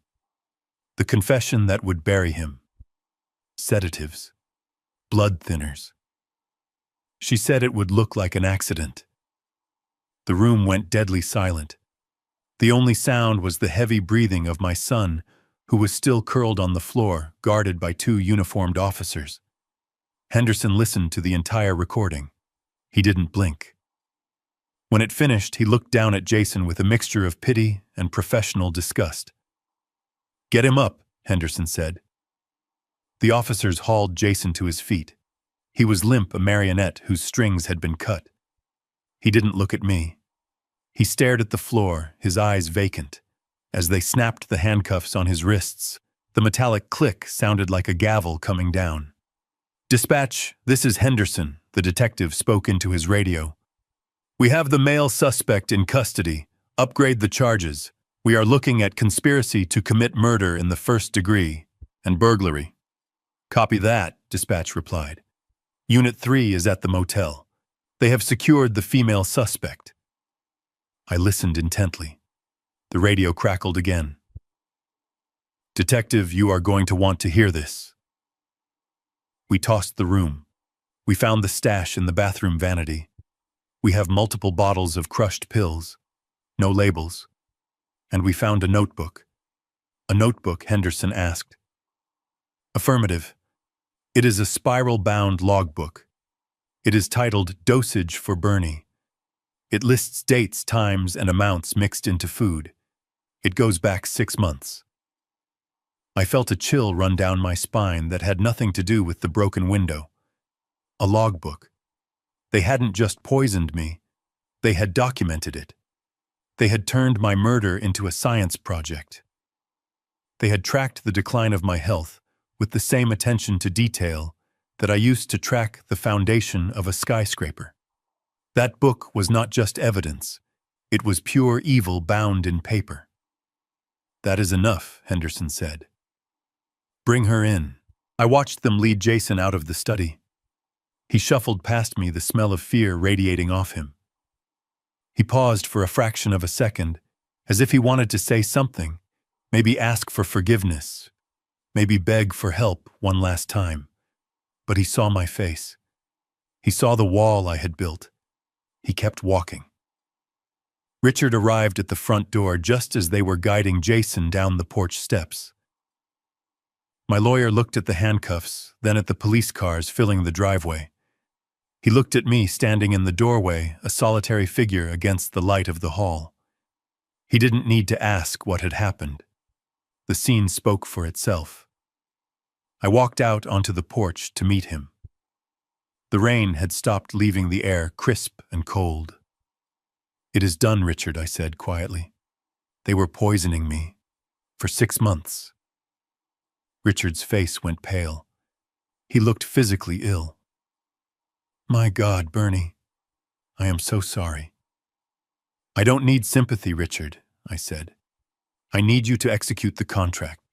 The confession that would bury him. Sedatives. Blood thinners. She said it would look like an accident. The room went deadly silent. The only sound was the heavy breathing of my son, who was still curled on the floor, guarded by 2 uniformed officers. Henderson listened to the entire recording. He didn't blink. When it finished, he looked down at Jason with a mixture of pity and professional disgust. "Get him up," Henderson said. The officers hauled Jason to his feet. He was limp, a marionette whose strings had been cut. He didn't look at me. He stared at the floor, his eyes vacant. As they snapped the handcuffs on his wrists, the metallic click sounded like a gavel coming down. "Dispatch, this is Henderson," the detective spoke into his radio. "We have the male suspect in custody. Upgrade the charges. We are looking at conspiracy to commit murder in the 1st degree and burglary." "Copy that," dispatch replied. "Unit 3 is at the motel. They have secured the female suspect." I listened intently. The radio crackled again. "Detective, you are going to want to hear this." We tossed the room. We found the stash in the bathroom vanity. We have multiple bottles of crushed pills, no labels. And we found a notebook. "A notebook?" Henderson asked. "Affirmative. It is a spiral-bound logbook. It is titled Dosage for Bernie. It lists dates, times, and amounts mixed into food. It goes back 6 months." I felt a chill run down my spine that had nothing to do with the broken window. A logbook. They hadn't just poisoned me. They had documented it. They had turned my murder into a science project. They had tracked the decline of my health with the same attention to detail that I used to track the foundation of a skyscraper. That book was not just evidence. It was pure evil bound in paper. "That is enough," Henderson said. "Bring her in." I watched them lead Jason out of the study. He shuffled past me, the smell of fear radiating off him. He paused for a fraction of a second, as if he wanted to say something, maybe ask for forgiveness, maybe beg for help one last time. But he saw my face. He saw the wall I had built. He kept walking. Richard arrived at the front door just as they were guiding Jason down the porch steps. My lawyer looked at the handcuffs, then at the police cars filling the driveway. He looked at me standing in the doorway, a solitary figure against the light of the hall. He didn't need to ask what had happened. The scene spoke for itself. I walked out onto the porch to meet him. The rain had stopped, leaving the air crisp and cold. "It is done, Richard," I said quietly. "They were poisoning me. For 6 months." Richard's face went pale. He looked physically ill. "My God, Bernie, I am so sorry." "I don't need sympathy, Richard," I said. "I need you to execute the contract."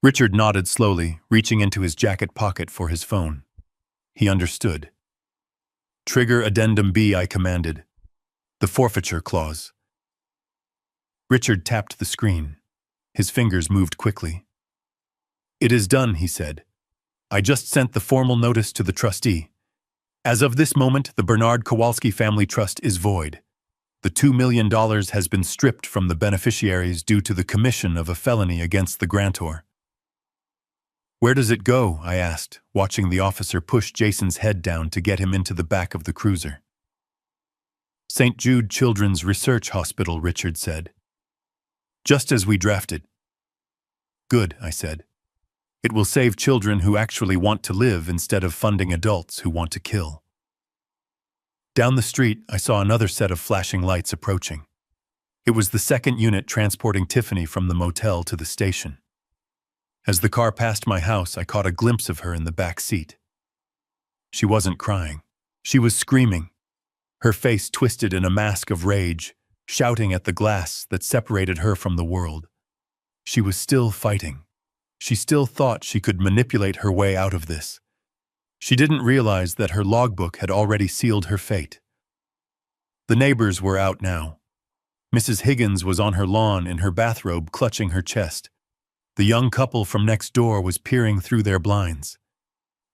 Richard nodded slowly, reaching into his jacket pocket for his phone. He understood. "Trigger Addendum B," I commanded. "The forfeiture clause." Richard tapped the screen. His fingers moved quickly. "It is done," he said. "I just sent the formal notice to the trustee. As of this moment, the Bernard Kowalski Family Trust is void. The $2 million has been stripped from the beneficiaries due to the commission of a felony against the grantor." "Where does it go?" I asked, watching the officer push Jason's head down to get him into the back of the cruiser. "St. Jude Children's Research Hospital," Richard said. "Just as we drafted." "Good," I said. "It will save children who actually want to live instead of funding adults who want to kill." Down the street, I saw another set of flashing lights approaching. It was the second unit transporting Tiffany from the motel to the station. As the car passed my house, I caught a glimpse of her in the back seat. She wasn't crying. She was screaming, her face twisted in a mask of rage, shouting at the glass that separated her from the world. She was still fighting. She still thought she could manipulate her way out of this. She didn't realize that her logbook had already sealed her fate. The neighbors were out now. Mrs. Higgins was on her lawn in her bathrobe, clutching her chest. The young couple from next door was peering through their blinds.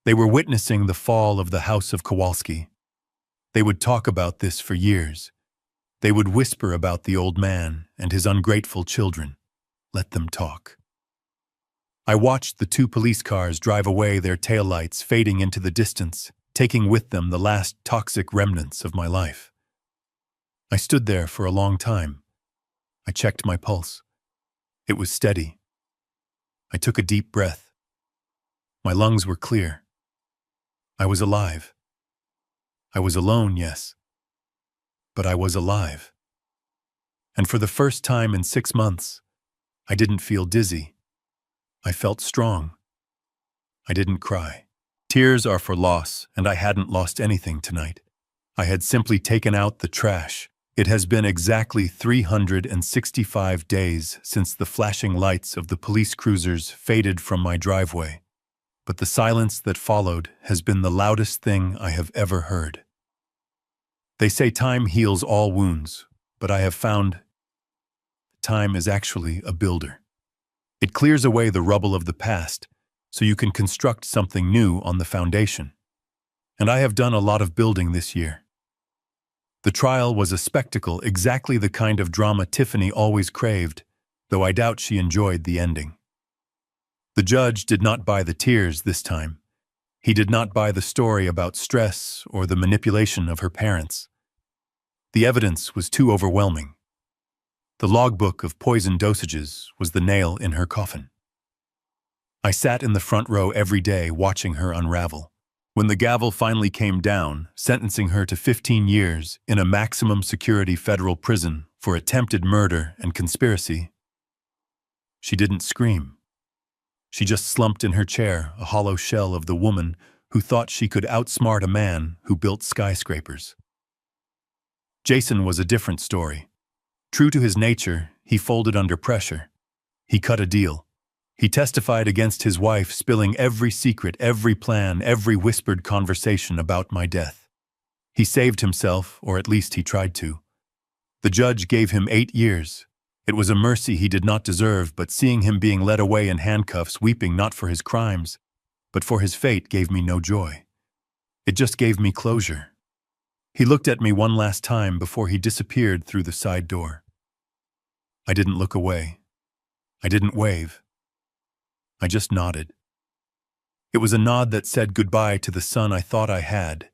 They were witnessing the fall of the House of Kowalski. They would talk about this for years. They would whisper about the old man and his ungrateful children. Let them talk. I watched the 2 police cars drive away, their taillights fading into the distance, taking with them the last toxic remnants of my life. I stood there for a long time. I checked my pulse. It was steady. I took a deep breath. My lungs were clear. I was alive. I was alone, yes. But I was alive. And for the first time in 6 months, I didn't feel dizzy. I felt strong. I didn't cry. Tears are for loss, and I hadn't lost anything tonight. I had simply taken out the trash. It has been exactly 365 days since the flashing lights of the police cruisers faded from my driveway. But the silence that followed has been the loudest thing I have ever heard. They say time heals all wounds, but I have found time is actually a builder. It clears away the rubble of the past so you can construct something new on the foundation. And I have done a lot of building this year. The trial was a spectacle, exactly the kind of drama Tiffany always craved, though I doubt she enjoyed the ending. The judge did not buy the tears this time. He did not buy the story about stress or the manipulation of her parents. The evidence was too overwhelming. The logbook of poison dosages was the nail in her coffin. I sat in the front row every day watching her unravel. When the gavel finally came down, sentencing her to 15 years in a maximum security federal prison for attempted murder and conspiracy, she didn't scream. She just slumped in her chair, a hollow shell of the woman who thought she could outsmart a man who built skyscrapers. Jason was a different story. True to his nature, he folded under pressure. He cut a deal. He testified against his wife, spilling every secret, every plan, every whispered conversation about my death. He saved himself, or at least he tried to. The judge gave him 8 years. It was a mercy he did not deserve, but seeing him being led away in handcuffs, weeping not for his crimes, but for his fate, gave me no joy. It just gave me closure. He looked at me one last time before he disappeared through the side door. I didn't look away. I didn't wave. I just nodded. It was a nod that said goodbye to the son I thought I had,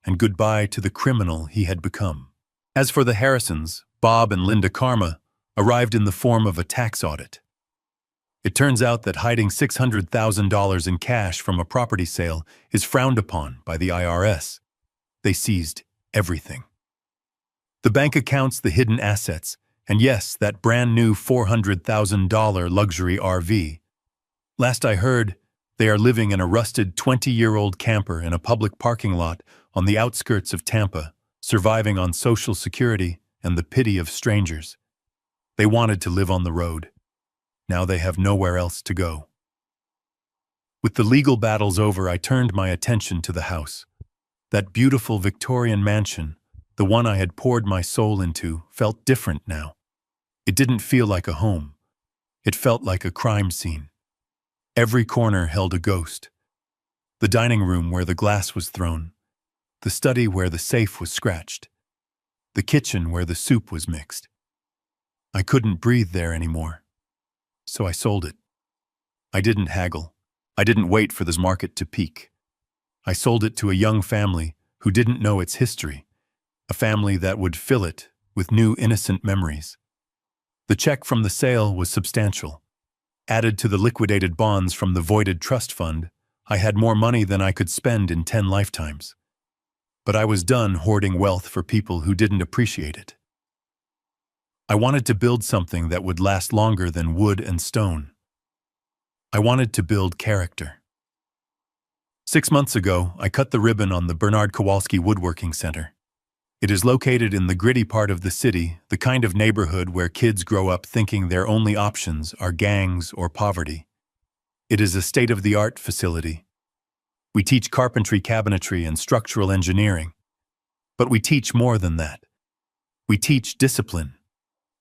and goodbye to the criminal he had become. As for the Harrisons, Bob and Linda Karma arrived in the form of a tax audit. It turns out that hiding $600,000 in cash from a property sale is frowned upon by the IRS. They seized everything. The bank accounts, the hidden assets, and yes, that brand new $400,000 luxury RV. Last I heard, they are living in a rusted 20-year-old camper in a public parking lot on the outskirts of Tampa, surviving on Social Security and the pity of strangers. They wanted to live on the road. Now they have nowhere else to go. With the legal battles over, I turned my attention to the house. That beautiful Victorian mansion, the one I had poured my soul into, felt different now. It didn't feel like a home. It felt like a crime scene. Every corner held a ghost. The dining room where the glass was thrown. The study where the safe was scratched. The kitchen where the soup was mixed. I couldn't breathe there anymore. So I sold it. I didn't haggle. I didn't wait for this market to peak. I sold it to a young family who didn't know its history, a family that would fill it with new innocent memories. The check from the sale was substantial. Added to the liquidated bonds from the voided trust fund, I had more money than I could spend in 10 lifetimes. But I was done hoarding wealth for people who didn't appreciate it. I wanted to build something that would last longer than wood and stone. I wanted to build character. 6 months ago, I cut the ribbon on the Bernard Kowalski Woodworking Center. It is located in the gritty part of the city, the kind of neighborhood where kids grow up thinking their only options are gangs or poverty. It is a state-of-the-art facility. We teach carpentry, cabinetry, and structural engineering. But we teach more than that. We teach discipline.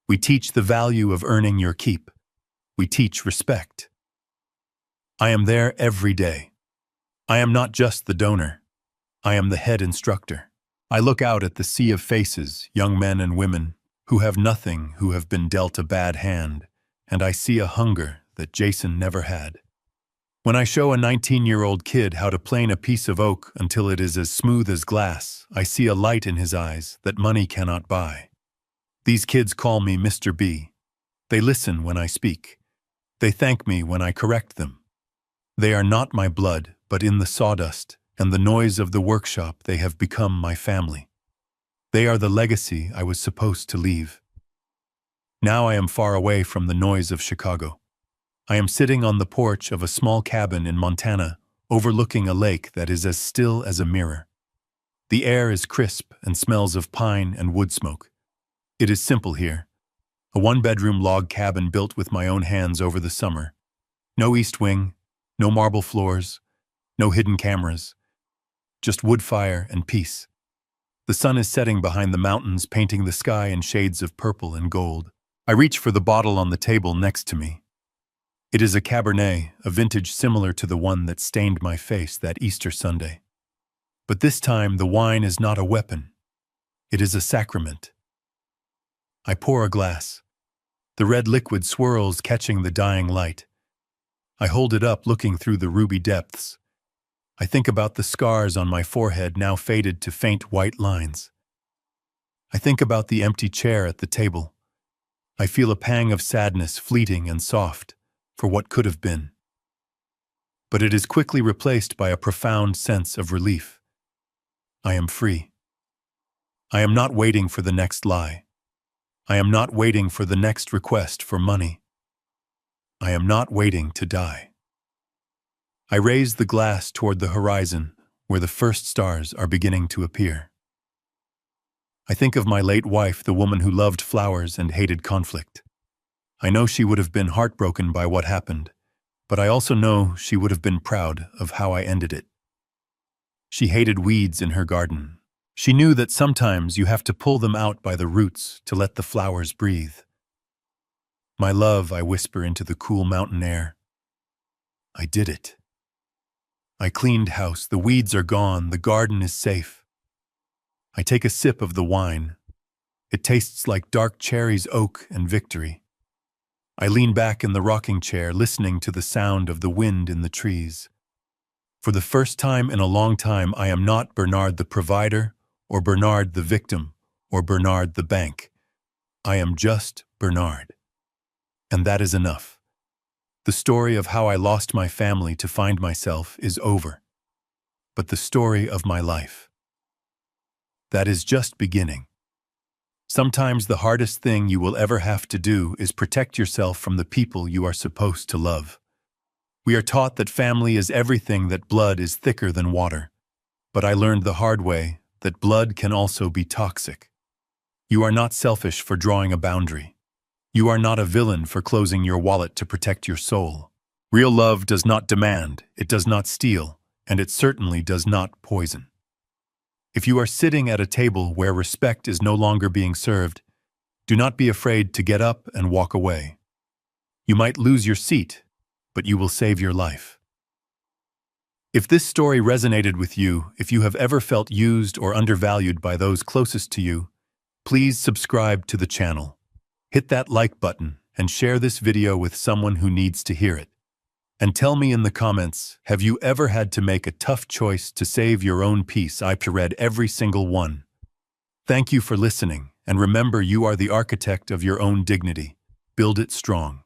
We teach the value of earning your keep. We teach respect. I am there every day. I am not just the donor. I am the head instructor. I look out at the sea of faces, young men and women, who have nothing, who have been dealt a bad hand, and I see a hunger that Jason never had. When I show a 19-year-old kid how to plane a piece of oak until it is as smooth as glass, I see a light in his eyes that money cannot buy. These kids call me Mr. B. They listen when I speak. They thank me when I correct them. They are not my blood, but in the sawdust and the noise of the workshop they have become my family. They are the legacy I was supposed to leave. Now I am far away from the noise of Chicago. I am sitting on the porch of a small cabin in Montana, overlooking a lake that is as still as a mirror. The air is crisp and smells of pine and wood smoke. It is simple here. A one-bedroom log cabin built with my own hands over the summer. No east wing, no marble floors, no hidden cameras. Just wood fire and peace. The sun is setting behind the mountains, painting the sky in shades of purple and gold. I reach for the bottle on the table next to me. It is a Cabernet, a vintage similar to the one that stained my face that Easter Sunday. But this time, the wine is not a weapon. It is a sacrament. I pour a glass. The red liquid swirls, catching the dying light. I hold it up, looking through the ruby depths. I think about the scars on my forehead, now faded to faint white lines. I think about the empty chair at the table. I feel a pang of sadness, fleeting and soft, for what could have been. But it is quickly replaced by a profound sense of relief. I am free. I am not waiting for the next lie. I am not waiting for the next request for money. I am not waiting to die. I raise the glass toward the horizon, where the first stars are beginning to appear. I think of my late wife, the woman who loved flowers and hated conflict. I know she would have been heartbroken by what happened, but I also know she would have been proud of how I ended it. She hated weeds in her garden. She knew that sometimes you have to pull them out by the roots to let the flowers breathe. My love, I whisper into the cool mountain air. I did it. I cleaned house, the weeds are gone, the garden is safe. I take a sip of the wine. It tastes like dark cherries, oak, and victory. I lean back in the rocking chair, listening to the sound of the wind in the trees. For the first time in a long time, I am not Bernard the provider, or Bernard the victim, or Bernard the bank. I am just Bernard. And that is enough. The story of how I lost my family to find myself is over. But the story of my life, that is just beginning. Sometimes the hardest thing you will ever have to do is protect yourself from the people you are supposed to love. We are taught that family is everything, that blood is thicker than water. But I learned the hard way that blood can also be toxic. You are not selfish for drawing a boundary. You are not a villain for closing your wallet to protect your soul. Real love does not demand, it does not steal, and it certainly does not poison. If you are sitting at a table where respect is no longer being served, do not be afraid to get up and walk away. You might lose your seat, but you will save your life. If this story resonated with you, if you have ever felt used or undervalued by those closest to you, please subscribe to the channel. Hit that like button and share this video with someone who needs to hear it. And tell me in the comments, have you ever had to make a tough choice to save your own peace? I've read every single one. Thank you for listening, and remember, you are the architect of your own dignity. Build it strong.